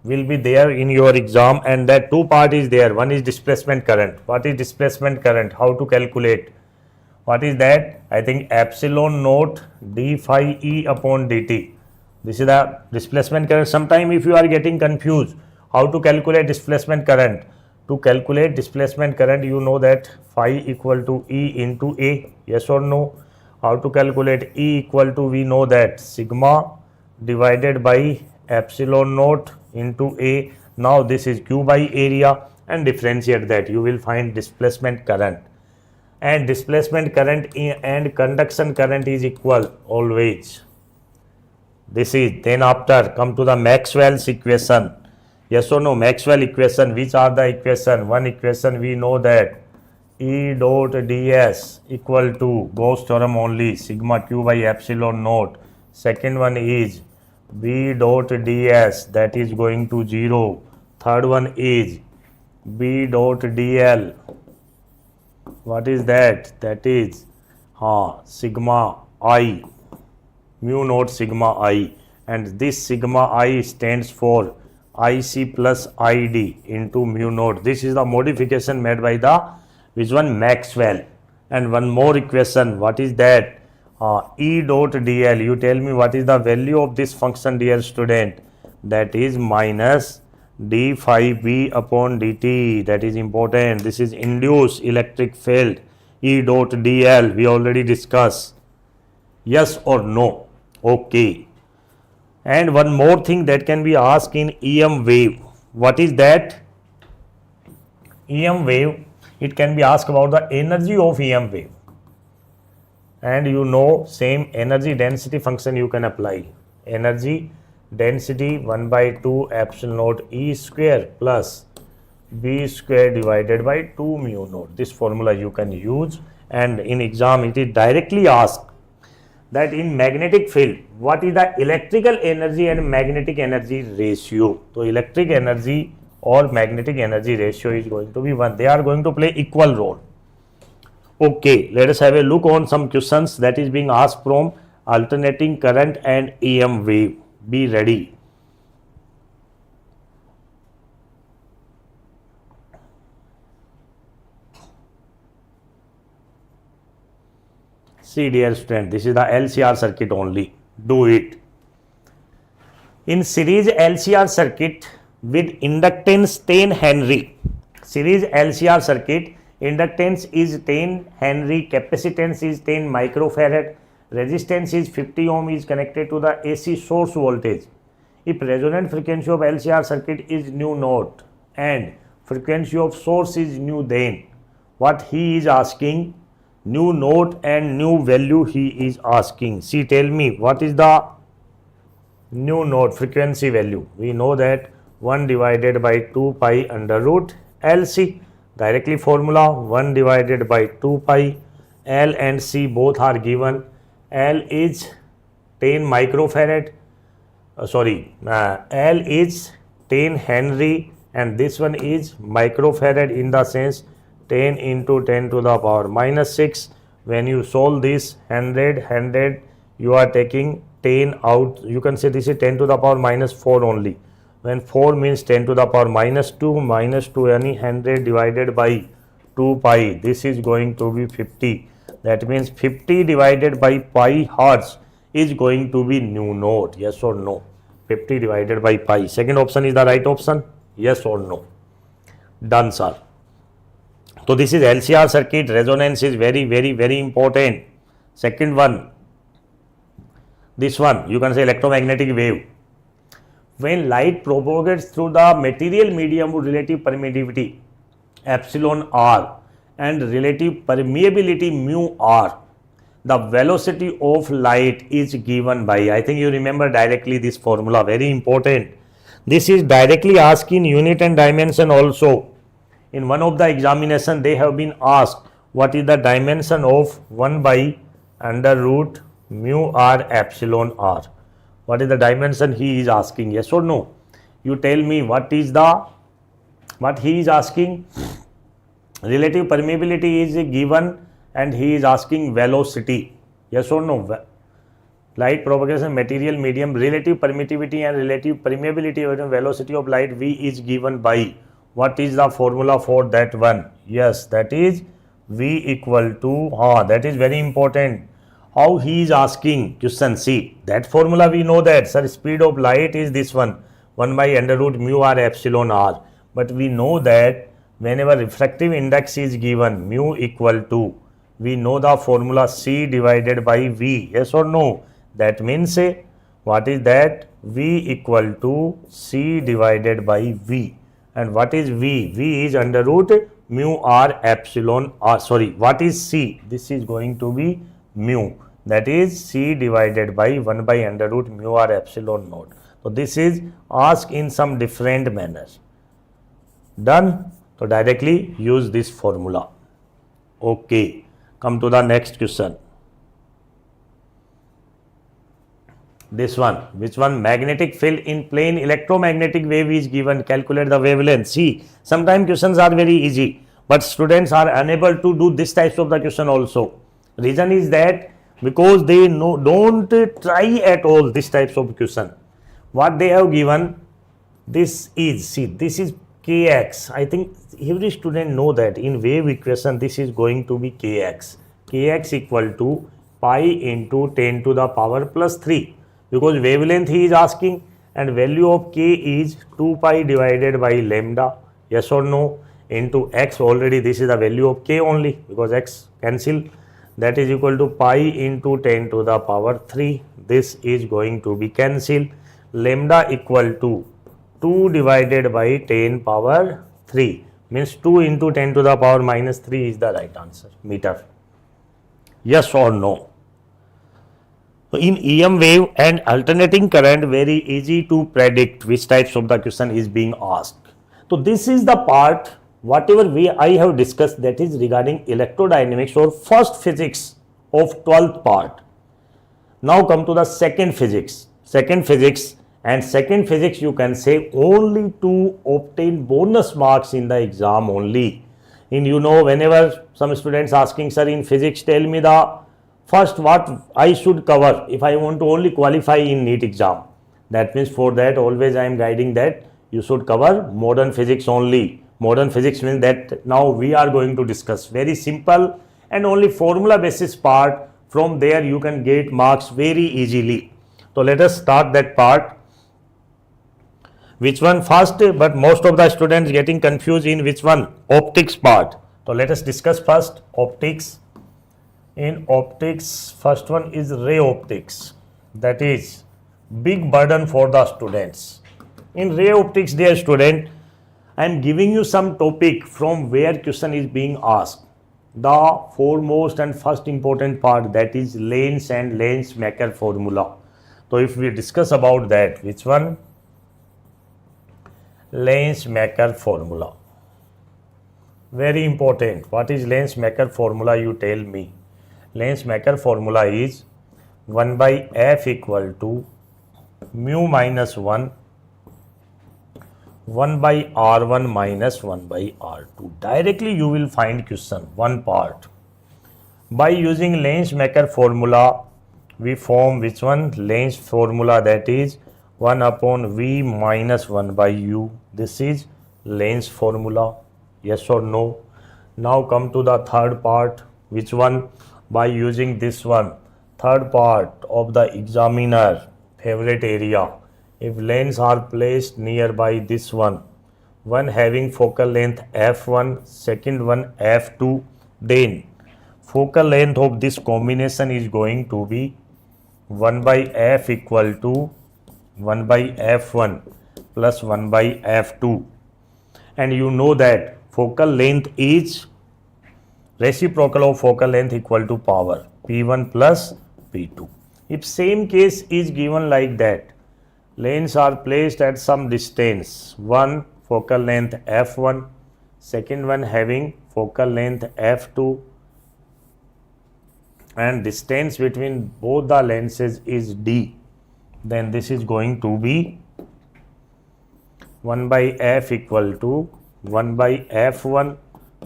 will be there in your exam, and that two part is there. One is displacement current. What is displacement current? How to calculate? What is that? I think epsilon naught d phi E upon dt. This is the displacement current. Sometime if you are getting confused how to calculate displacement current, to calculate displacement current you know that phi equal to E into A, yes or no? How to calculate E equal to, we know that sigma divided by epsilon naught into A. Now this is Q by area, and differentiate that, you will find displacement current. And displacement current and conduction current is equal always. This is, then after come to the Maxwell's equation. Yes or no? Maxwell equation. Which are the equation? One equation we know that E dot ds equal to Gauss theorem only, sigma q by epsilon naught. Second one is B dot ds, that is going to 0. Third one is B dot dl. What is that? That is sigma I, mu naught sigma I, and this sigma I stands for IC plus ID into mu naught. This is the modification made by the which one? Maxwell. And one more equation. What is that? E dot dl. You tell me what is the value of this function, dear student? That is minus d phi b upon dt. That is important. This is induced electric field. E dot dl we already discussed. Yes or no? Okay. And one more thing that can be asked in EM wave. What is that? EM wave, it can be asked about the energy of EM wave. And you know same energy density function you can apply. Energy density 1 by 2 epsilon naught E square plus B square divided by 2 mu naught. This formula you can use, and in exam it is directly asked that in magnetic field what is the electrical energy and magnetic energy ratio. So electric energy or magnetic energy ratio is going to be 1. They are going to play equal role. Okay, let us have a look on some questions that is being asked from alternating current and EM wave. Be ready. See dear student, this is the LCR circuit only. Do it. In series LCR circuit with inductance 10 Henry, series LCR circuit, inductance is 10 Henry, capacitance is 10 microfarad, resistance is 50 ohm, is connected to the AC source voltage. If resonant frequency of LCR circuit is nu naught and frequency of source is nu, then what he is asking, nu naught and nu value he is asking. See, tell me what is the nu naught frequency value? We know that 1 divided by 2 pi under root LC. Directly formula 1 divided by 2 pi. L and C both are given. L is 10 microfarad. L is 10 Henry and this one is microfarad, in the sense 10 into 10 to the power minus 6. When you solve this 100, you are taking 10 out. You can say this is 10 to the power minus 4 only. When 4 means 10 to the power minus 2, any 100 divided by 2 pi. This is going to be 50. That means 50 divided by pi hertz is going to be nu naught. Yes or no? 50 divided by pi. Second option is the right option. Yes or no? Done, sir. So this is LCR circuit. Resonance is very important. Second one, this one you can say electromagnetic wave. When light propagates through the material medium with relative permittivity epsilon r and relative permeability mu r, the velocity of light is given by, I think you remember directly this formula, very important. This is directly asked in unit and dimension also. In one of the examination they have been asked what is the dimension of 1 by under root mu r epsilon r. What is the dimension he is asking? Yes or no? You tell me what is the, what he is asking. Relative permeability is given and he is asking velocity. Yes or no? Light propagation material medium, relative permittivity and relative permeability and velocity of light V is given by, what is the formula for that one? Yes, that is V equal to, that is very important. How he is asking question, see that formula we know that, sir, speed of light is this one, 1 by under root mu r epsilon r. But we know that whenever refractive index is given mu equal to, we know the formula C divided by V, yes or no? That means what is that? V equal to C divided by V. And what is V? V is under root mu r epsilon r. Sorry, what is C? This is going to be mu. That is C divided by 1 by under root mu r epsilon naught. So this is asked in some different manner. Done? So directly use this formula. Okay. Come to the next question. This one, which one? Magnetic field in plane electromagnetic wave is given. Calculate the wavelength. See, sometimes questions are very easy, but students are unable to do this types of the question also. Reason is that because they don't try at all this types of question. What they have given, this is, see, this is kx. I think every student know that in wave equation this is going to be kx. Kx equal to pi into 10 to the power plus 3. Because wavelength he is asking, and value of k is 2 pi divided by lambda, yes or no, into x. Already this is the value of k only, because x cancel. That is equal to pi into 10 to the power 3. This is going to be cancel. Lambda equal to 2 divided by 10 power 3, means 2 into 10 to the power minus 3 is the right answer, meter. Yes or no? In EM wave and alternating current, very easy to predict which types of the question is being asked. So this is the part, whatever I have discussed, that is regarding electrodynamics or first physics of 12th part. Now come to the second physics. Second physics you can say only to obtain bonus marks in the exam only. And you know, whenever some students asking, sir, in physics tell me the first what I should cover if I want to only qualify in NEET exam. That means for that always I am guiding that you should cover modern physics only. Modern physics means that now we are going to discuss very simple and only formula basis part. From there you can get marks very easily. So let us start that part. Which one first? But most of the students getting confused in which one? Optics part. So let us discuss first optics. In optics, first one is ray optics. That is big burden for the students. In ray optics, dear student, I am giving you some topic from where question is being asked. The foremost and first important part, that is Lenz and Lenz-Maker formula. So if we discuss about that, which one? Lenz-Maker formula. Very important. What is Lenz-Maker formula? You tell me. Lenz-Maker formula is 1 by f equal to mu minus 1 by r1 minus 1 by r2. Directly you will find question, one part. By using Lenz-Maker formula, we form which one? Lenz formula, that is 1 upon v minus 1 by u. This is Lenz formula, yes or no? Now come to the third part. Which one? By using this one, third part of the examiner favorite area. If lenses are placed nearby this one having focal length f1, second one f2, then focal length of this combination is going to be 1 by f equal to 1 by f1 plus 1 by f2. And you know that focal length is reciprocal of focal length equal to power P1 plus P2. If same case is given like that, lenses are placed at some distance, one focal length f1, second one having focal length f2, and distance between both the lenses is d, then this is going to be 1 by f equal to 1 by f1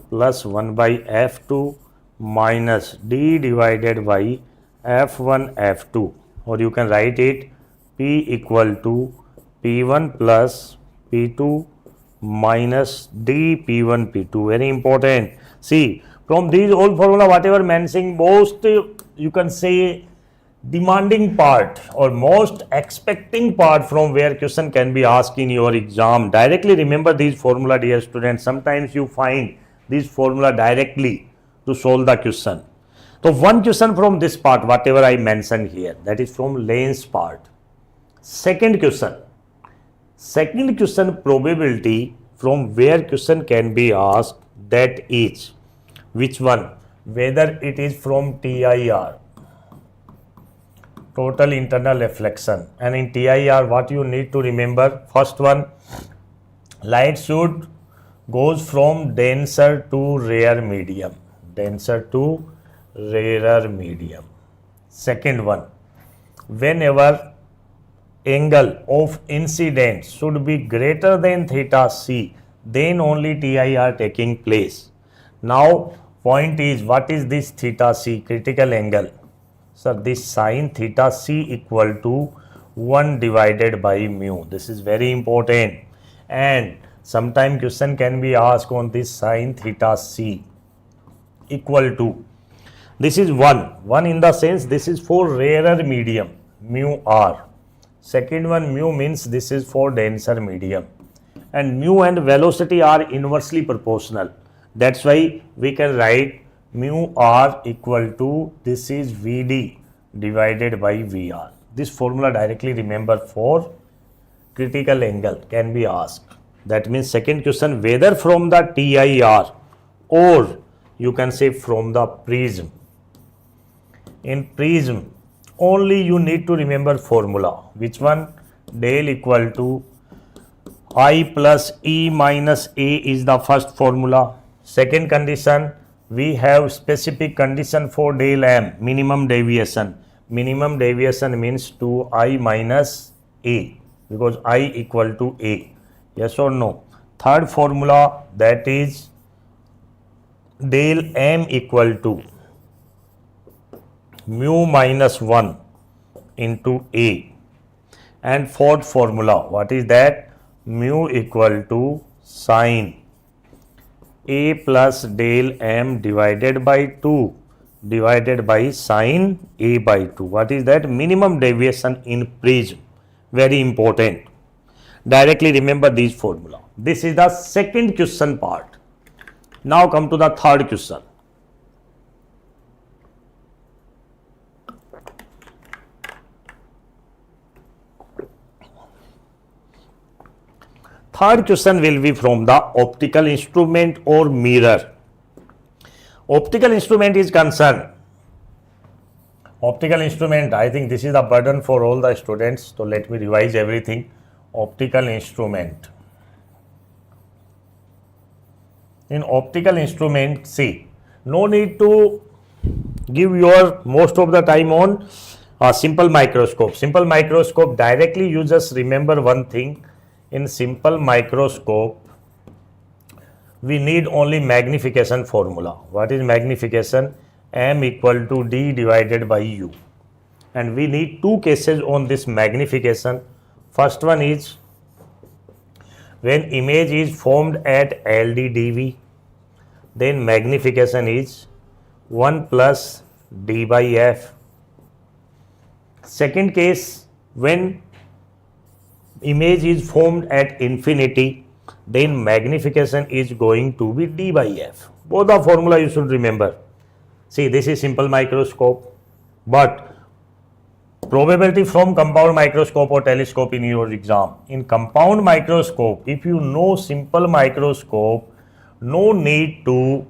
plus 1 by f2 minus d divided by f1 f2, or you can write it p equal to p1 plus p2 minus d p1 p2. Very important. See, From these all formula, whatever mentioning, most you can say demanding part or most expecting part from where question can be asked in your exam. Directly remember these formula, dear students. Sometimes you find this formula directly to solve the question. So one question from this part, whatever I mentioned here, that is from Lens part. Second question probability from where question can be asked, that is which one? Whether it is from TIR, total internal reflection, and in TIR what you need to remember, first one, light should goes from denser to rarer medium, second one, whenever angle of incidence should be greater than theta c, then only TIR taking place. Now point is, what is this theta c? Critical angle. So this sin theta c equal to 1 divided by mu. This is very important, and sometime question can be asked on this sin theta c equal to, this is 1 in the sense this is for rarer medium, mu r. Second one, mu means this is for denser medium, and mu and velocity are inversely proportional. That's why we can write mu r equal to, this is Vd divided by Vr. This formula directly remember for critical angle can be asked. That means second question, whether from the TIR or you can say from the prism. In prism only you need to remember formula. Which one? Del equal to I plus E minus A is the first formula. Second condition, we have specific condition for del M, minimum deviation. Minimum deviation means 2I minus A, because I equal to A. Yes or no? Third formula, that is del M equal to mu minus 1 into A. And fourth formula, what is that? Mu equal to sin A plus del M divided by 2 divided by sin A by 2. What is that? Minimum deviation in prism. Very important. Directly remember these formula. This is the second question part. Now come to the third question. Third question will be from the optical instrument or mirror. Optical instrument is concerned. Optical instrument, I think this is the burden for all the students. So let me revise everything. Optical instrument. In optical instrument, see, no need to give your most of the time on a simple microscope. Simple microscope, directly you just remember one thing. In simple microscope, we need only magnification formula. What is magnification? M equal to D divided by U. And we need two cases on this magnification. First one is when image is formed at LDDV, then magnification is 1 plus D by F. Second case, when image is formed at infinity, then magnification is going to be D by F. Both the formula you should remember. See, this is simple microscope, but probability from compound microscope or telescope in your exam. In compound microscope, if you know simple microscope, no need to,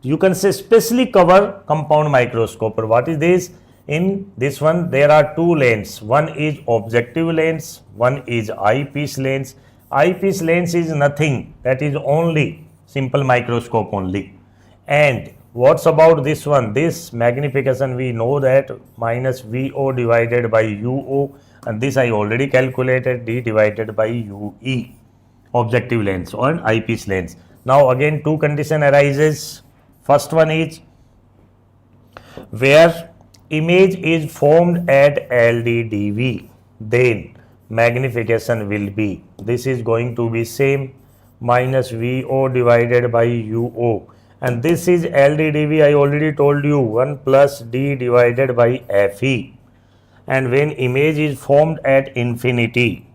you can say specially cover compound microscope. Or what is this? In this one, there are two lens. One is objective lens, one is eyepiece lens. Eyepiece lens is nothing, that is only simple microscope only. And what's about this one? This magnification, we know that minus VO divided by UO, and this I already calculated, D divided by UE, objective lens or eyepiece lens. Now again two condition arises. First one is where image is formed at LDDV, then magnification will be, this is going to be same, minus VO divided by UO, and this is LDDV. I already told you 1 plus D divided by Fe. And when image is formed at infinity,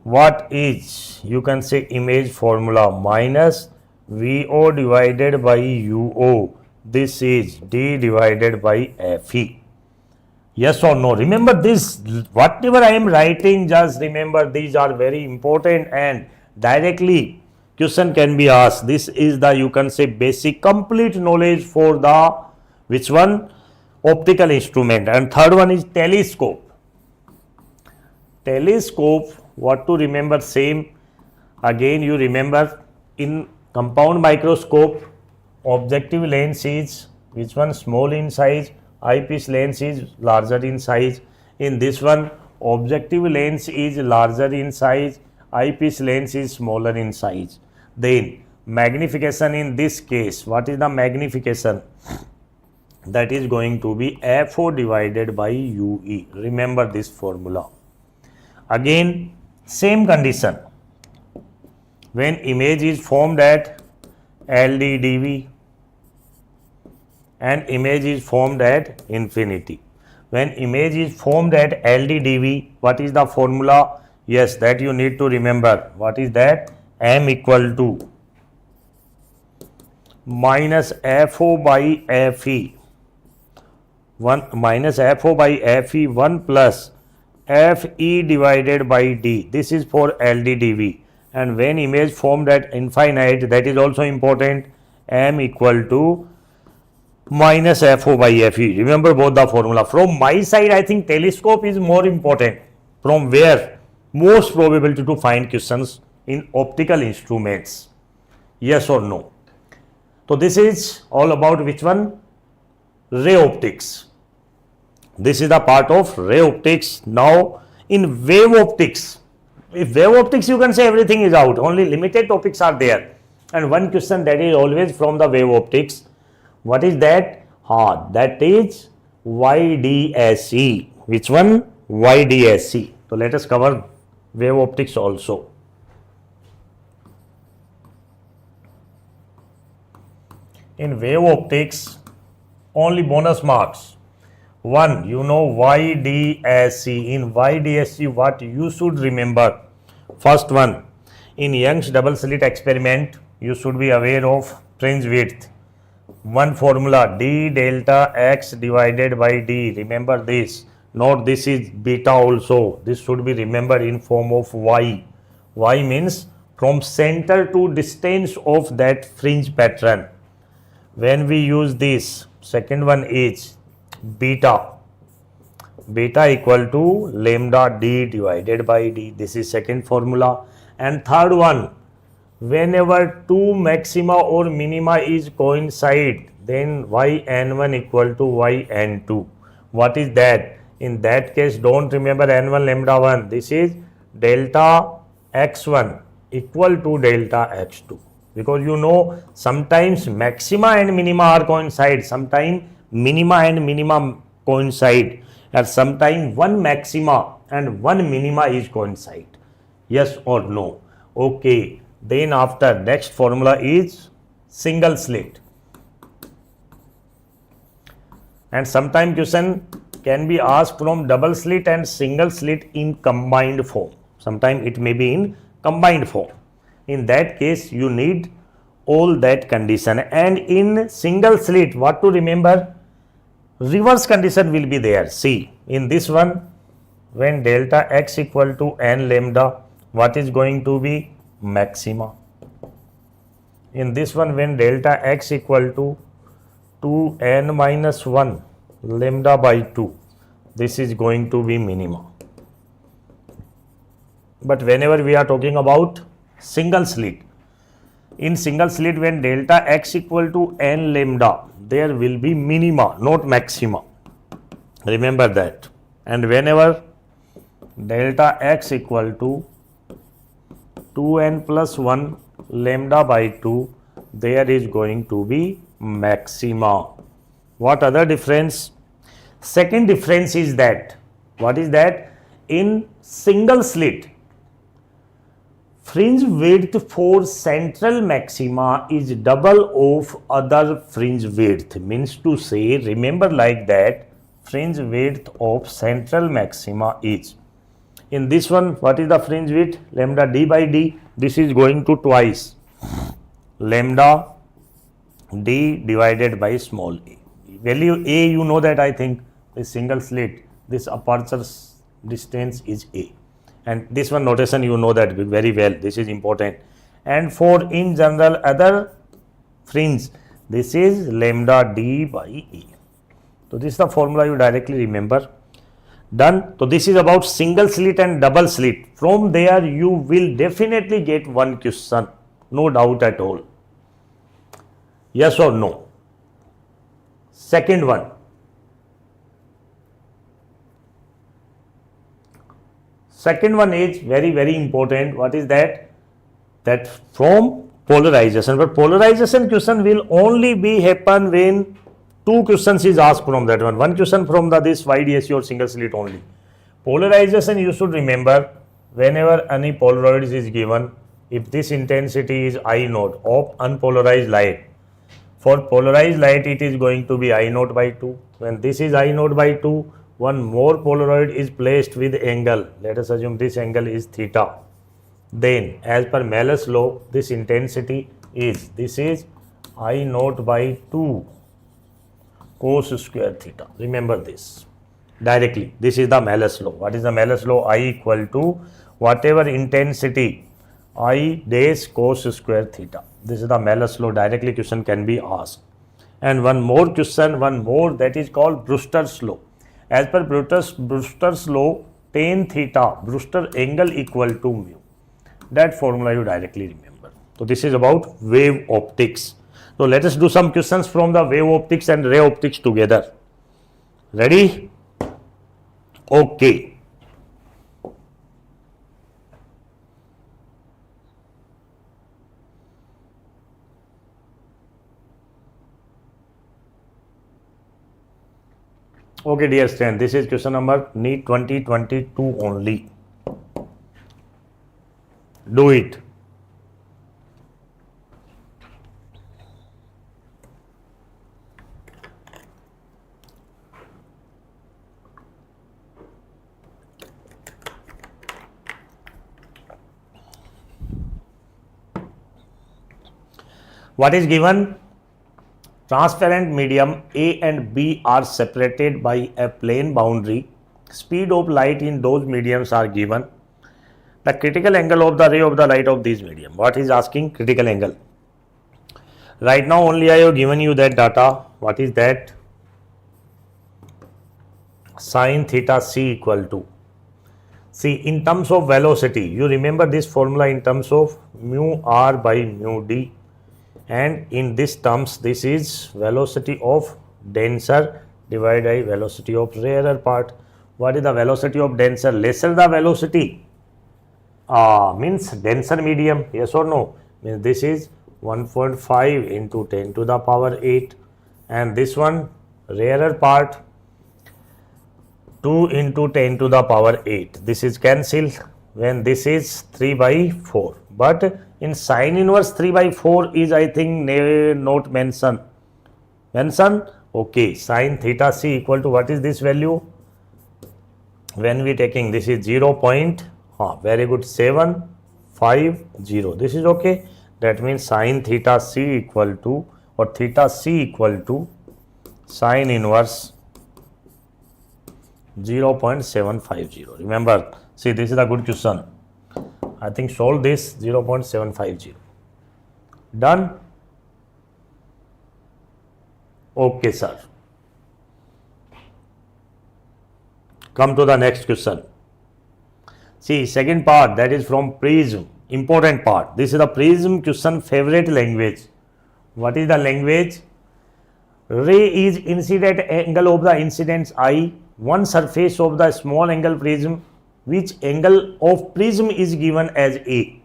what is, you can say, image formula minus VO divided by UO. This is D divided by Fe. Yes or no? Remember this, whatever I am writing, just remember these are very important and directly question can be asked. This is the, you can say, basic complete knowledge for the, which one? Optical instrument. And third one is telescope. Telescope, what to remember? Same. Again, you remember in compound microscope, objective lens is which one? Small in size. Eyepiece lens is larger in size. In this one, objective lens is larger in size. Eyepiece lens is smaller in size. Then magnification in this case, what is the magnification? That is going to be FO divided by UE. Remember this formula. Again, same condition. When image is formed at LDDV and image is formed at infinity. When image is formed at LDDV, what is the formula? Yes, that you need to remember. What is that? M equal to minus FO by FE. 1 minus FO by FE 1 plus FE divided by D. This is for LDDV. And when image formed at infinite, that is also important, M equal to minus FO by FE. Remember both the formula. From my side, I think telescope is more important. From where? Most probability to find questions in optical instruments. Yes or no? So this is all about which one? Ray optics. This is the part of ray optics. Now in wave optics, if wave optics you can say everything is out, only limited topics are there. And one question that is always from the wave optics, what is that? That is YDSE. Which one? YDSE. So let us cover wave optics also. In wave optics, only bonus marks. One, you know YDSE. In YDSE, what you should remember? First one, in Young's double slit experiment, you should be aware of fringe width. One formula, D delta X divided by D. Remember this. Note this is beta also. This should be remembered in form of Y. Y means from center to distance of that fringe pattern. When we use this, second one is beta equal to lambda D divided by D. This is second formula. And third one, whenever two maxima or minima is coincide, then yn1 equal to yn2. What is that? In that case, don't remember n1 lambda 1. This is delta x1 equal to delta x2. Because you know sometimes maxima and minima are coincide, sometimes minima and minima coincide, and sometimes one maxima and one minima is coincide. Yes or no? Okay. Then after, next formula is single slit. And sometimes question can be asked from double slit and single slit in combined form. Sometimes it may be in combined form. In that case, you need all that condition. And in single slit, what to remember? Reverse condition will be there. See, in this one, when delta x equal to n lambda, what is going to be? Maxima. In this one, when delta x equal to 2n minus 1 lambda by 2, this is going to be minima. But whenever we are talking about single slit, in single slit, when delta x equal to n lambda, there will be minima, not maxima. Remember that. And whenever delta x equal to 2n plus 1 lambda by 2, there is going to be maxima. What other difference? Second difference is that, what is that? In single slit, Fringe width for central maxima is double of other fringe width. Means to say, remember like that, fringe width of central maxima is, in this one, what is the fringe width? Lambda d by d. This is going to twice lambda d divided by small a. Value a, you know that, I think, is single slit. This aperture distance is a. And this one notation you know that very well. This is important. And for in general other fringe, this is lambda d by a. So this is the formula you directly remember. Done. So this is about single slit and double slit. From there you will definitely get one question. No doubt at all. Yes or no? Second one. Second one is very important. What is that? That from polarization. But polarization question will only be happen when two questions is asked from that one. One question from the this wide AC or single slit only. Polarization you should remember, whenever any polaroid is given, if this intensity is I naught of unpolarized light, for polarized light it is going to be I naught by 2. When this is I naught by 2, one more polaroid is placed with angle. Let us assume this angle is theta. Then as per Malus law, this intensity is, this is I naught by 2 cos square theta. Remember this directly. This is the Malus law. What is the Malus law? I equal to whatever intensity I dash cos square theta. This is the Malus law. Directly question can be asked. And one more question, that is called Brewster's law. As per Brewster's law, tan theta, Brewster angle equal to mu. That formula you directly remember. So this is about wave optics. So let us do some questions from the wave optics and ray optics together. Ready? Okay. Okay, dear student, this is question number NEET 2022 only. Do it. What is given? Transparent medium A and B are separated by a plane boundary. Speed of light in those mediums are given. The critical angle of the ray of the light of these medium. What is asking? Critical angle. Right now only I have given you that data. What is that? Sin theta c equal to. See, in terms of velocity, you remember this formula in terms of mu r by mu d. And in this terms, this is velocity of denser divided by velocity of rarer part. What is the velocity of denser? Lesser the velocity means denser medium, yes or no? Means this is 1.5 into 10 to the power 8, and this one rarer part 2 into 10 to the power 8. This is cancelled when this is 3 by 4. But in sin inverse 3 by 4 is, I think, not mentioned. Okay, sin theta c equal to, what is this value? When we taking, this is 0. Very good, 750. This is okay. That means sin theta c equal to, or theta c equal to sin inverse 0.750. Remember, see, this is a good question. I think solve this 0.750. Done? Okay, sir. Come to the next question. See, second part, that is from prism. Important part. This is the prism question favorite language. What is the language? Ray is incident angle of the incidence I, one surface of the small angle prism, which angle of prism is given as A.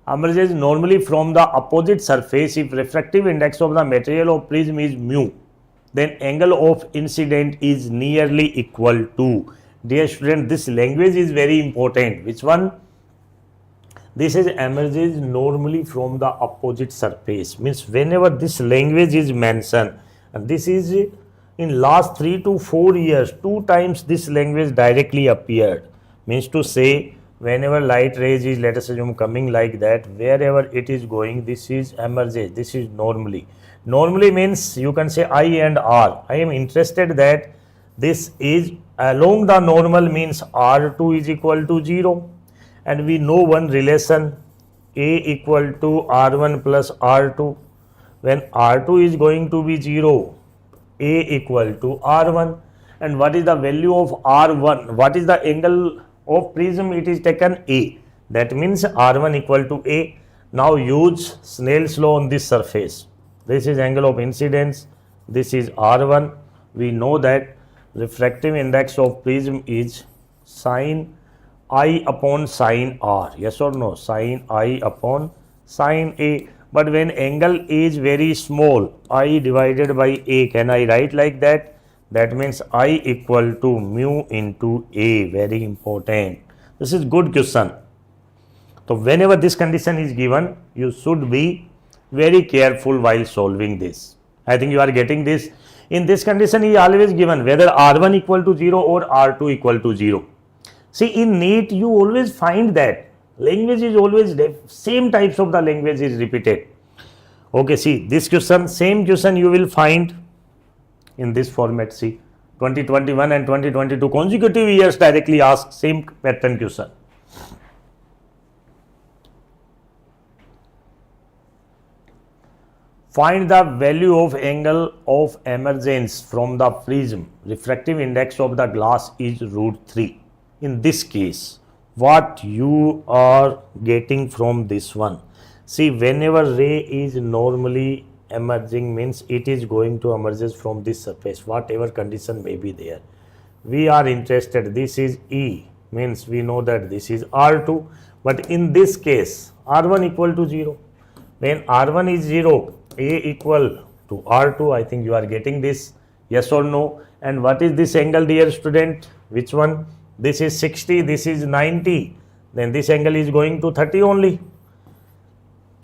Emerges normally from the opposite surface. If refractive index of the material of prism is mu, then angle of incident is nearly equal to. Dear student, this language is very important. Which one? This is emerges normally from the opposite surface. Means whenever this language is mentioned, and this is in last 3 to 4 years, 2 times this language directly appeared. Means to say, whenever light rays is, let us assume, coming like that, wherever it is going, this is emerges. This is normally. Normally means you can say I and R. I am interested that this is along the normal, means R2 is equal to 0. And we know one relation, A equal to R1 plus R2. When R2 is going to be 0, A equal to R1. And what is the value of R1? What is the angle of prism? It is taken A. That means R1 equal to A. Now use Snell's law on this surface. This is angle of incidence. This is R1. We know that refractive index of prism is sine I upon sine R. Yes or no? Sine I upon sine A. But when angle is very small, I divided by A, can I write like that? That means I equal to mu into A. Very important. This is good question. So whenever this condition is given, you should be very careful while solving this. I think you are getting this. In this condition is always given whether R1 equal to 0 or R2 equal to 0. See, in NEET you always find that language is always same types of the language is repeated. Okay, see this question, same question you will find in this format. See, 2021 and 2022 consecutive years directly asked same pattern question. Find the value of angle of emergence from the prism. Refractive index of the glass is √3. In this case, what you are getting from this one? See, whenever ray is normally emerging, means it is going to emerge from this surface, whatever condition may be there. We are interested, this is E, means we know that this is R2, but in this case, R1 equal to 0. When R1 is 0, A equal to R2, I think you are getting this, yes or no? And what is this angle, dear student? Which one? This is 60, this is 90, then this angle is going to 30 only.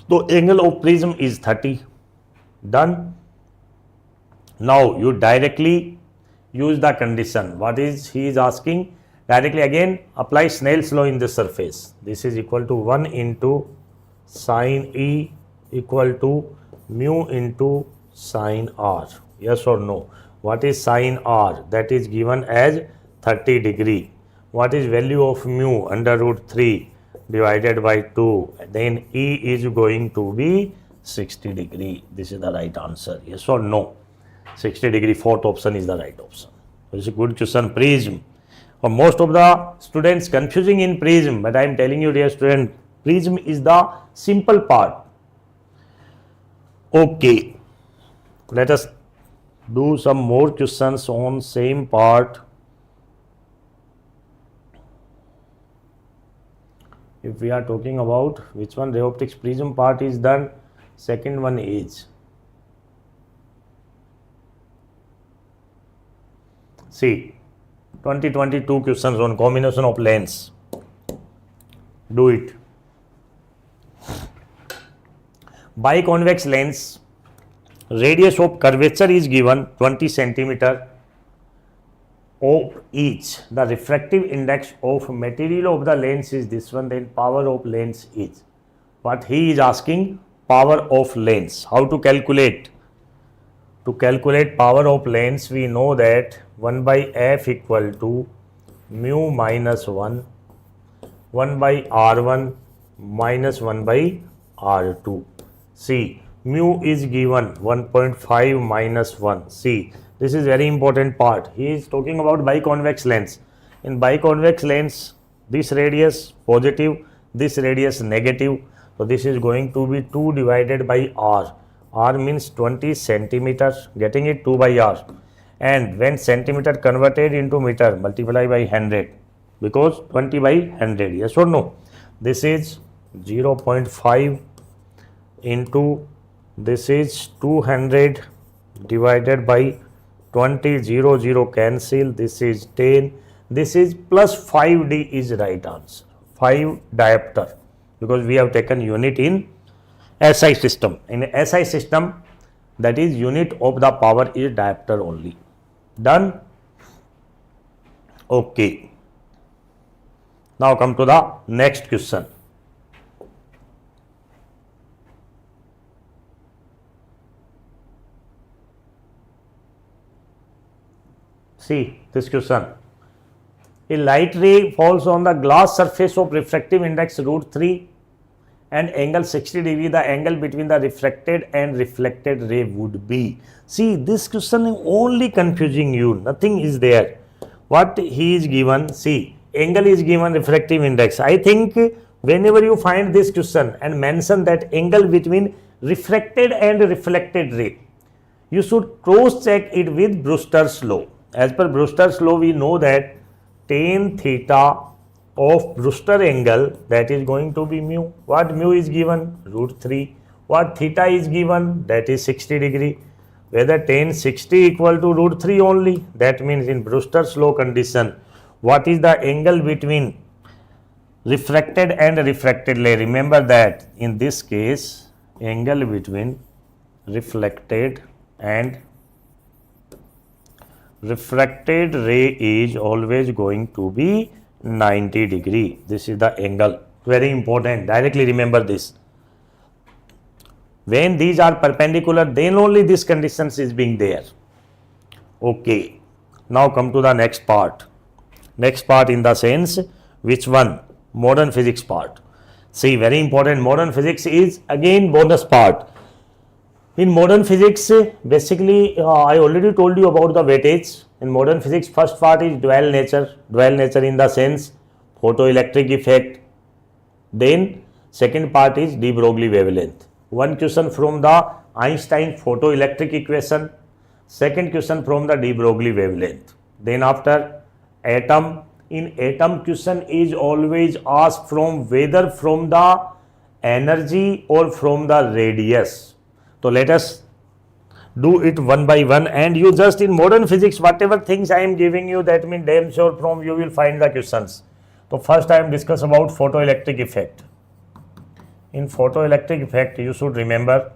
So angle of prism is 30. Done. Now you directly use the condition. What is he is asking? Directly again apply Snell's law in the surface. This is equal to 1 into sine E equal to mu into sine R. Yes or no? What is sine R? That is given as 30 degree. What is value of mu? Under √3 divided by 2. Then E is going to be 60 degree. This is the right answer. Yes or no? 60 degree, fourth option is the right option. This is a good question. Prism. For most of the students confusing in prism, but I am telling you, dear student, prism is the simple part. Okay. Let us do some more questions on same part. If we are talking about which one, ray optics prism part is done, second one is, see, 2022 questions on combination of lens. Do it. Biconvex lens, radius of curvature is given 20 centimeter of each. The refractive index of material of the lens is this one, then power of lens is. What he is asking? Power of lens. How to calculate? To calculate power of lens, we know that 1 by f equal to mu minus 1 by R1 minus 1 by R2. See, mu is given 1.5 minus 1. See, this is very important part. He is talking about biconvex lens. In biconvex lens, this radius positive, this radius negative. So this is going to be 2 divided by R. R means 20 centimeters, getting it 2 by R. And when centimeter converted into meter, multiply by 100, because 20 by 100, yes or no? This is 0.5 into, this is 200 divided by 20, 0 cancel, this is 10, this is plus 5D is right answer, 5 diopter. because we have taken unit in SI system. In SI system, that is unit of the power is diopter only. Done? Okay. Now come to the next question. See this question. A light ray falls on the glass surface of refractive index √3 and angle 60 degree. The angle between the refracted and reflected ray would be. See, this question is only confusing you. Nothing is there. What he is given, see, angle is given, refractive index. I think whenever you find this question and mention that angle between refracted and reflected ray, you should cross check it with Brewster's law. As per Brewster's law, we know that tan theta of Brewster angle, that is going to be mu. What mu is given? √3. What theta is given? That is 60 degree. Whether tan 60 equal to √3 only, that means in Brewster's law condition, what is the angle between refracted and refracted ray? Remember that in this case, angle between reflected and refracted ray is always going to be 90 degree. This is the angle. Very important. Directly remember this. When these are perpendicular, then only this conditions is being there. Okay. Now come to the next part. Next part in the sense, which one? Modern physics part. See, very important. Modern physics is again bonus part. In modern physics, basically, I already told you about the weightage. In modern physics, first part is dual nature. Dual nature in the sense, photoelectric effect. Then, second part is de Broglie wavelength. One question from the Einstein photoelectric equation. Second question from the de Broglie wavelength. Then after, atom. In atom question is always asked from whether from the energy or from the radius. So let us do it one by one, and you just in modern physics, whatever things I am giving you, that means damn sure from you will find the questions. So first I am discuss about photoelectric effect. In photoelectric effect, you should remember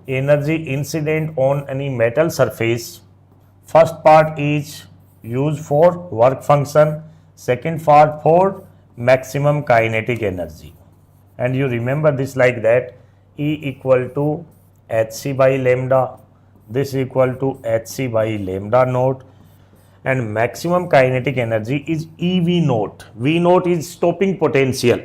energy incident on any metal surface. First part is used for work function. Second part for maximum kinetic energy. And you remember this like that, E equal to hc by lambda, this equal to hc by lambda naught, and maximum kinetic energy is EV naught. V naught is stopping potential.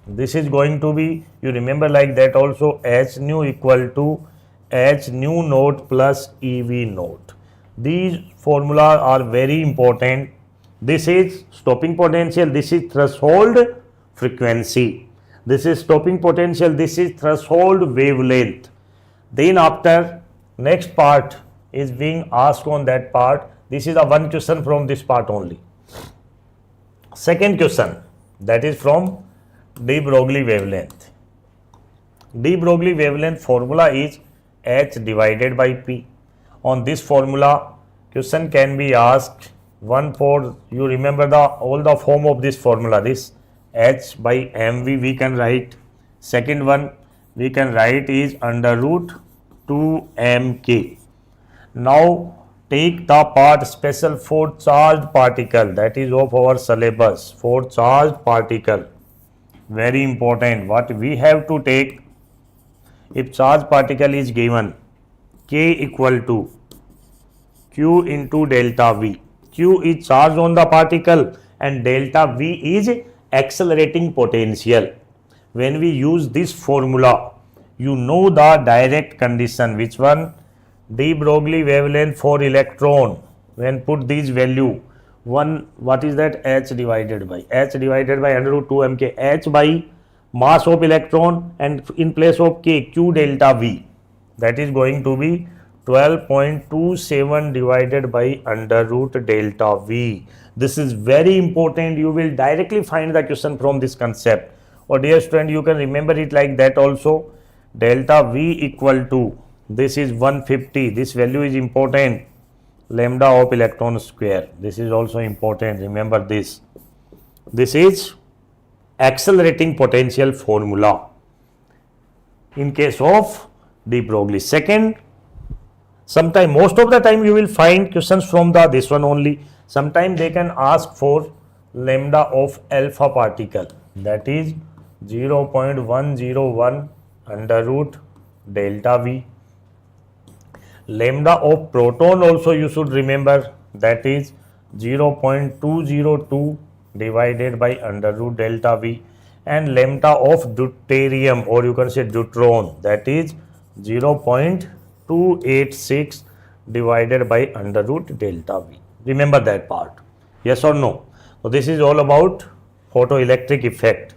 This is going to be, you remember like that also, h nu equal to h nu naught plus EV naught. These formulas are very important. This is stopping potential, this is threshold frequency. This is stopping potential, this is threshold wavelength. Then after, next part is being asked on that part. This is a one question from this part only. Second question, that is from de Broglie wavelength. De Broglie wavelength formula is h divided by p. On this formula, question can be asked. One for, you remember all the form of this formula, this h by mv we can write. Second one we can write is under root 2mk. Now take the part special for charged particle, that is of our syllabus, for charged particle. Very important. What we have to take, if charged particle is given, k equal to q into delta v. Q is charge on the particle and delta v is accelerating potential. When we use this formula, you know the direct condition. Which one? De Broglie wavelength for electron. When put these value, one, what is that? H divided by under root 2 mk. H by mass of electron, and in place of k, q delta v. That is going to be 12.27 divided by under root delta v. This is very important. You will directly find the question from this concept. Or dear student, you can remember it like that also. Delta v equal to, this is 150. This value is important. Lambda of electron square. This is also important. Remember this. This is accelerating potential formula in case of de Broglie. Second, sometime, most of the time you will find questions from the this one only. Sometime they can ask for lambda of alpha particle, that is 0.101 under root delta V. Lambda of proton also you should remember, that is 0.202 divided by under root delta V, and lambda of deuterium, or you can say deuteron, that is 0.286 divided by under root delta V. Remember that part, yes or no? So this is all about photoelectric effect.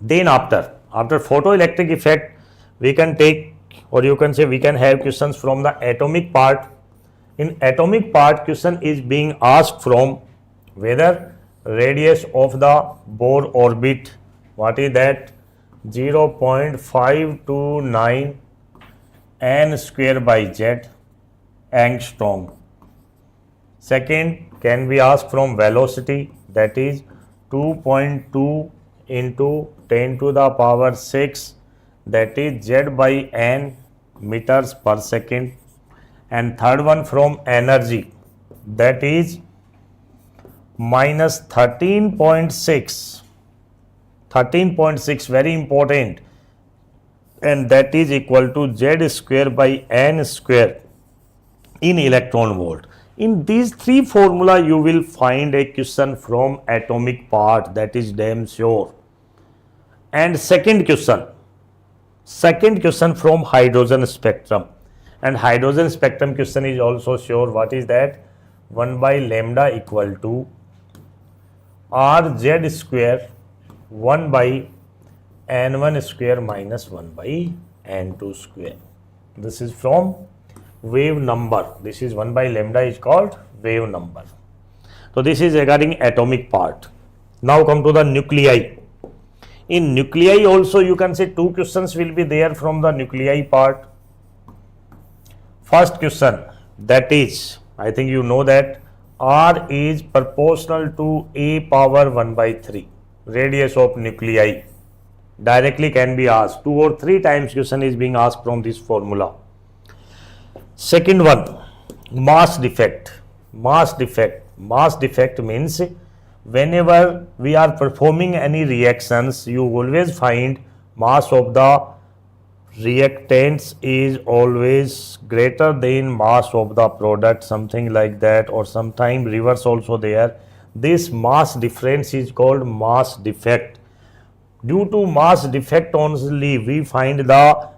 Then after photoelectric effect, we can take, or you can say we can have questions from the atomic part. In atomic part, question is being asked from whether radius of the Bohr orbit, what is that, 0.529 n square by z angstrom. Second, can be asked from velocity, that is 2.2 into 10 to the power 6, that is z by n meters per second. And third one from energy, that is minus 13.6, very important, and that is equal to z square by n square in electron volt. In these three formula you will find a question from atomic part, that is damn sure. And second question from hydrogen spectrum, and hydrogen spectrum question is also sure. What is that? 1 by lambda equal to rz square 1 by n1 square minus 1 by n2 square. This is from wave number. This is 1 by lambda is called wave number. So this is regarding atomic part. Now come to the nuclei. In nuclei also you can say two questions will be there from the nuclei part. First question, that is, I think you know that R is proportional to A power 1 by 3, radius of nuclei. Directly can be asked. 2 or 3 times question is being asked from this formula. Second one, mass defect. Mass defect means whenever we are performing any reactions, you always find mass of the reactants is always greater than mass of the product, something like that, or sometime reverse also there. This mass difference is called mass defect. Due to mass defect only we find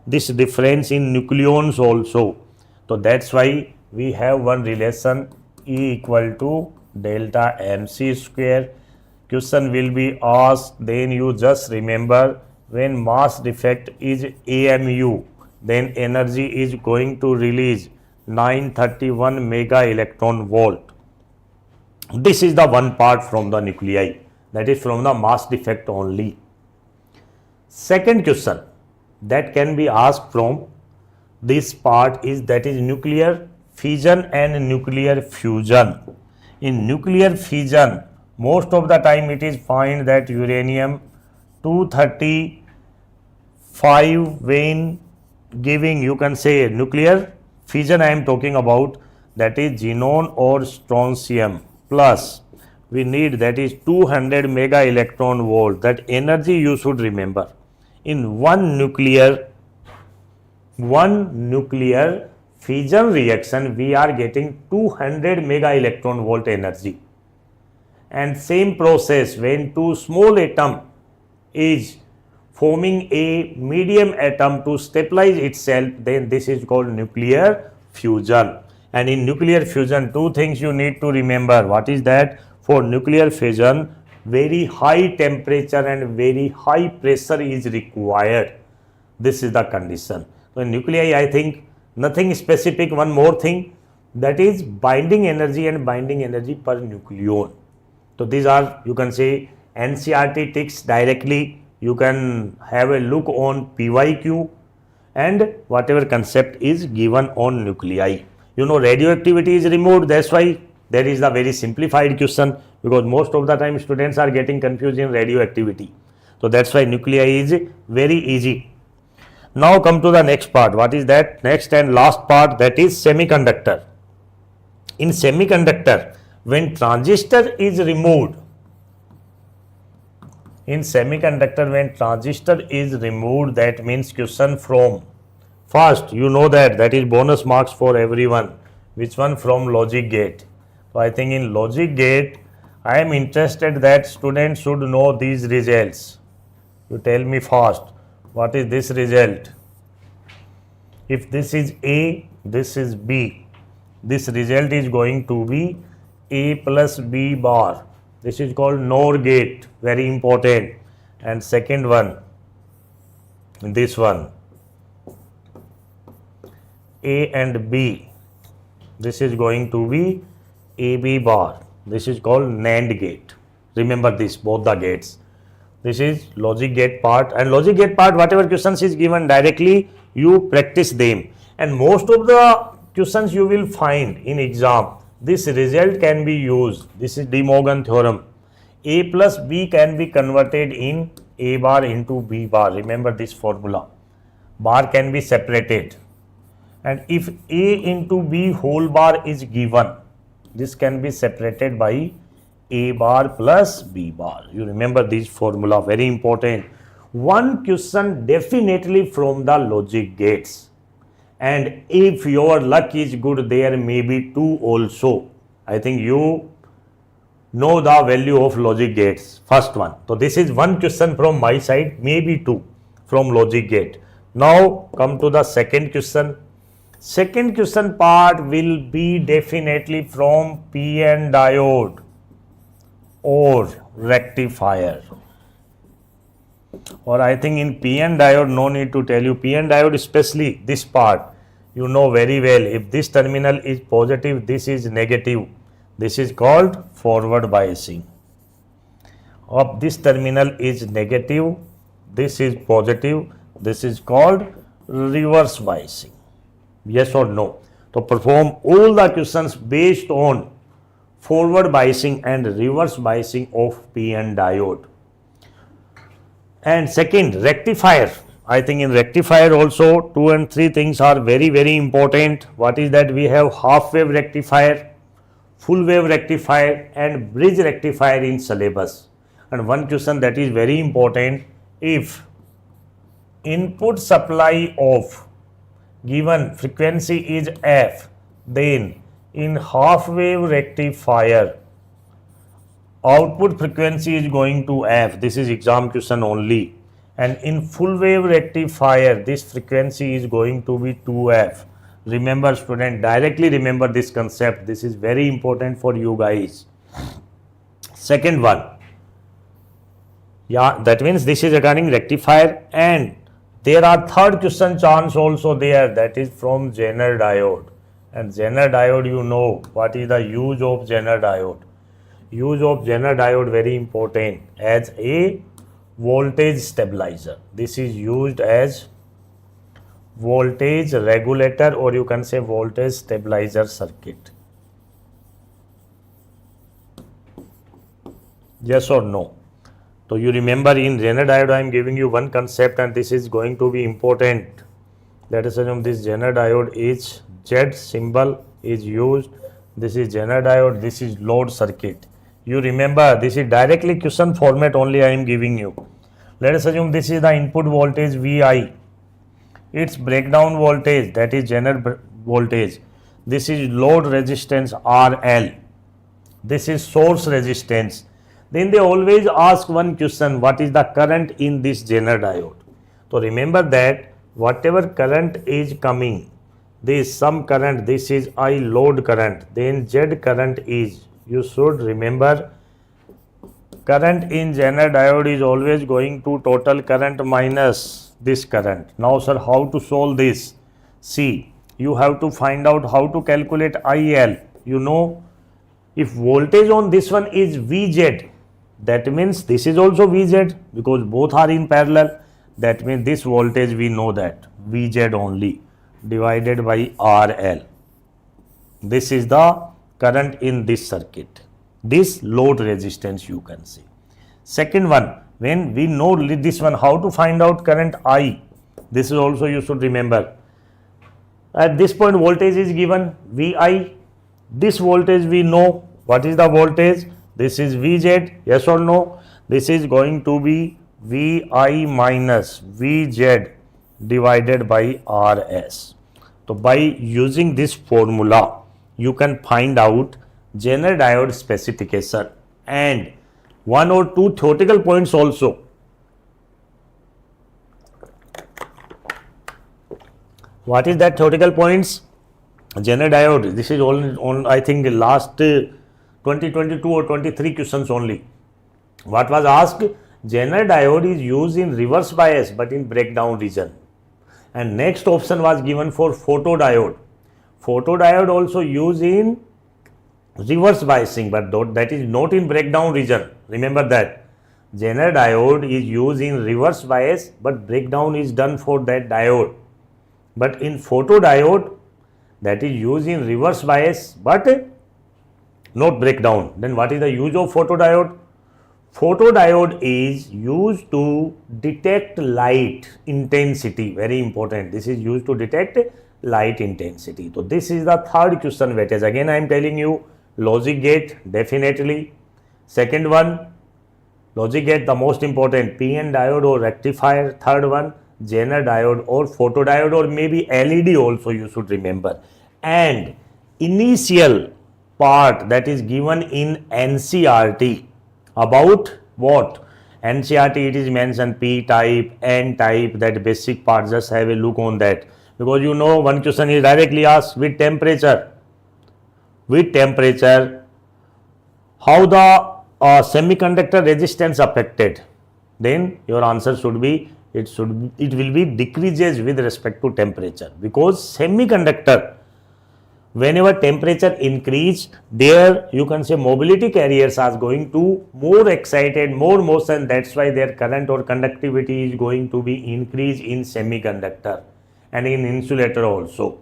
this difference in nucleons also. So that's why we have one relation, E equal to delta mc square. Question will be asked, then you just remember, when mass defect is AMU, then energy is going to release 931 mega electron volt. This is the one part from the nuclei, that is from the mass defect only. Second question that can be asked from this part is, that is nuclear fission and nuclear fusion. In nuclear fission, most of the time it is find that uranium 235 when giving, you can say nuclear fission I am talking about, that is xenon or strontium, plus we need, that is 200 mega electron volt. That energy you should remember. In one nuclear fission reaction we are getting 200 mega electron volt energy. And same process, when two small atom is forming a medium atom to stabilize itself, then this is called nuclear fusion. And in nuclear fusion, two things you need to remember. What is that? For nuclear fission, very high temperature and very high pressure is required. This is the condition. So in nuclei, I think nothing specific. One more thing, that is binding energy and binding energy per nucleon. So these are, you can say, NCERT ticks directly. You can have a look on PYQ and whatever concept is given on nuclei. You know, radioactivity is removed, that's why That is the very simplified question, because most of the time students are getting confused in radioactivity. So that's why nuclei is very easy. Now come to the next part. What is that? Next and last part, that is semiconductor. In semiconductor, when transistor is removed, in semiconductor when transistor is removed, that means question from, first you know that is bonus marks for everyone. Which one? From logic gate. So I think in logic gate, I am interested that students should know these results. You tell me first, what is this result? If this is A, this is B, this result is going to be A plus B bar. This is called NOR gate, very important. And second one, this one, A and B, this is going to be AB bar. This is called NAND gate. Remember this, both the gates. This is logic gate part, and logic gate part, whatever questions is given directly, you practice them. And most of the questions you will find in exam, this result can be used. This is De Morgan theorem. A plus B can be converted in A bar into B bar. Remember this formula. Bar can be separated. And if A into B whole bar is given, this can be separated by A bar plus B bar. You remember this formula, very important. One question definitely from the logic gates. And if your luck is good, there may be two also. I think you know the value of logic gates. First one. So this is one question from my side, maybe two from logic gate. Now come to the second question. Second question part will be definitely from PN diode or rectifier. Or I think in PN diode, no need to tell you. PN diode, especially this part, you know very well. If this terminal is positive, this is negative. This is called forward biasing. If this terminal is negative, this is positive. This is called reverse biasing. Yes or no? To perform all the questions based on forward biasing and reverse biasing of PN diode. And second, rectifier. I think in rectifier also 2 and 3 things are very, very important. What is that? We have half wave rectifier, full wave rectifier and bridge rectifier in syllabus. And one question that is very important, if input supply of given frequency is F, then in half wave rectifier output frequency is going to F. This is exam question only. And in full wave rectifier, this frequency is going to be 2F. Remember student, directly remember this concept. This is very important for you guys. Second one. Yeah, that means this is regarding rectifier, and there are third question chance also there, that is from Zener diode. And Zener diode, you know what is the use of Zener diode. Use of Zener diode very important as a voltage stabilizer. This is used as voltage regulator, or you can say voltage stabilizer circuit. Yes or no? So you remember in Zener diode I am giving you one concept, and this is going to be important. Let us assume this Zener diode is Z symbol is used. This is Zener diode, this is load circuit. You remember this is directly question format only I am giving you. Let us assume this is the input voltage Vi. Its breakdown voltage, that is Zener voltage. This is load resistance RL. This is source resistance. Then they always ask one question, what is the current in this Zener diode? So remember that whatever current is coming, there is some current, this is I load current, then Z current is, you should remember, current in Zener diode is always going to total current minus this current. Now sir, how to solve this? See, you have to find out how to calculate IL. You know, if voltage on this one is VZ, that means this is also VZ, because both are in parallel. That means this voltage we know that VZ only divided by RL. This is the current in this circuit, this load resistance you can see. Second one, when we know this one, how to find out current I, this is also you should remember. At this point voltage is given Vi, this voltage we know, what is the voltage, this is Vz, yes or no, this is going to be Vi minus Vz divided by Rs. So by using this formula you can find out Zener diode specification and one or two theoretical points also. What is that theoretical points? Zener diode, this is on I think last 2022 or 23 questions only. What was asked? Zener diode is used in reverse bias but in breakdown region. And next option was given for photodiode. Photodiode also used in reverse biasing but that is not in breakdown region. Remember that. Zener diode is used in reverse bias but breakdown is done for that diode. But in photodiode that is used in reverse bias but not breakdown. Then what is the use of photodiode? Photodiode is used to detect light intensity, very important. This is used to detect light intensity. So this is the third question weightage. Again I am telling you, logic gate definitely. Second one, logic gate the most important, PN diode or rectifier. Third one, Zener diode or photodiode or maybe LED also you should remember. And initial part that is given in NCERT about what? NCERT it is mentioned P type, N type, that basic part, just have a look on that. Because you know one question is directly asked with temperature. With temperature, how the semiconductor resistance affected? Then your answer should be, it will be decreases with respect to temperature. Because semiconductor, whenever temperature increase, there you can say mobility carriers are going to more excited, more motion, that's why their current or conductivity is going to be increased in semiconductor and in insulator also.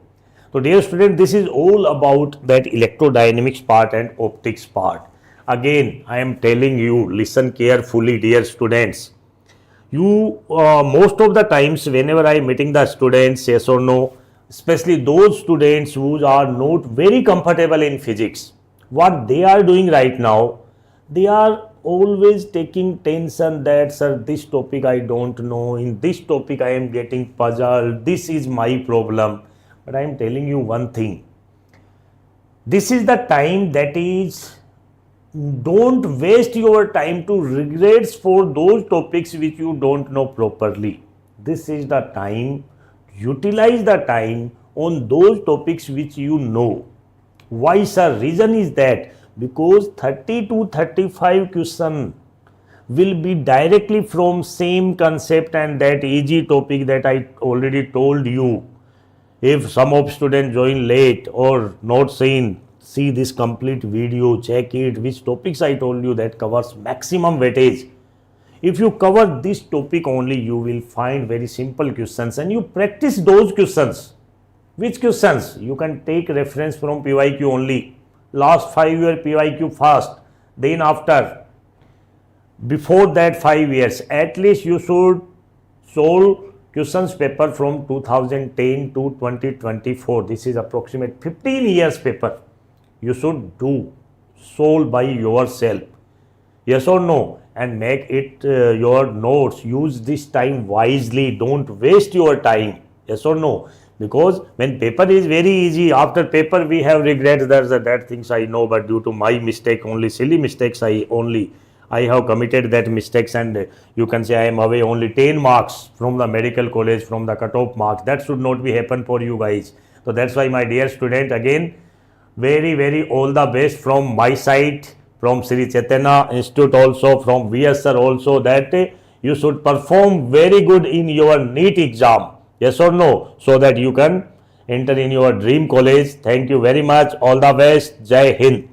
So dear student, this is all about that electrodynamics part and optics part. Again I am telling you, listen carefully dear students. You most of the times whenever I am meeting the students, yes or no, especially those students who are not very comfortable in physics, what they are doing right now, they are always taking tension that sir this topic I don't know, in this topic I am getting puzzled, this is my problem. But I am telling you one thing, this is the time that is, don't waste your time to regrets for those topics which you don't know properly. This is the time, utilize the time on those topics which you know. Why sir? Reason is that because 30 to 35 question will be directly from same concept and that easy topic that I already told you. If some of students join late or not seen, see this complete video, check it, which topics I told you that covers maximum weightage. If you cover this topic only, you will find very simple questions and you practice those questions. Which questions? You can take reference from PYQ only. Last 5 year PYQ first, then after, before that 5 years, at least you should solve questions paper from 2010 to 2024. This is approximate 15 years paper. You should do, solve by yourself. Yes or no? And make it your notes. Use this time wisely. Don't waste your time. Yes or no? Because when paper is very easy, after paper we have regrets. There's that things I know, but due to my mistake, only silly mistakes I have committed that mistakes, and you can say I am away only 10 marks from the medical college, from the cutoff marks. That should not be happen for you guys. So that's why my dear student, again, very all the best from my side, from Sri Chaitanya Institute also, from VS sir also, that you should perform very good in your NEET exam. Yes or no? So that you can enter in your dream college. Thank you very much. All the best. Jai Hind.